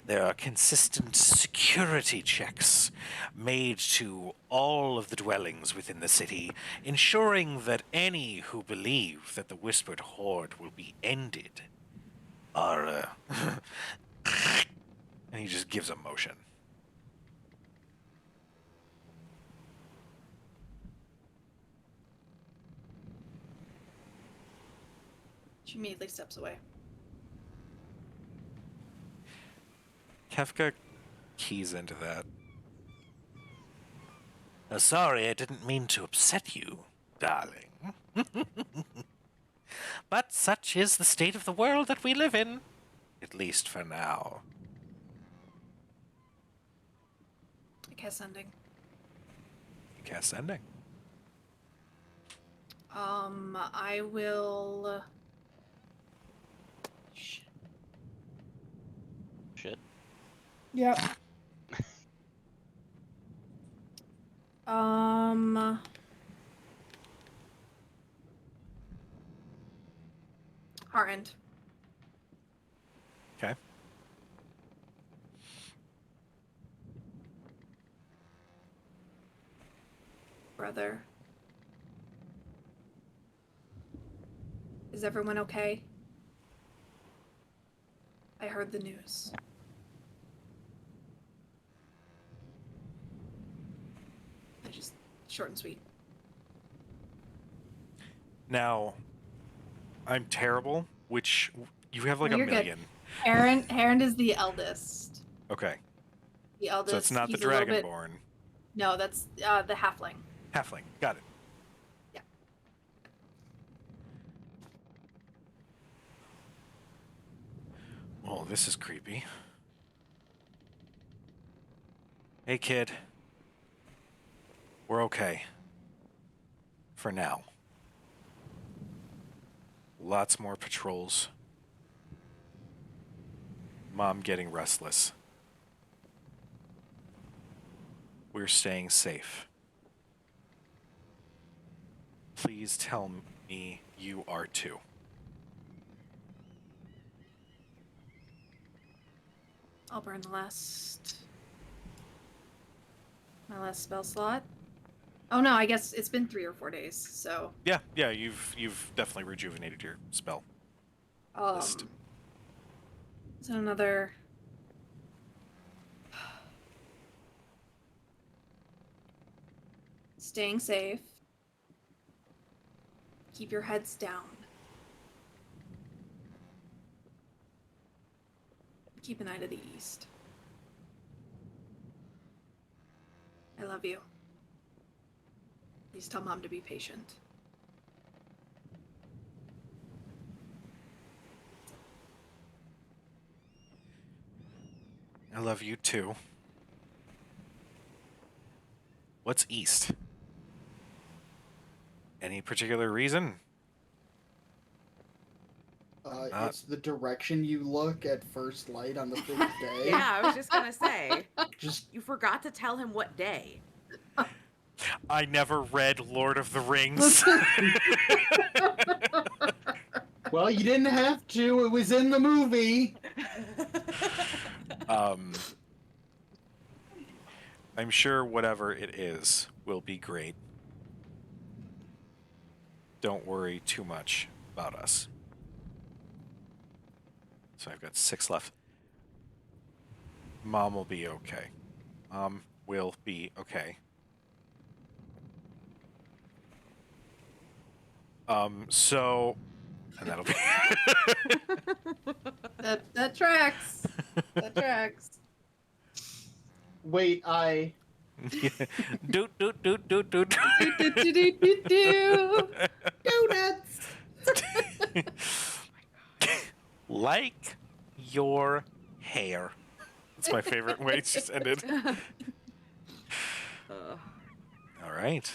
there are consistent security checks made to all of the dwellings within the city, ensuring that any who believe that the Whispered Horde will be ended are, and he just gives a motion. She immediately steps away. Kefka keys into that. Oh, sorry, I didn't mean to upset you, darling. But such is the state of the world that we live in, at least for now. I cast sending. You cast sending. I will. Shit. Yep. our end. Okay. Brother. Is everyone okay? I heard the news. I just short and sweet. Now, I'm terrible, which you have like No, a you're good. million. Aaron is the eldest. Okay. The eldest. So it's not the he's a little bit- Dragonborn. No, that's the halfling. Halfling. Got it. Yeah. Oh, this is creepy. Hey, kid. We're okay. For now. Lots more patrols. Mom getting restless. We're staying safe. Please tell me you are too. I'll burn my last spell slot. Oh no, I guess it's been 3 or 4 days, so Yeah, you've definitely rejuvenated your spell list. So another staying safe. Keep your heads down. Keep an eye to the east. I love you. Please tell Mom to be patient. I love you too. What's east? Any particular reason? It's the direction you look at first light on the 5th day. Yeah, I was just gonna say. Just You forgot to tell him what day. I never read Lord of the Rings. well, you didn't have to. It was in the movie. I'm sure whatever it is will be great. Don't worry too much about us. So I've got 6 left. Mom will be okay. Mom will be okay. So, and that'll be. That tracks. That tracks. Wait, I. Doot doot doot doot doot. Do-do-do-do-do. Donuts! Like your hair. That's my favorite way it's just ended. All right.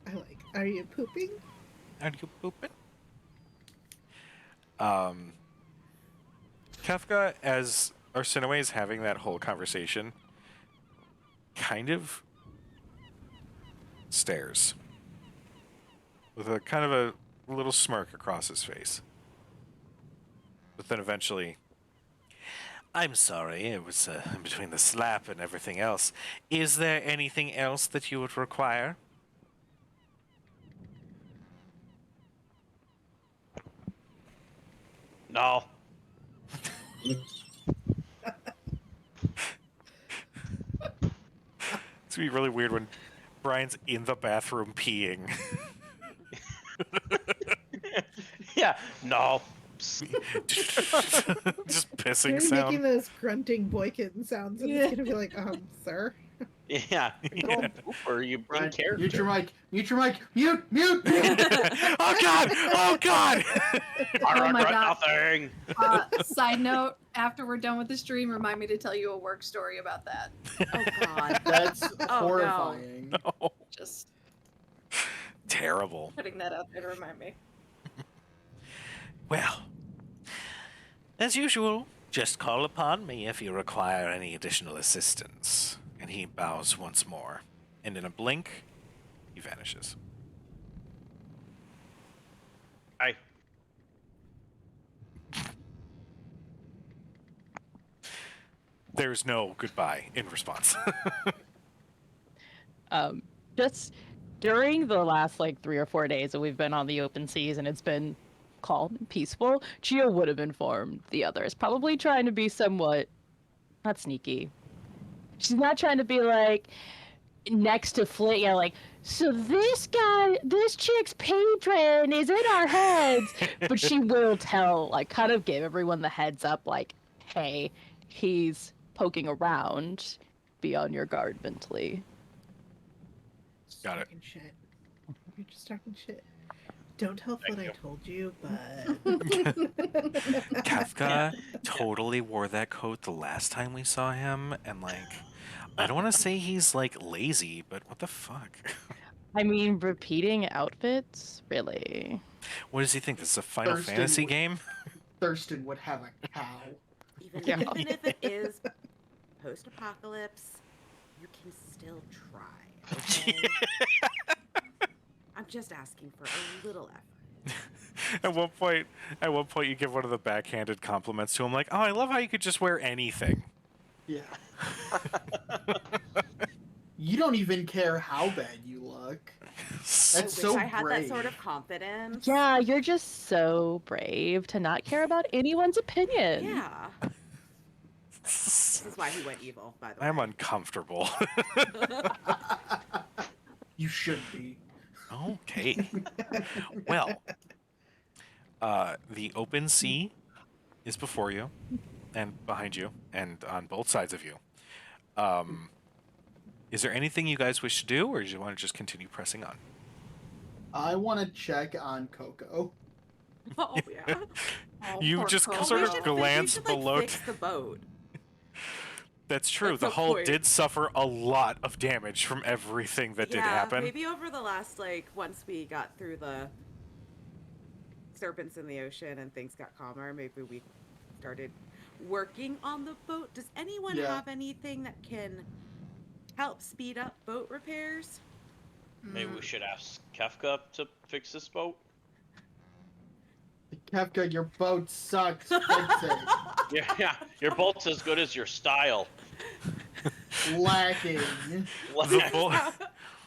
I like, are you pooping? Are you pooping? Kefka, as Arsinoe is having that whole conversation, kind of stares with a kind of a little smirk across his face. But then eventually, I'm sorry, it was between the slap and everything else. Is there anything else that you would require? No. It's gonna be really weird when Brian's in the bathroom peeing. Yeah. No. Just You're pissing making sound. those grunting boykin sounds, and it's gonna be like, sir? Yeah. You go poop or you bring Right, character. mute your mic. Mute your mic. Mute. Mute. Mute. Oh god! Oh god! I Oh my regret God. nothing. Side note, after we're done with the stream, remind me to tell you a work story about that. Oh God. That's no. horrifying. Oh, Just terrible. putting that out there to remind me. Well, as usual, just call upon me if you require any additional assistance. And he bows once more, and in a blink, he vanishes. Aye. There's no goodbye in response. Just during the last like 3 or 4 days that we've been on the open seas and it's been calm and peaceful, Chia would have informed the others, probably trying to be somewhat not sneaky. She's not trying to be like next to Flit, yeah, like, so this chick's patron is in our heads, but she will tell, like, kind of give everyone the heads up, like, hey, he's poking around. Be on your guard mentally. Just Got it. talking shit. You're just talking shit. Don't tell Thank what I you. told you, but Kafka totally wore that coat the last time we saw him, and like, I don't want to say he's like lazy, but what the fuck? I mean, repeating outfits, really. What does he think? This is a Final Thurston Fantasy would- game? Thurston would have a cow. Even, Yeah. even if it is post-apocalypse, you can still try. Okay? I'm just asking for a little effort. At one point, you give one of the backhanded compliments to him, like, "Oh, I love how you could just wear anything." Yeah. You don't even care how bad you look. I That's wish so I had brave. that sort of confidence. Yeah, you're just so brave to not care about anyone's opinion. Yeah. This is why he went evil, by the way. I'm uncomfortable. You should be. Okay. Well, the open sea is before you, and behind you, and on both sides of you. Is there anything you guys wish to do, or do you want to just continue pressing on? I want to check on Coco. Oh, yeah. Oh, You poor just Cole. sort We of should glance like, below. Fix the boat. That's true. At The some hull point. did suffer a lot of damage from everything that did happen. Maybe over the last, like, once we got through the serpents in the ocean and things got calmer, maybe we started working on the boat. Does anyone Yeah. have anything that can help speed up boat repairs? Maybe we should ask Kefka to fix this boat. Kefka, your boat sucks. Fix it. Yeah, your boat's as good as your style. Lacking.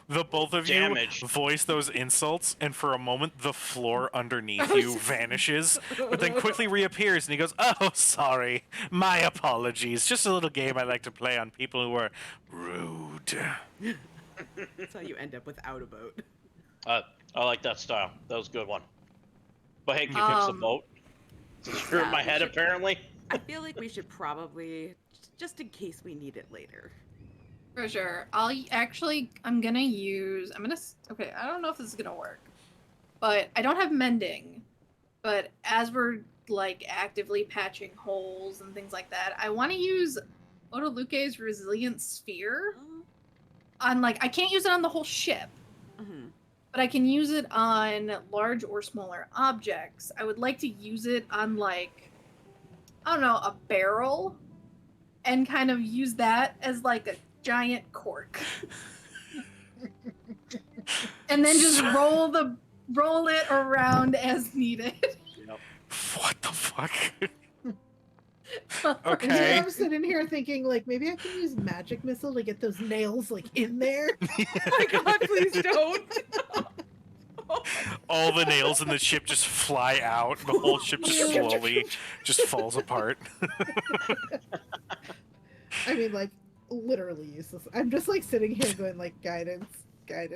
The both of Damaged. you voice those insults, and for a moment, the floor underneath you vanishes, but then quickly reappears, and he goes, "Oh, sorry. My apologies. Just a little game I like to play on people who are rude." That's how you end up without a boat. I like that style. That was a good one. But hey, can you fix the boat? Screw Yeah, my we head, should- apparently. I feel like we should probably, just in case we need it later. For sure. Okay, I don't know if this is gonna work. But I don't have mending. But as we're like actively patching holes and things like that, I want to use Odaluke's resilient sphere on like I can't use it on the whole ship, Mm-hmm. but I can use it on large or smaller objects. I would like to use it on like I don't know, a barrel and kind of use that as like a giant cork. And then just roll it around as needed. What the fuck? And Okay. I'm sitting here thinking, like, maybe I can use magic missile to get those nails like in there. Oh my god, please don't! All the nails in the ship just fly out. The whole ship just slowly just falls apart. I mean, like, literally useless. I'm just like sitting here going, like, guidance. I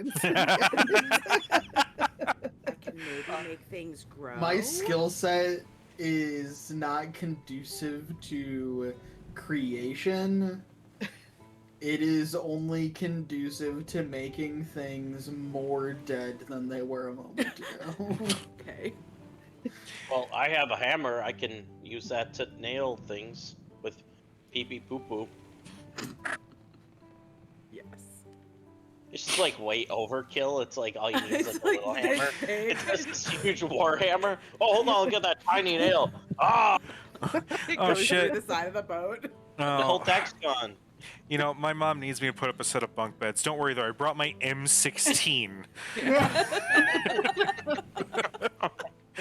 can maybe make things grow. My skill set is not conducive to creation. It is only conducive to making things more dead than they were a moment ago. Okay. Well, I have a hammer. I can use that to nail things with pee pee poo poo. Yes. It's just like way overkill. It's like all you need is It's like a little like hammer. this big. It's just this huge war hammer. Oh, hold on, look at that tiny nail. Ah, It Oh, goes shit. through the side of the boat. the whole Oh, deck's gone. you know, my mom needs me to put up a set of bunk beds. Don't worry though, I brought my M16.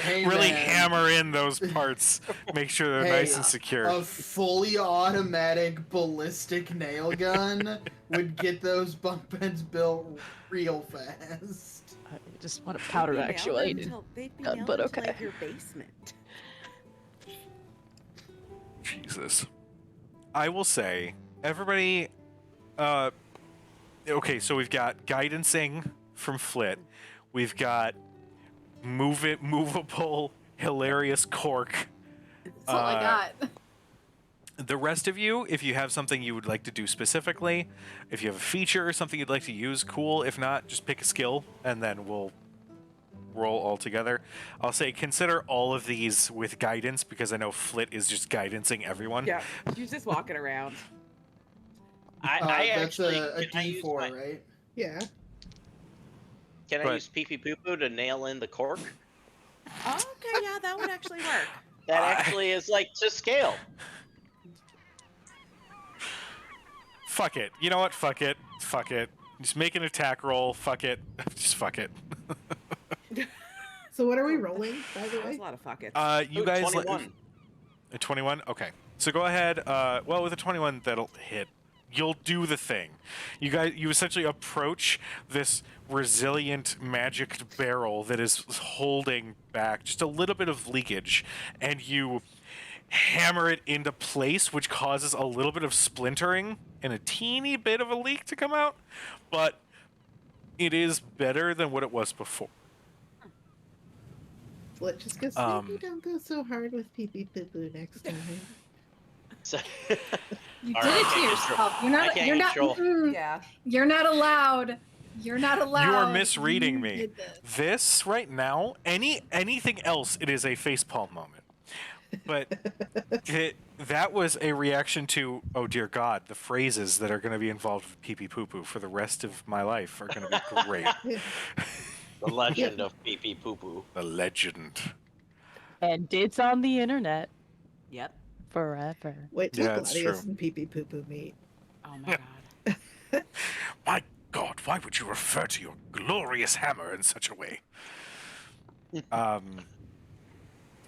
Hey, really man. hammer in those parts. Make sure they're Hey, nice and secure. A fully automatic ballistic nail gun would get those bunk beds built real fast. I just want a powder They'd be nailed actuated. until- They'd be gun, nailed but into okay. like your basement. Jesus. I will say, everybody. Okay, so we've got guidancing from Flit. We've got movable, hilarious cork. That's all I got. The rest of you, if you have something you would like to do specifically, if you have a feature or something you'd like to use, cool. If not, just pick a skill, and then we'll roll all together. I'll say consider all of these with guidance, because I know Flit is just guidancing everyone. Yeah, she's just walking around. I That's actually a can I use D4, my- right? Yeah. Can I But- use pee pee poo poo to nail in the cork? Okay, yeah, that would actually work. That actually is like to scale. Fuck it. You know what? Fuck it. Fuck it. Just make an attack roll. Fuck it. Just fuck it. So what are we rolling, by the That was way? a lot of fuck it. You Ooh, guys. 21. A 21? Okay. So go ahead. Well, with a 21, that'll hit. You'll do the thing. You essentially approach this resilient magic barrel that is holding back just a little bit of leakage, and you hammer it into place, which causes a little bit of splintering and a teeny bit of a leak to come out, but it is better than what it was before. Flit just goes, maybe don't go so hard with pee pee poo poo next time. So, You All did right, it to I can't yourself. control- You're I not. can't You're not. control. Yeah. You're not allowed. You're not allowed. You are misreading You me. did this. This right now, anything else, it is a facepalm moment. But that was a reaction to, oh dear God, the phrases that are going to be involved with pee pee poo poo for the rest of my life are going to be great. the legend of pee pee poo poo. The legend. And it's on the internet Yep. forever. Wait till Yeah, it's Gladius true. and pee pee poo poo meet. Oh my god. My God, why would you refer to your glorious hammer in such a way?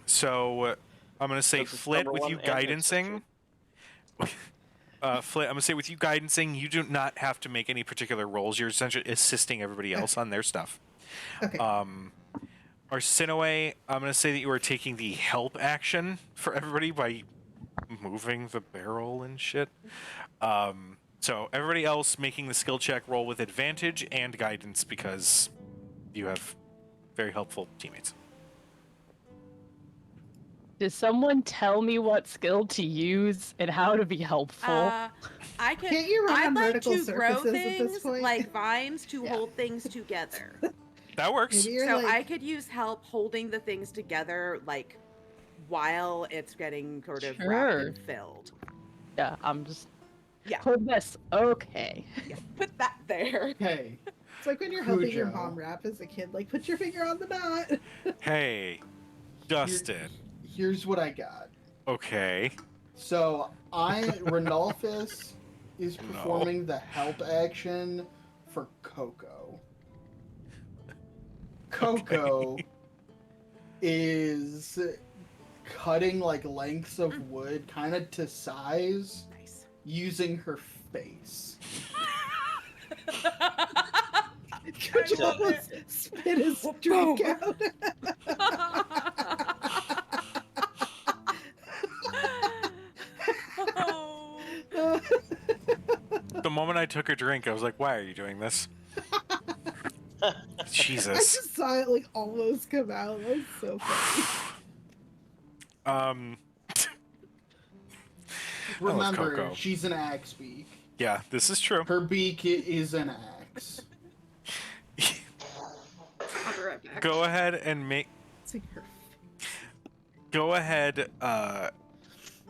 So I'm going to say This is Flit number with one you and next guidancing. Flit, I'm going to say with you guidancing, you do not have to make any particular rolls. You're essentially assisting everybody else on their stuff. Okay. Arsinoe, I'm going to say that you are taking the help action for everybody by moving the barrel and shit. So everybody else making the skill check roll with advantage and guidance because you have very helpful teammates. Does someone tell me what skill to use and how to be helpful? I can. Can't you run I'd on like vertical to grow surfaces at this things point? like vines to Yeah. hold things together. That works. Maybe you're So like, I could use help holding the things together, like while it's getting sort of wrapped and filled. Yeah, I'm just. Yeah. Hold this. Okay. Yeah, put that there. Okay. it's like when you're helping your Cujo. mom wrap as a kid. Like, put your finger on the knot. Hey, Dustin. Here's what I got. Okay. So Renalphus is performing the help action for Coco. Coco is cutting like lengths of wood kind of to size Nice. using her face. Could you love almost spit his drink out? The moment I took a drink, I was like, why are you doing this? I Jesus. just saw it like almost come out. That was so funny. Remember, Coco. she's an axe beak. Yeah, this is true. Her beak is an axe. I'll be right back. Go ahead and make. It's like her. Go ahead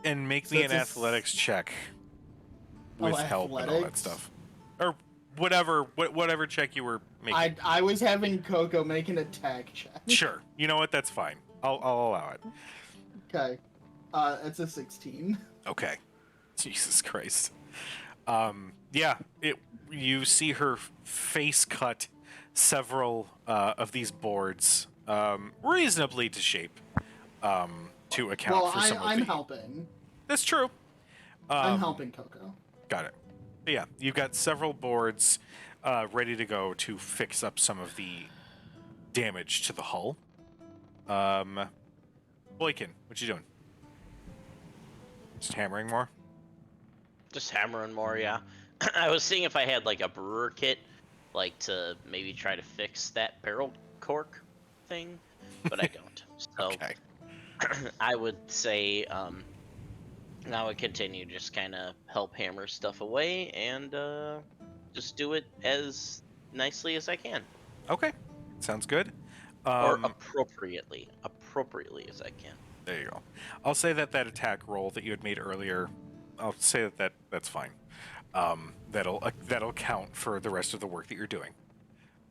and make So me it's an a athletics check with help and all that athletics? stuff, or whatever check you were making. I was having Coco make an attack check. Sure. You know what? That's fine. I'll allow it. Okay. It's a 16. Okay. Jesus Christ. Yeah. You see her face cut several of these boards reasonably to shape to account Well, for some of I'm the. helping. That's true. I'm helping Coco. Got it. But yeah, you've got several boards ready to go to fix up some of the damage to the hull. Boykin, what you doing? Just hammering more? Just hammering more, yeah. I was seeing if I had like a brewer kit, like to maybe try to fix that barrel cork thing, but I don't. So Okay. I would say I would continue just kind of help hammer stuff away and just do it as nicely as I can. Okay. Sounds good. Or appropriately as I can. There you go. I'll say that attack roll that you had made earlier, I'll say that's fine. That'll count for the rest of the work that you're doing.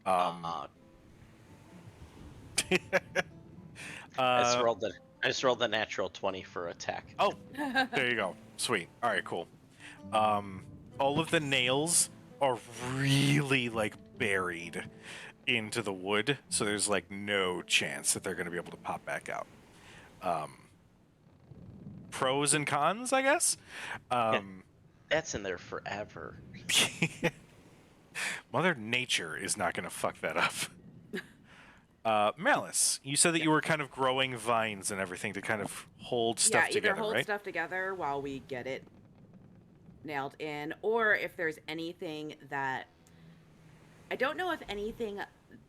I Uh, just rolled the natural 20 for attack. oh, there you go. Sweet. All right, cool. All of the nails are really like buried into the wood, so there's like no chance that they're going to be able to pop back out. Pros and cons, I guess. That's in there forever. Mother Nature is not going to fuck that up. Malice, you said that you were kind of growing vines and everything to kind of hold stuff either together, hold right? stuff together while we get it nailed in, or if there's anything that I don't know if anything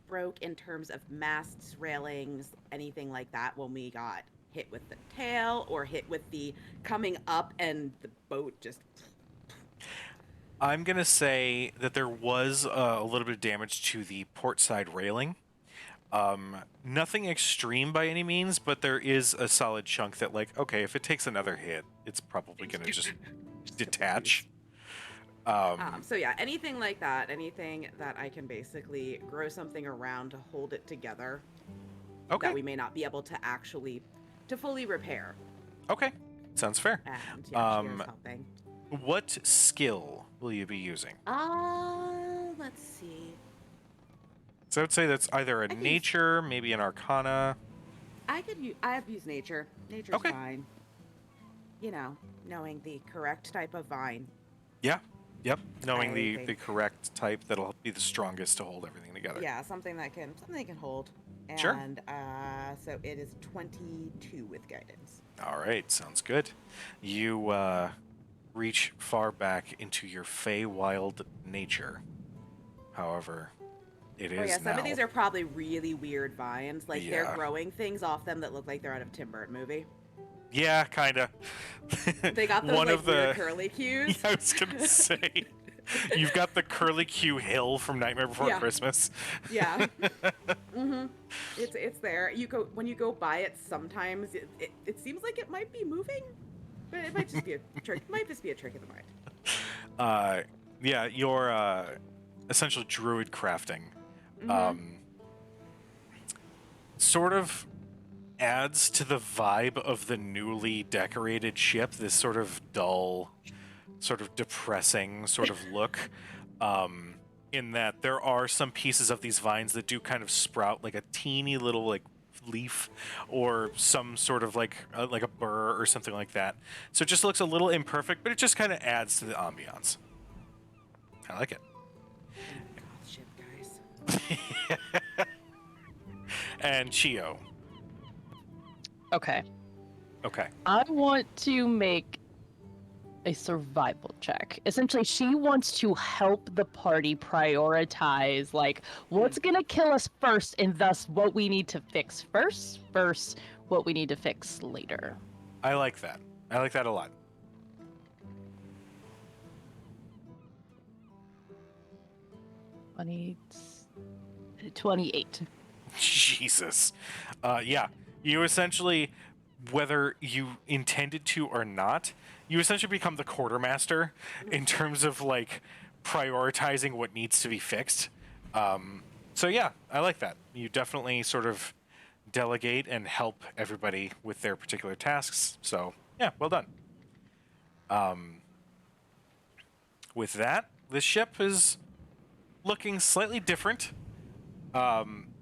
broke in terms of masts, railings, anything like that when we got hit with the tail or hit with the coming up and the boat just. I'm going to say that there was a little bit of damage to the port side railing. Nothing extreme by any means, but there is a solid chunk that, like, okay, if it takes another hit, it's probably going to just detach. So yeah, anything like that, anything that I can basically grow something around to hold it together Okay. that we may not be able to actually to fully repair. Okay. Sounds fair. And yeah, she is helping. What skill will you be using? Let's see. So I would say that's either a nature, maybe an arcana. I have used nature. Nature's Okay. fine. You know, knowing the correct type of vine. Yeah. Yep. Knowing I the think- correct type that'll be the strongest to hold everything together. Yeah, something that can hold. Sure. And so it is 22 with guidance. All right. Sounds good. You reach far back into your Feywild nature. However, it is Oh yeah, some now. of these are probably really weird vines. Like Yeah. they're growing things off them that look like they're out of Tim Burton movie. Yeah, kind of. They got those One like of weird the curly cues. Yeah, I was gonna say, you've got the curly Q hill from Nightmare Before Yeah. Christmas. Yeah. It's there. When you go by it, sometimes it seems like it might be moving, but it might just be a trick. It might just be a trick of the mind. Yeah, your essential druid crafting, sort of adds to the vibe of the newly decorated ship. This sort of dull, sort of depressing sort of look. In that there are some pieces of these vines that do kind of sprout like a teeny little like leaf or some sort of like a burr or something like that. So it just looks a little imperfect, but it just kind of adds to the ambiance. I like it. Goth ship, guys. And Chio. Okay. Okay. I want to make a survival check. Essentially, she wants to help the party prioritize, like, what's gonna kill us first, and thus what we need to fix first, versus what we need to fix later. I like that. I like that a lot. Twenty 28. Jesus. Yeah. You essentially, whether you intended to or not, you essentially become the quartermaster in terms of like prioritizing what needs to be fixed. So yeah, I like that. You definitely sort of delegate and help everybody with their particular tasks. So yeah, well done. With that, this ship is looking slightly different.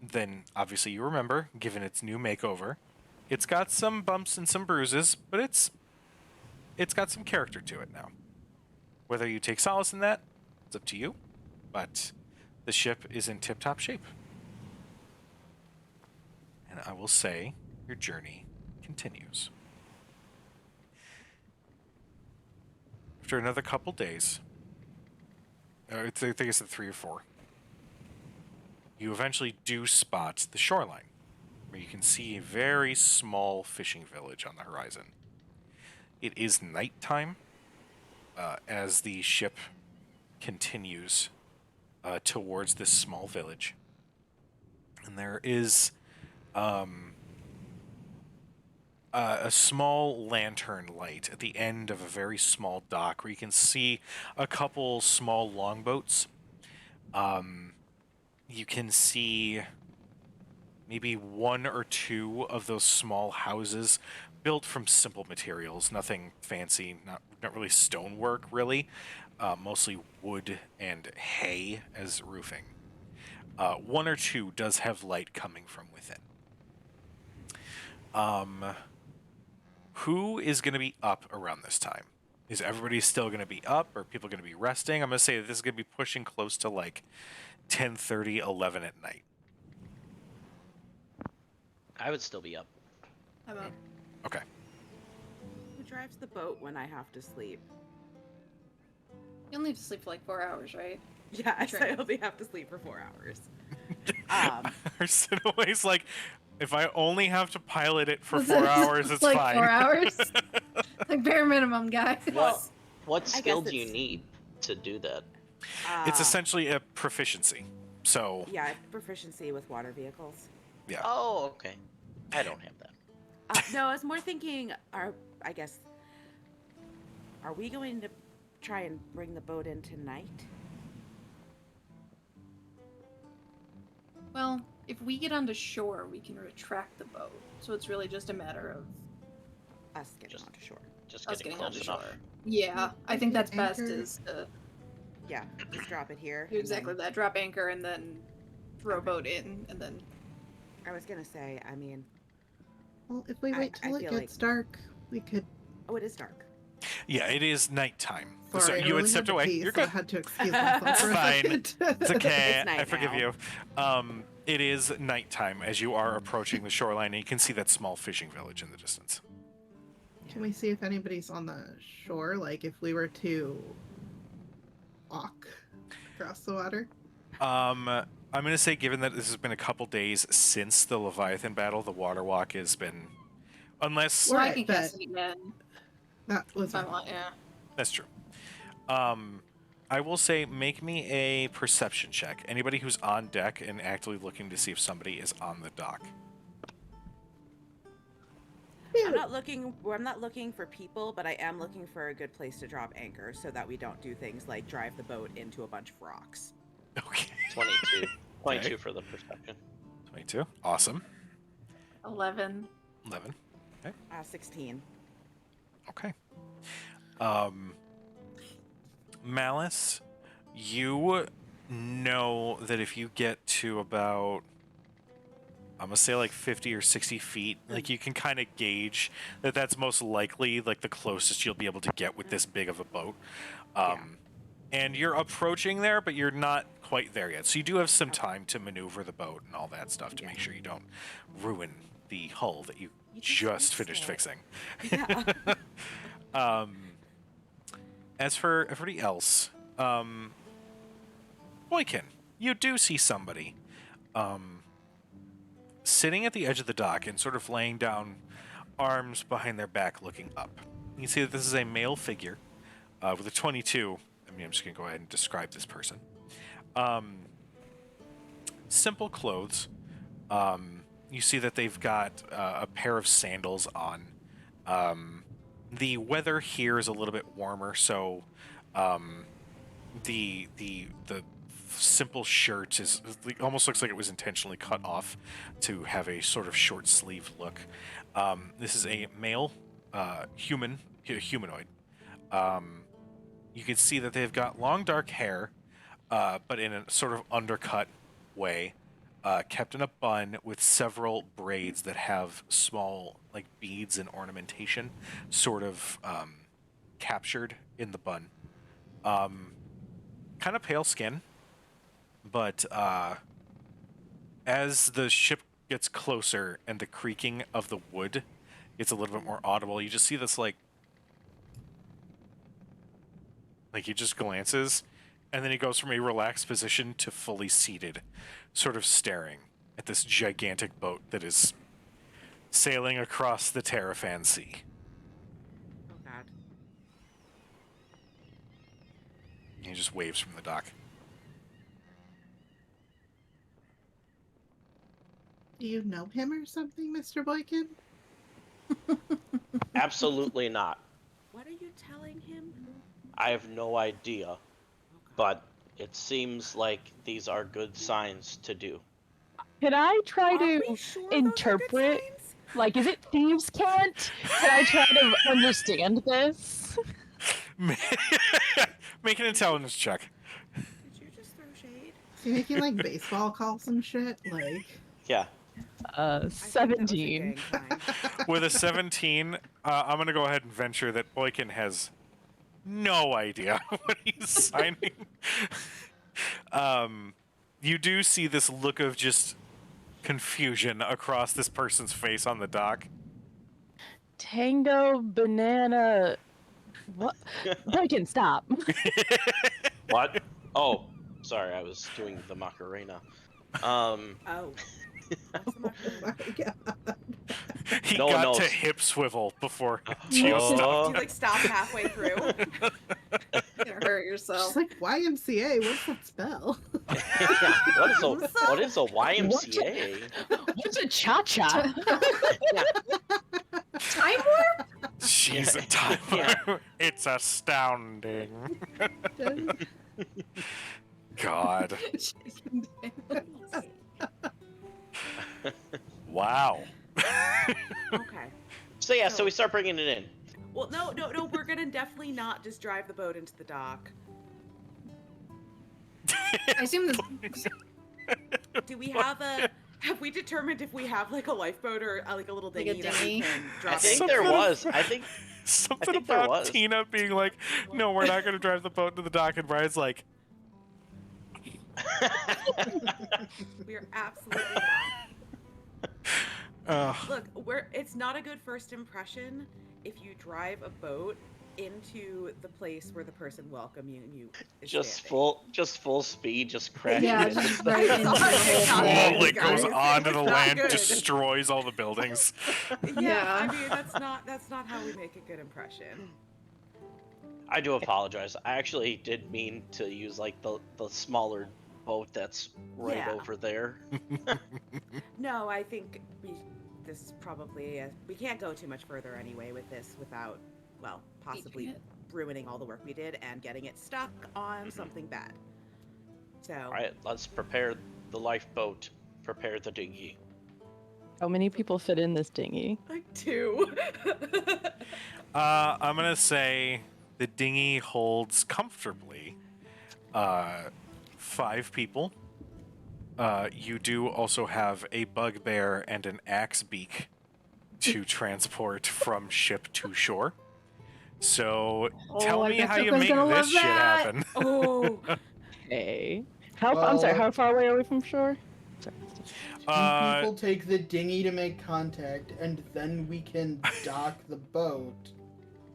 then obviously you remember, given its new makeover, it's got some bumps and some bruises, but it's got some character to it now. Whether you take solace in that, it's up to you, but the ship is in tip-top shape. And I will say your journey continues. After another couple days, I think it's at 3 or 4, you eventually do spot the shoreline, where you can see a very small fishing village on the horizon. It is nighttime as the ship continues towards this small village. And there is a small lantern light at the end of a very small dock where you can see a couple small longboats. You can see maybe 1 or 2 of those small houses built from simple materials, nothing fancy, not really stonework, really. Mostly wood and hay as roofing. 1 or 2 does have light coming from within. Who is going to be up around this time? Is everybody still going to be up, or are people going to be resting? I'm going to say that this is going to be pushing close to like 10:30, 11 at night. I would still be up. I'm up. Okay. Who drives the boat when I have to sleep? You only have to sleep for like 4 hours, right? Yes, I Train. only have to sleep for 4 hours. Arsinoe's like, if I only have to pilot it for It's 4 hours, it's like fine. 4 hours? Like bare minimum, guys. What I skill guess do you it's- need to do that? It's essentially a proficiency. So, Yeah, I have proficiency with water vehicles. yeah. Oh, okay. I don't have that. No, I was more thinking, are we going to try and bring the boat in tonight? Well, if we get onto shore, we can retract the boat. So it's really just a matter of Us getting Just- onto shore. Just us getting getting onto close enough. shore. Yeah, I think that's best Anchor. is to Yeah, just drop it here. do and exactly then- that. Drop anchor and then throw a boat in and then... I was gonna say, I mean, Well, if we wait I till it feel gets dark, we could. oh, it is dark. Yeah, it is nighttime. Sorry, So I you only had stepped had to away. pee, You're so I good. had to excuse myself It's for a fine. second. It's okay. It's night I forgive now. you. It is nighttime as you are approaching the shoreline, and you can see that small fishing village in the distance. Can we see if anybody's on the shore? Like if we were to walk across the water? I'm going to say, given that this has been a couple days since the Leviathan battle, the water walk has been... Unless... Well, I Right, can but- cast it again That was if I want, yeah. That's true. I will say, make me a perception check. Anybody who's on deck and actively looking to see if somebody is on the dock. I'm not looking for people, but I am looking for a good place to drop anchor so that we don't do things like drive the boat into a bunch of rocks. Okay. 22. 22 Okay. for the perception. 22. Awesome. 11. 11. 16. Okay. Malice, you know that if you get to about, I'm gonna say like 50 or 60 feet, like you can kind of gauge that that's most likely like the closest you'll be able to get with this big of a boat. And you're approaching there, but you're not quite there yet. So you do have some time to maneuver the boat and all that stuff to make sure you don't ruin the hull that you You just fixed finished it. fixing. Yeah. As for everybody else, Boykin, you do see somebody sitting at the edge of the dock and sort of laying down, arms behind their back, looking up. You can see that this is a male figure with a 22. I mean, I'm just going to go ahead and describe this person. Simple clothes. You see that they've got a pair of sandals on. The weather here is a little bit warmer, so the simple shirt is it almost looks like it was intentionally cut off to have a sort of short sleeve look. This is a male humanoid. You can see that they've got long dark hair, but in a sort of undercut way. kept in a bun with several braids that have small like beads and ornamentation sort of captured in the bun. Kind of pale skin, but as the ship gets closer and the creaking of the wood gets a little bit more audible, you just see this like he just glances, and then he goes from a relaxed position to fully seated, sort of staring at this gigantic boat that is sailing across the Terrafan Sea. Oh God. He just waves from the dock. Do you know him or something, Mr. Boykin? Absolutely not. What are you telling him? I have no idea, but it seems like these are good signs to do. Can I try Are to we sure those are good interpret? signs? Like, is it thieves' cant? Can I try to understand this? Make an intelligence check. Did you just throw shade? Is he making like baseball calls and shit? Like, Yeah. I think that was a 17. gang sign. With a 17, I'm going to go ahead and venture that Boykin has no idea what he's signing. You do see this look of just confusion across this person's face on the dock. Tango, banana. What? Boykin, stop. What? Oh, sorry, I was doing the Macarena. Oh. What's the oh my god. He No one got knows. to hip swivel before Geo Oh. stopped. Do you like stop halfway through? You're gonna hurt yourself. She's like, YMCA, what's that spell? What is a YMCA? What's a cha-cha? Time warp? She's a timer. Yeah. It's astounding. God. Wow. Okay. So yeah, so we start bringing it in. Well, no. We're gonna definitely not just drive the boat into the dock. I assume this. Do we have a? Have we determined if we have like a lifeboat or like a little Like a dinghy that we dinghy? can I drop? think in? there was. I think Something think there about was. Tina being like, no, we're not going to drive the boat to the dock. And Brian's like, We are absolutely not. Look, it's not a good first impression if you drive a boat into the place where the person welcomed you and you is just standing. full speed, just crashing Yeah, into just stuff. right into the whole thing. wall that goes Guys, onto it the was not land, good. destroys all the buildings. Yeah, I Yeah. mean that's not how we make a good impression. I do apologize. I actually did mean to use like the smaller boat that's right Yeah. over there. No, I think this is probably we can't go too much further anyway with this without, well, possibly Taking it. ruining all the work we did and getting it stuck on something bad. So All right, let's prepare the lifeboat. Prepare the dinghy. How many people fit in this dinghy? like 2. I'm going to say the dinghy holds comfortably 5 people. You do also have a bugbear and an axe beak to transport from ship to shore. So tell I me bet how you Joker's make gonna love this shit that. happen. Oh, Hey. I'm sorry, how far away are we from shore? Sorry. Uh, People take the dinghy to make contact, and then we can dock the boat.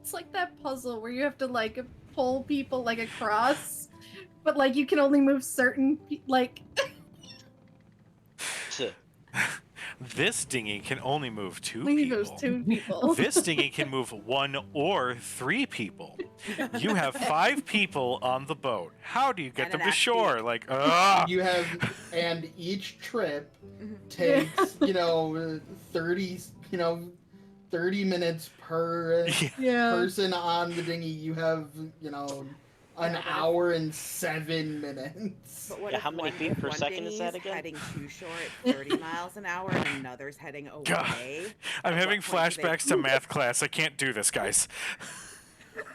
It's like that puzzle where you have to like pull people like across, but like you can only move certain like. This dinghy can only move 2 Only people. moves 2 people. This dinghy can move 1 or 3 people. You have 5 people on the boat. How do you get And them an to axe shore? beak. Like, ugh. You have, and each trip Mhm. takes, 30 minutes per Yeah. person on the dinghy. You have, an Yeah, but hour and 7 minutes. but what Yeah, if how many one- feet if per one second is that dinghy's again? Heading too short, 30 miles an hour, and another's heading away. I'm At having what point do they- flashbacks to math class. I can't do this, guys.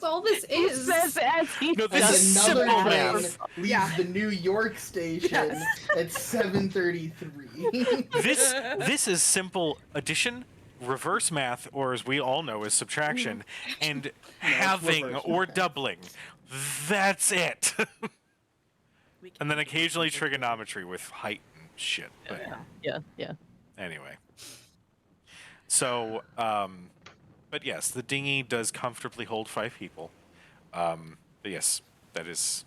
That's all this He is. says as he No, this And is does another simple that. math. train leaves Yeah. the New York station Yes. at 7:33. This is simple addition, reverse math, or as we all know is subtraction, and halving reverse or math. doubling. That's it. We can And then make it occasionally simple. trigonometry with height and shit. But Yeah. anyway. So, but yes, the dinghy does comfortably hold 5 people. But yes, that's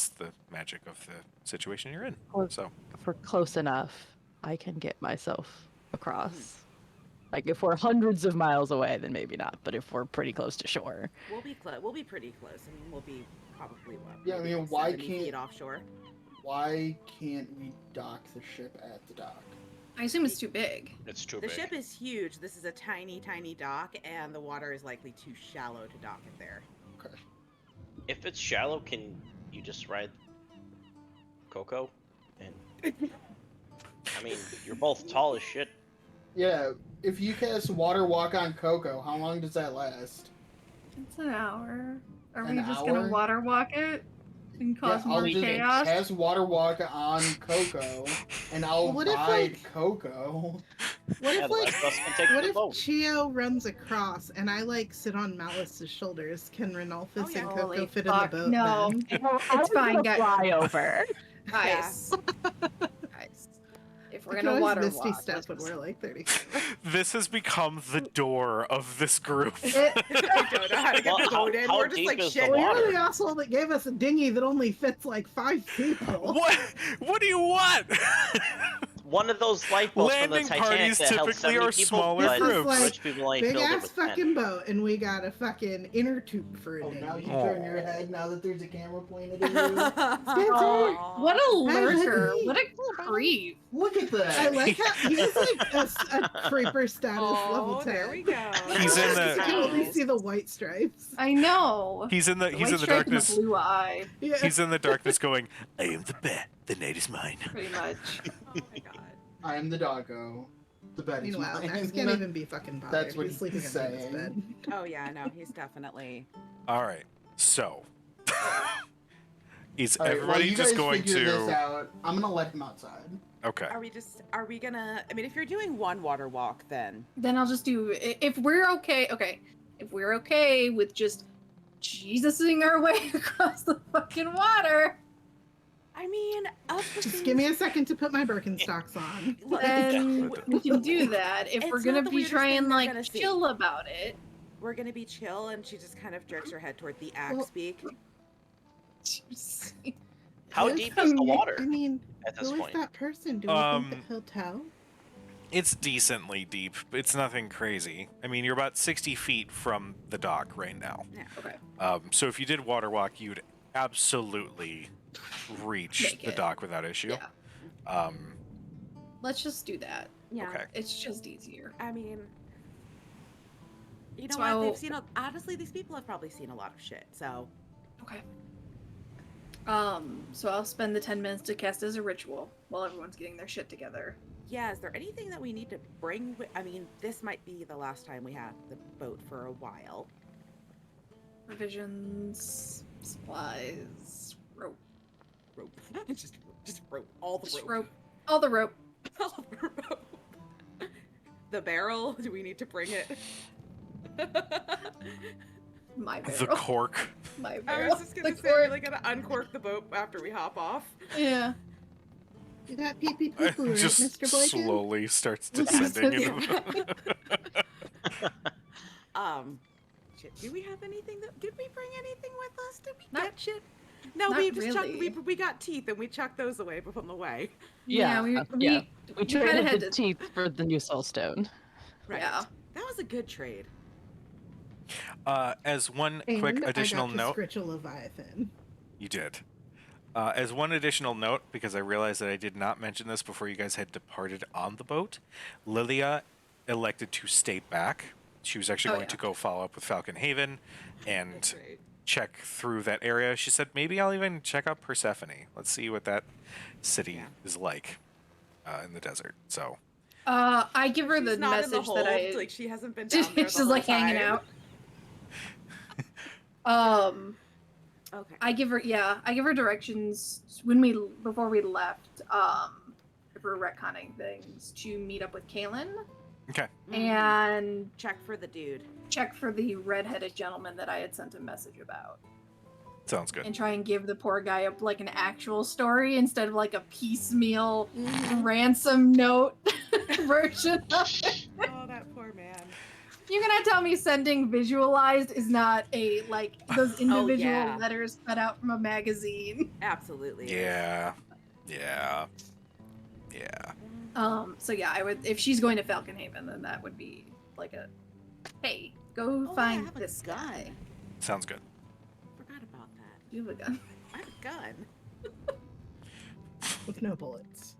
the magic of the situation you're in. Or- So, If we're close enough, I can get myself across. Like if we're hundreds of miles away, then maybe not. But if we're pretty close to shore, We'll be close. We'll be pretty close. I mean, we'll be probably what? Yeah, I maybe mean, why 70 can't- feet offshore? Why can't we dock the ship at the dock? I assume it's too big. It's too The big. ship is huge. This is a tiny, tiny dock, and the water is likely too shallow to dock it there. Okay. If it's shallow, can you just ride Coco? And I mean, you're both tall as shit. Yeah, if you cast Water Walk on Coco, how long does that last? It's an hour. Are An we just hour? gonna water walk it and cause I'll more just chaos? cast Water Walk on Coco, and I'll Well, what if, ride like- Coco. What Yeah, if the like rest of us can take what the if boat. Chio runs across and I like sit on Malice's shoulders? Can Renalphus Oh, yeah. and Coco Holy fit fuck, in the boat? no. Then? It's fine, guys. fly over. Guys. Guys. If we're I can gonna always water Misty walk, step let's when just- we're like 30. this has become the door of this group. we don't know how to get Well, the boat in. how We're just deep like is the shit. Well, water? you're the asshole that gave us a dinghy that only fits like 5 people. What do you want? One of those lifeboats from the Landing Titanic parties that held typically 70 are people, smaller but groups. This is rich people only Big filled it ass with fucking 10. boat, and we got a fucking inner tube for a Oh, dinghy. now you turn your head now that there's a camera pointed at you. What a Hey, lurker. Whitney. What a creep. Look at that. I like how he's like a creeper status level 10. There we go. He's in the- You can only see the white stripes. I know. He's in the white stripe and the darkness. blue eye, Yeah. He's in the darkness going, I am the bat, the night is mine. pretty much. Oh my god. I am the doggo. The bed is Meanwhile, mine. Max can't even be fucking bothered. That's what he's sleeping he's under his saying. bed. Oh yeah, no, he's definitely. Alright, so. Is All right, everybody while you just guys going figure this to. out, I'm gonna let him outside. Okay. Are we gonna? I mean, if you're doing one water walk, then Then I'll just do. If we're okay, okay. If we're okay with just Jesusing our way across the fucking water, I mean, of the Just things- give me a second to put my Birkenstocks on. then we can do that. If It's we're not gonna the be weirdest trying thing they're like gonna see. chill about it. We're gonna be chill, and she just kind of jerks her head toward the axe Well- beak. How Who deep the- is the water I mean, at this who is point? that person? Do we think that he'll tell? It's decently deep, but it's nothing crazy. I mean, you're about 60 feet from the dock right now. Yeah. Okay. So if you did water walk, you'd absolutely reach Make the it. dock without issue. Yeah. Let's just do that. Yeah. Okay. It's just easier. I mean, you know So what? I'll- They've seen. Honestly, these people have probably seen a lot of shit. So Okay. So I'll spend the 10 minutes to cast as a ritual while everyone's getting their shit together. yeah, is there anything that we need to bring? I mean, this might be the last time we have the boat for a while. Provisions, supplies, rope. Rope. just rope. All the Just rope. rope. All the rope. All the rope. The barrel. Do we need to bring it? My The barrel. cork. My I barrel. was just gonna The say, we're cork. like gonna uncork the boat after we hop off. Yeah. You got pee pee poo poo, right, Just Mr. Boykin? slowly starts Yeah, descending. so- Shit. Do we have anything that? Did we bring anything with us? Did we Not- get shit? No, not we just really. chucked. We got teeth and we chucked those away on the way. Yeah, we yeah. We we kinda traded had the to- teeth for the new soul stone. Right. Yeah. That was a good trade. As one And quick additional I got note, to scritch a Leviathan. you did. As one additional note, because I realized that I did not mention this before you guys had departed on the boat, Lilia elected to stay back. She was actually Oh, going yeah. to go follow up with Falcon Haven and That's great. check through that area. She said, maybe I'll even check out Persephone. Let's see what that city Yeah. is like in the desert. So, I give her She's the not in the message hold. that I. Like she hasn't been down there. She's the like whole hanging time. out. Okay. I give her directions before we left, if we're retconning things, to meet up with Kaylin Okay. and Check for the dude. check for the redheaded gentleman that I had sent a message about. Sounds good. And try and give the poor guy like an actual story instead of like a piecemeal ransom note version of it. Oh, that poor man. You're gonna tell me sending visualized is not a like those individual yeah. letters cut out from a magazine. Absolutely. Yeah. Yeah. Yeah. So yeah, I would, if she's going to Falcon Haven, then that would be like a, hey, go find I have this a gun. guy. Sounds good. Forgot about that. You have a gun. I have a gun. With no bullets.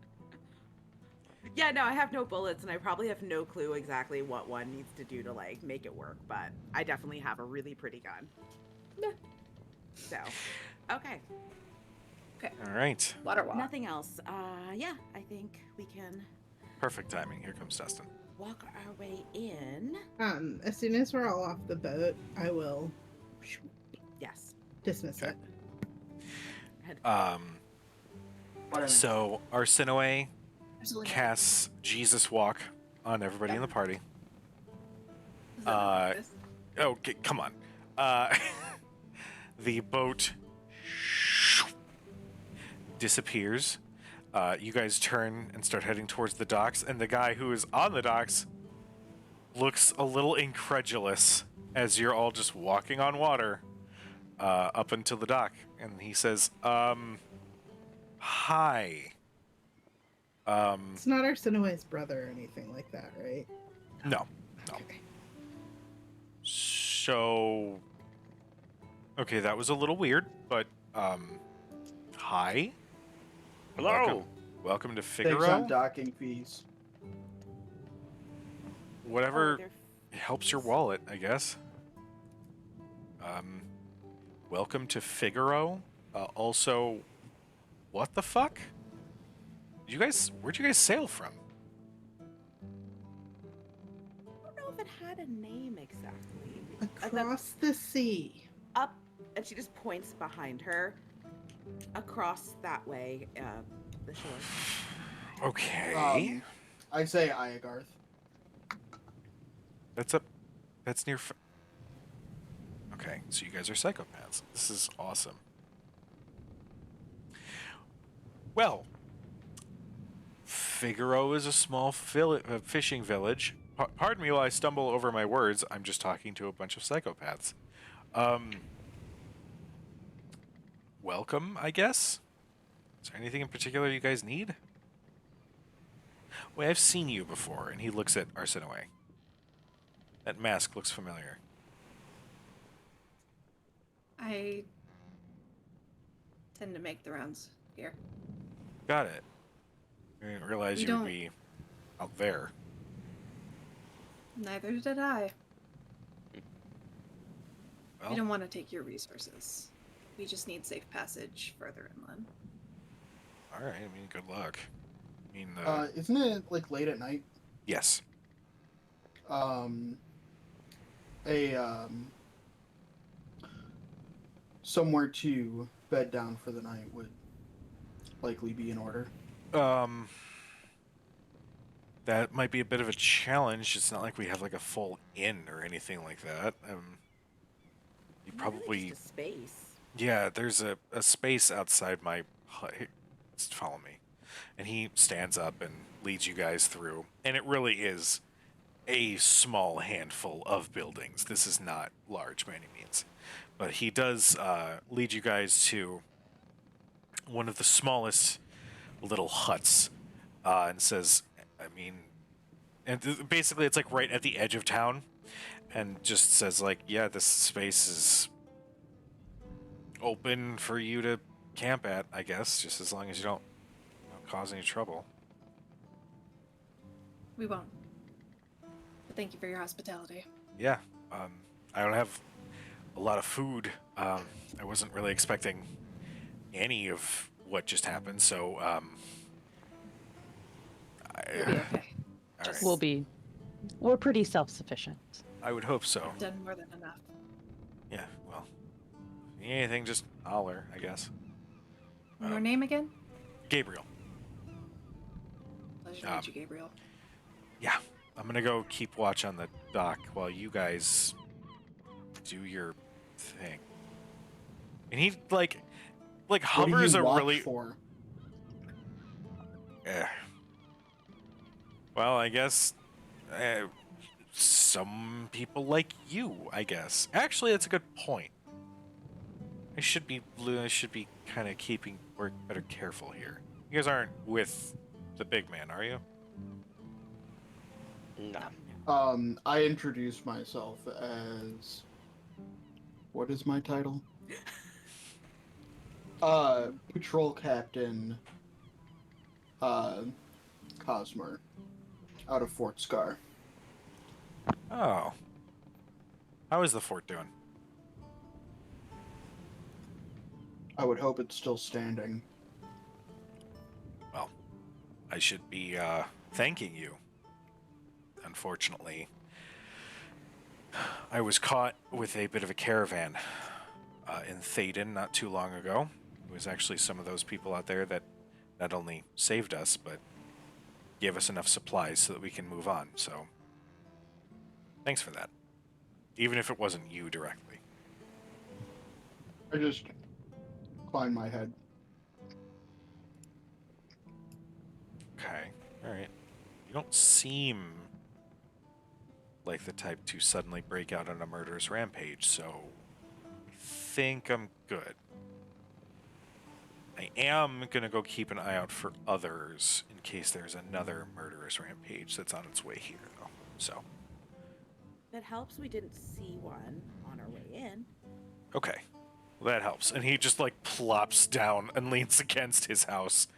Yeah, no, I have no bullets, and I probably have no clue exactly what one needs to do to like make it work. But I definitely have a really pretty gun. Yeah. So, okay. All right. Water walk. Nothing else. Yeah, I think we can Perfect timing. Here comes Dustin. walk our way in. As soon as we're all off the boat, I will Yes. dismiss Okay. it. Whatever. So Arsinoe Absolutely. casts Jesus Walk on everybody in the party. Is that not this? Okay, come on. The boat disappears. You guys turn and start heading towards the docks, and the guy who is on the docks looks a little incredulous as you're all just walking on water up until the dock, and he says, hi. It's not Arsinoe's brother or anything like that, right? No. Okay. So, okay, that was a little weird, but hi. Hello. Welcome to Thanks on Figaro. docking fees. Whatever they're helps your wallet, I guess. Welcome to Figaro. Also, what the fuck? Where'd you guys sail from? I don't know if it had a name exactly. Across the sea. Up, and she just points behind her. Across that way, the shore. Okay. I say Iagarth. That's near. Okay, so you guys are psychopaths. This is awesome. Well, Figaro is a small fishing village. Pardon me while I stumble over my words. I'm just talking to a bunch of psychopaths. Welcome, I guess? Is there anything in particular you guys need? Wait, I've seen you before, and he looks at Arsinoe. That mask looks familiar. I tend to make the rounds here. Got it. I didn't realize you would be out there. Neither did I. Well, We don't want to take your resources. We just need safe passage further inland. all right. I mean, good luck. I mean, Isn't it like late at night? yes. Somewhere to bed down for the night would likely be in order. That might be a bit of a challenge. It's not like we have like a full inn or anything like that. You probably, Really just a space. yeah. There's a space outside my hut. Here, just follow me, and he stands up and leads you guys through. And it really is a small handful of buildings. This is not large by any means, but he does lead you guys to one of the smallest little huts, and says, I mean, and basically it's like right at the edge of town, and just says like, yeah, this space is open for you to camp at, I guess, just as long as you don't cause any trouble. We won't. But thank you for your hospitality. Yeah, I don't have a lot of food. I wasn't really expecting any of what just happened, so We'll be okay. all right. We're pretty self-sufficient. I would hope so. Done more than enough. Yeah, well, Need anything, just holler, I guess. Your name again? Gabriel. Pleasure to meet you, Gabriel. Yeah, I'm gonna go keep watch on the dock while you guys do your thing. And he like What do hovers you a watch really. for? Eh. Well, I guess some people like you. I guess. Actually, that's a good point. I should be kind of keeping better careful here. You guys aren't with the big man, are you? No. I introduced myself as. What is my title? Patrol Captain. Cosmer, out of Fort Scar. Oh. How is the fort doing? I would hope it's still standing. Well, I should be thanking you. Unfortunately, I was caught with a bit of a caravan in Thaden not too long ago. It was actually some of those people out there that not only saved us, but gave us enough supplies so that we can move on. So, thanks for that. Even if it wasn't you directly. I just incline my head. Okay, alright. You don't seem like the type to suddenly break out on a murderous rampage, so I think I'm good. I am gonna go keep an eye out for others in case there's another murderous rampage that's on its way here, though. So, It helps we didn't see one on our way in. okay. Well, that helps. And he just, like, plops down and leans against his house.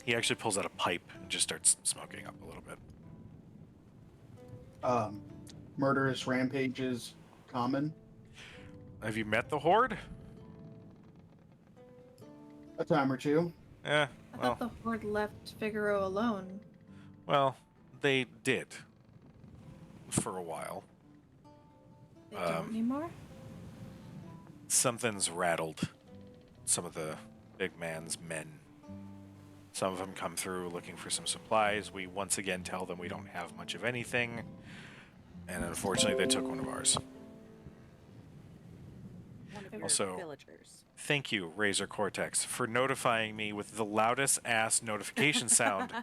He actually pulls out a pipe and just starts smoking up a little bit. Murderous rampages common. Have you met the Horde? A time or two. Eh, I well, thought the Horde left Figaro alone. well, they did. For a while. They don't anymore? Something's rattled some of the big man's men. Some of them come through looking for some supplies. We once again tell them we don't have much of anything. And unfortunately, they took one of ours. One of your Also- villagers. Thank you, Razor Cortex, for notifying me with the loudest ass notification sound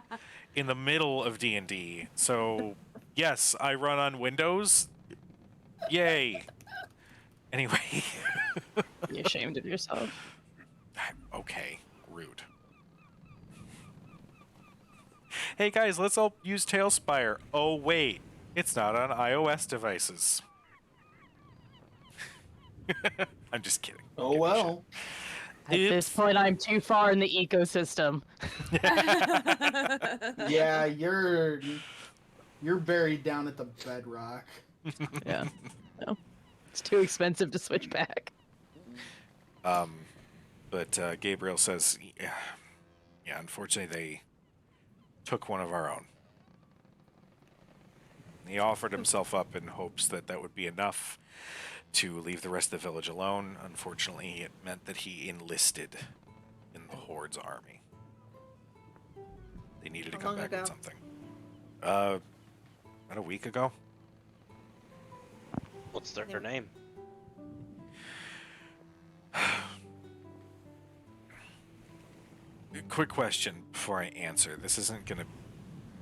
in the middle of D&D. So, yes, I run on Windows. Yay. Anyway. Be ashamed of yourself. Okay, rude. Hey guys, let's all use Tailspire. Oh wait, it's not on iOS devices. I'm just kidding. Oh well. At this point, I'm too far in the ecosystem. Yeah, you're buried down at the bedrock. Yeah. No. It's too expensive to switch back. But Gabriel says, yeah, unfortunately they took one of our own. He offered himself up in hopes that that would be enough to leave the rest of the village alone. Unfortunately, it meant that he enlisted in the Horde's army. They needed to How come long back ago? with something. About a week ago. What's their name? Quick question before I answer. This isn't going to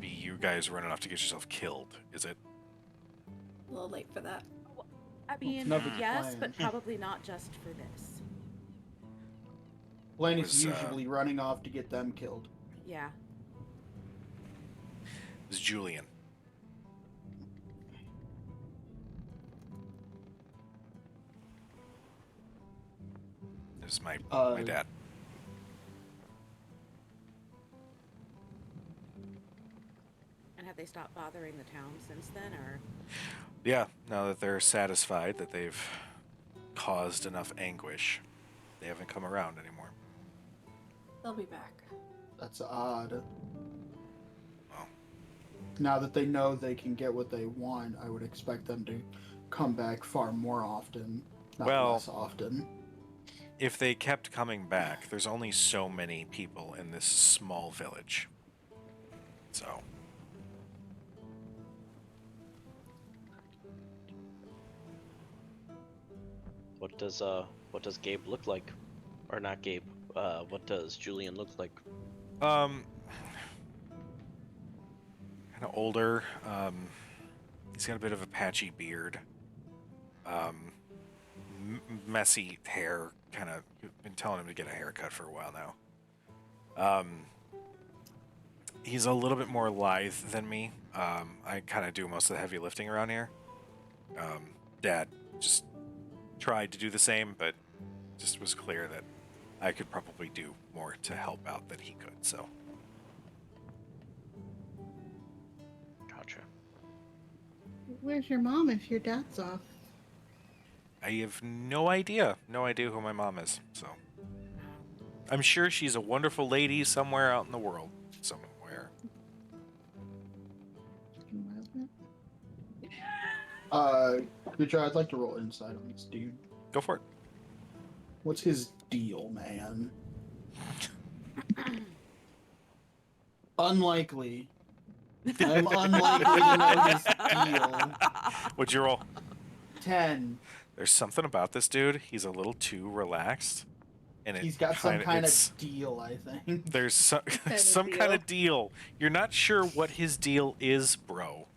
be you guys running off to get yourself killed, is it? A little late for that. I mean, never the yes, plan. but probably not just for this. Blaine Was, is usually running off to get them killed. Yeah. It was Julian. This is my dad. And have they stopped bothering the town since then, or? Yeah, now that they're satisfied that they've caused enough anguish, they haven't come around anymore. They'll be back. That's odd. Well, Now that they know they can get what they want, I would expect them to come back far more often, not Well- less often. If they kept coming back, there's only so many people in this small village. So, What does Gabe look like? Or not Gabe? What does Julian look like? kind of older. He's got a bit of a patchy beard. Messy hair. Kind of been telling him to get a haircut for a while now. He's a little bit more lithe than me. I kind of do most of the heavy lifting around here. Dad just tried to do the same, but just was clear that I could probably do more to help out than he could. So. Gotcha. Where's your mom if your dad's off? I have no idea. No idea who my mom is, so. I'm sure she's a wonderful lady somewhere out in the world. Somewhere. Good job. I'd like to roll insight on this dude. Go for it. What's his deal, man? Unlikely. I'm unlikely to know his deal. What'd you roll? 10. There's something about this dude. He's a little too relaxed. And He's got some kind it's- of deal, I think. There's some, of some kind deal. of deal. You're not sure what his deal is, bro.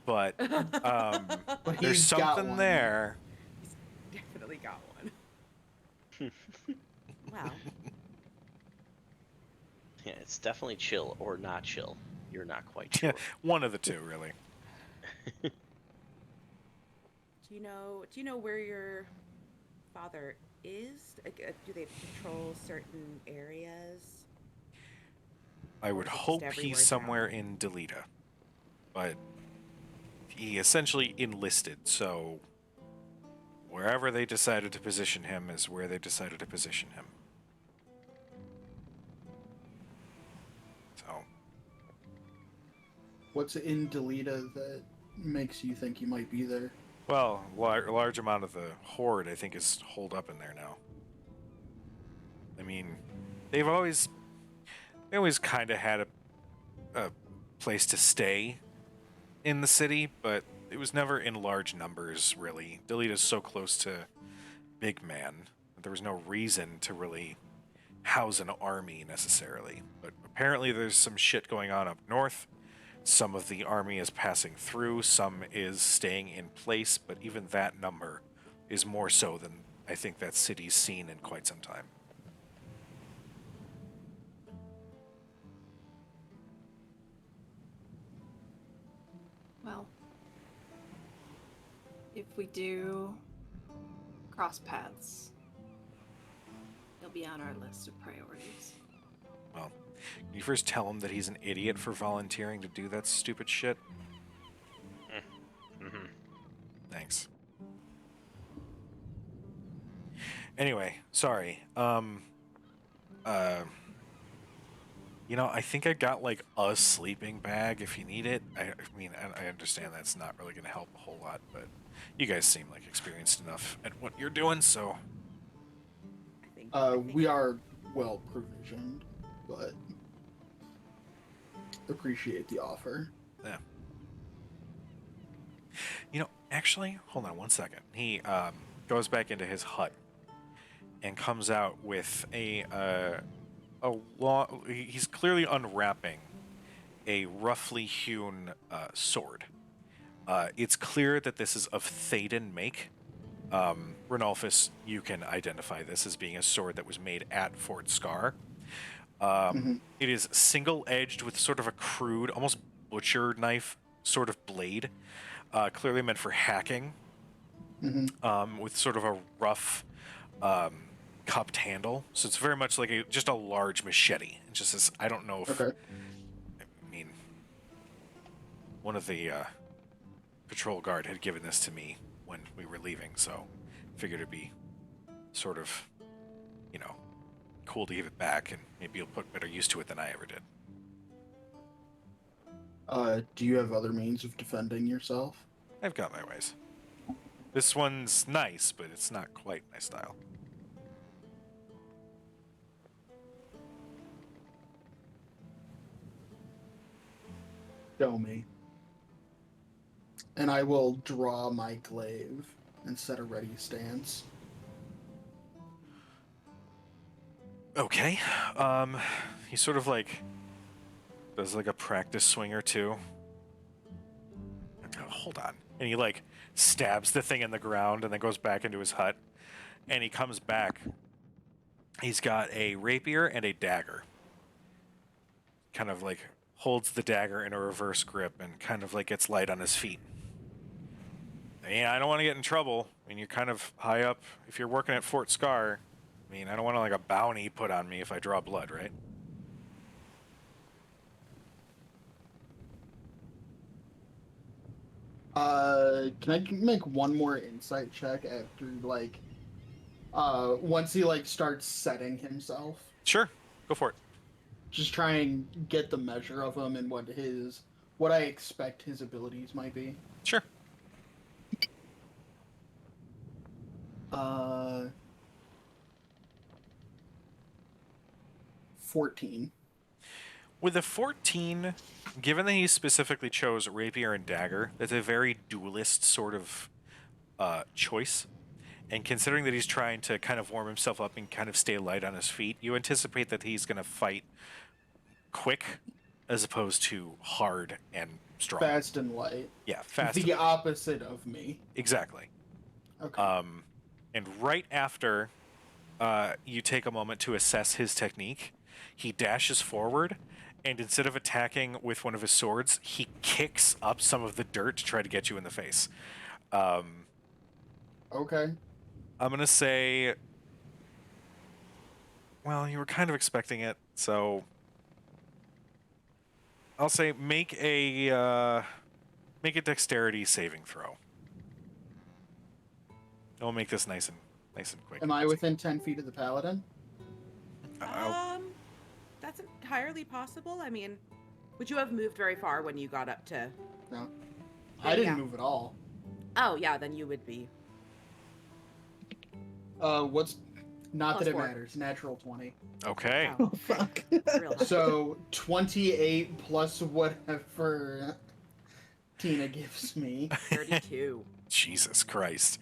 But But there's he's got something one. there. Definitely got one. Wow. Yeah, it's definitely chill or not chill. You're not quite sure. One of the two, really. Do you know where your father is? Like, do they patrol certain areas? I would Or is it just hope everywhere he's somewhere in Delita. But he essentially enlisted, so wherever they decided to position him is where they decided to position him. So, What's in Delita that makes you think he might be there? well, a large amount of the horde, I think, is holed up in there now. I mean, they always kind of had a place to stay in the city, but it was never in large numbers, really. Delita's so close to Big Man that there was no reason to really house an army necessarily. But apparently there's some shit going on up north. Some of the army is passing through, some is staying in place, but even that number is more so than I think that city's seen in quite some time. Well, if we do cross paths, he'll be on our list of priorities. Well, can you first tell him that he's an idiot for volunteering to do that stupid shit? Mm-hmm. Thanks. Anyway, sorry. I think I got like a sleeping bag if you need it. I mean, I understand that's not really going to help a whole lot, but you guys seem like experienced enough at what you're doing, so I think We are well provisioned, but appreciate the offer. yeah. Actually, hold on one second. He goes back into his hut and comes out with he's clearly unwrapping a roughly hewn sword. It's clear that this is of Thaden make. Renolphus, you can identify this as being a sword that was made at Fort Scar. It is single-edged with sort of a crude, almost butcher knife sort of blade, clearly meant for hacking, with sort of a rough cupped handle. So it's very much like just a large machete. It just says, I don't know if... Okay. I mean, one of the patrol guard had given this to me when we were leaving, so figured it'd be sort of, cool to give it back, and maybe you'll put better use to it than I ever did. Do you have other means of defending yourself? I've got my ways. This one's nice, but it's not quite my style. Show me. And I will draw my glaive and set a ready stance. Okay. He sort of like does like a practice swing or two. Oh, hold on. And he like stabs the thing in the ground and then goes back into his hut. And he comes back. He's got a rapier and a dagger. Kind of like holds the dagger in a reverse grip and kind of like gets light on his feet. Yeah, I don't want to get in trouble. I mean, you're kind of high up. If you're working at Fort Scar, I mean, I don't want like a bounty put on me if I draw blood, right? Can I make one more insight check after, like, once he, like, starts setting himself? Sure, go for it. Just try and get the measure of him and what I expect his abilities might be. Sure. 14. With a 14, given that he specifically chose rapier and dagger, that's a very duelist sort of choice. And considering that he's trying to kind of warm himself up and kind of stay light on his feet, you anticipate that he's going to fight quick as opposed to hard and strong. Fast and light. Yeah, fast. The opposite of me. Exactly. Okay. And right after you take a moment to assess his technique, he dashes forward, and instead of attacking with one of his swords, he kicks up some of the dirt to try to get you in the face. Okay. I'm going to say... Well, you were kind of expecting it, so... I'll say make a dexterity saving throw. I'll make this nice and quick. Am I within 10 feet of the paladin? That's entirely possible. I mean, would you have moved very far when you got up to... No. I didn't Yeah. move at all. Oh, yeah, then you would be. Not Plus that it 4. matters. Natural 20. Okay. Oh, Oh, fuck. real high. So 28 plus whatever Tina gives me. 32. Jesus Christ.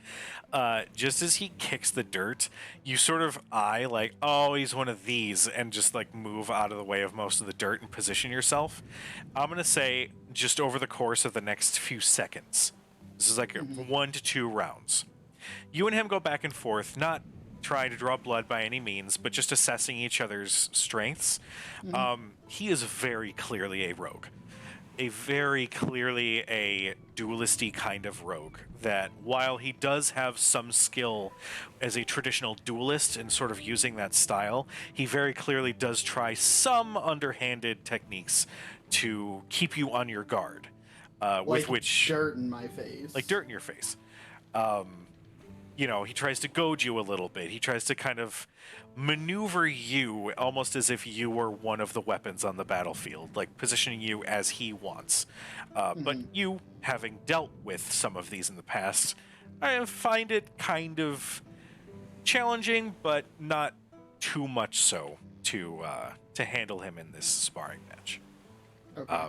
Just as he kicks the dirt, you sort of eye like, oh, he's one of these, and just like move out of the way of most of the dirt and position yourself. I'm going to say just over the course of the next few seconds. This is like 1 to 2 rounds. You and him go back and forth, not trying to draw blood by any means, but just assessing each other's strengths. He is very clearly a rogue. A very clearly a duelisty kind of rogue that while he does have some skill as a traditional duelist and sort of using that style, he very clearly does try some underhanded techniques to keep you on your guard. With Like which dirt in my face. like dirt in your face. You know, he tries to goad you a little bit. He tries to kind of maneuver you almost as if you were one of the weapons on the battlefield, like positioning you as he wants. But you, having dealt with some of these in the past, I find it kind of challenging, but not too much so to handle him in this sparring match. Okay.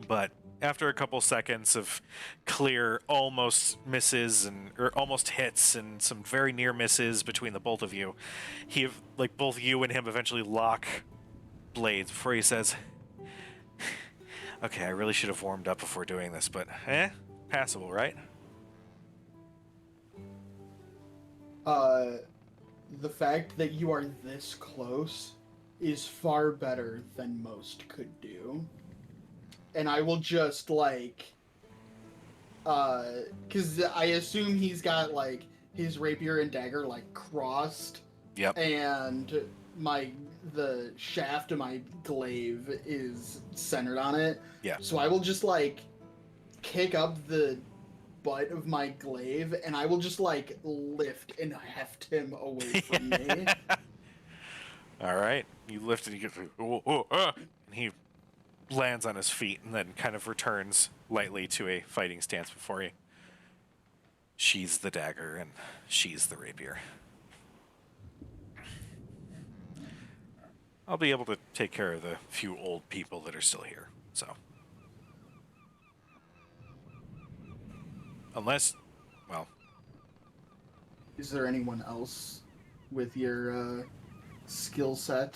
But after a couple seconds of clear almost misses or almost hits and some very near misses between the both of you, both you and him eventually lock blades before he says, "Okay, I really should have warmed up before doing this, but passable, right?" The fact that you are this close is far better than most could do. And I will just, like, because I assume he's got, like, his rapier and dagger, like, crossed. Yep. And the shaft of my glaive is centered on it. Yeah. So I will just, like, kick up the butt of my glaive, and I will just, like, lift and heft him away from me. All right. You lift it, you get and he lands on his feet and then kind of returns lightly to a fighting stance before you. she's the dagger and she's the rapier. I'll be able to take care of the few old people that are still here, so. Unless, well, Is there anyone else with your skill set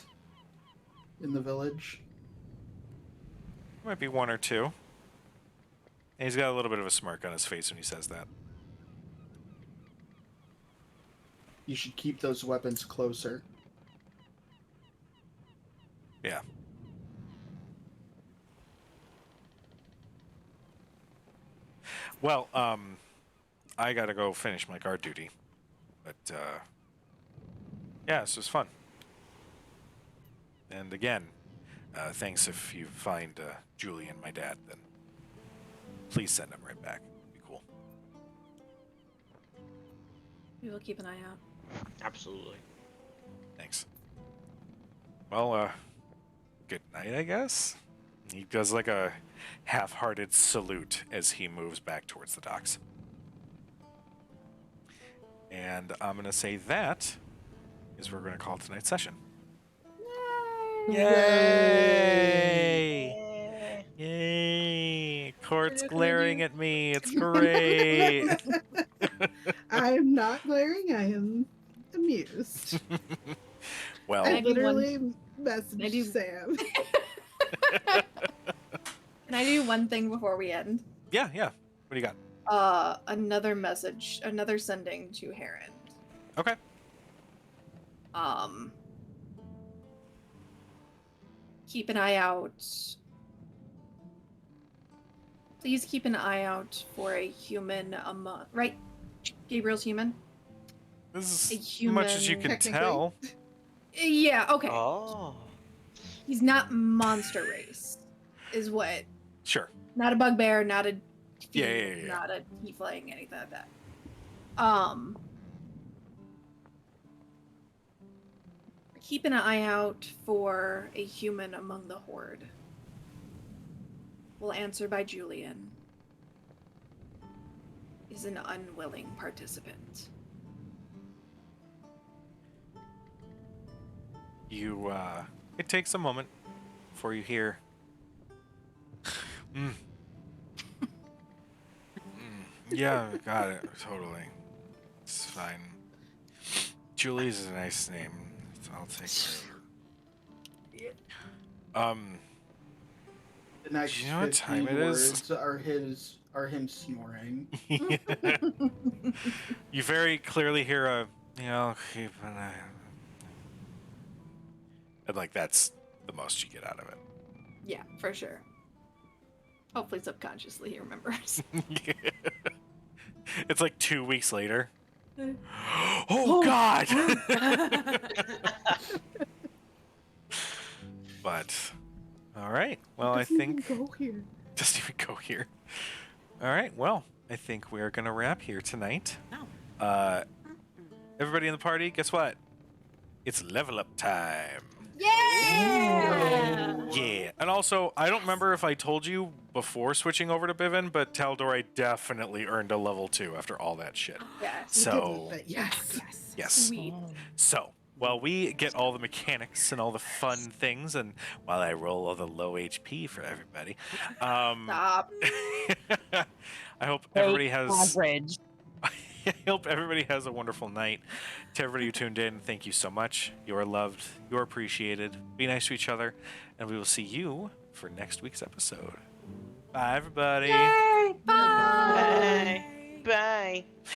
in the village? might be one or two. And he's got a little bit of a smirk on his face when he says that. You should keep those weapons closer. Yeah. Well, I gotta go finish my guard duty. But, yeah, this was fun. And again, thanks if you find Julie and my dad, then please send them right back. It'd be cool. We will keep an eye out. Absolutely. Thanks. Well, good night, I guess? He does like a half-hearted salute as he moves back towards the docks. And I'm going to say that is where we're going to call tonight's session. Yay! Yay! Court's glaring at me. It's great. I am not glaring. I am amused. Well, I I do literally messaged I do- Sam. Can I do one thing before we end? yeah. What do you got? Another message, another sending to Heron. Okay. Keep an eye out. Please keep an eye out for a human among. Right? Gabriel's human? This A is as much as you human, can technically. tell. Yeah, okay. Oh. He's not monster race, is what. Sure. Not a bugbear, not a Yeah, fiend, yeah. not a tiefling, anything like that. Keep an eye out for a human among the horde. Will answer by Julian. Is an unwilling participant. You, it takes a moment before you hear. Yeah, got it. Totally. It's fine. Julie's a nice name. So I'll take care of her. The next Do you know what 15 time it is? words are him snoring. You very clearly hear a, keep an eye. And like that's the most you get out of it. Yeah, for sure. Hopefully subconsciously he remembers. It's like 2 weeks later. Oh God! But all right. Well, I Doesn't even think go here. doesn't even go here. All right. Well, I think we are gonna wrap here tonight. No. Everybody in the party, guess what? It's level up time. Yeah! Yeah. And also, I don't remember if I told you before switching over to Biven, but Tal'Dorei definitely earned a level 2 after all that shit. Yes. You So, didn't, but yes. yes. Sweet. So, while we get all the mechanics and all the fun things, and while I roll all the low HP for everybody, Stop. I hope everybody has. Average. I hope everybody has a wonderful night. To everybody who tuned in, thank you so much. You are loved. You are appreciated. Be nice to each other, and we will see you for next week's episode. Bye, everybody. Yay! Bye! Bye. Bye.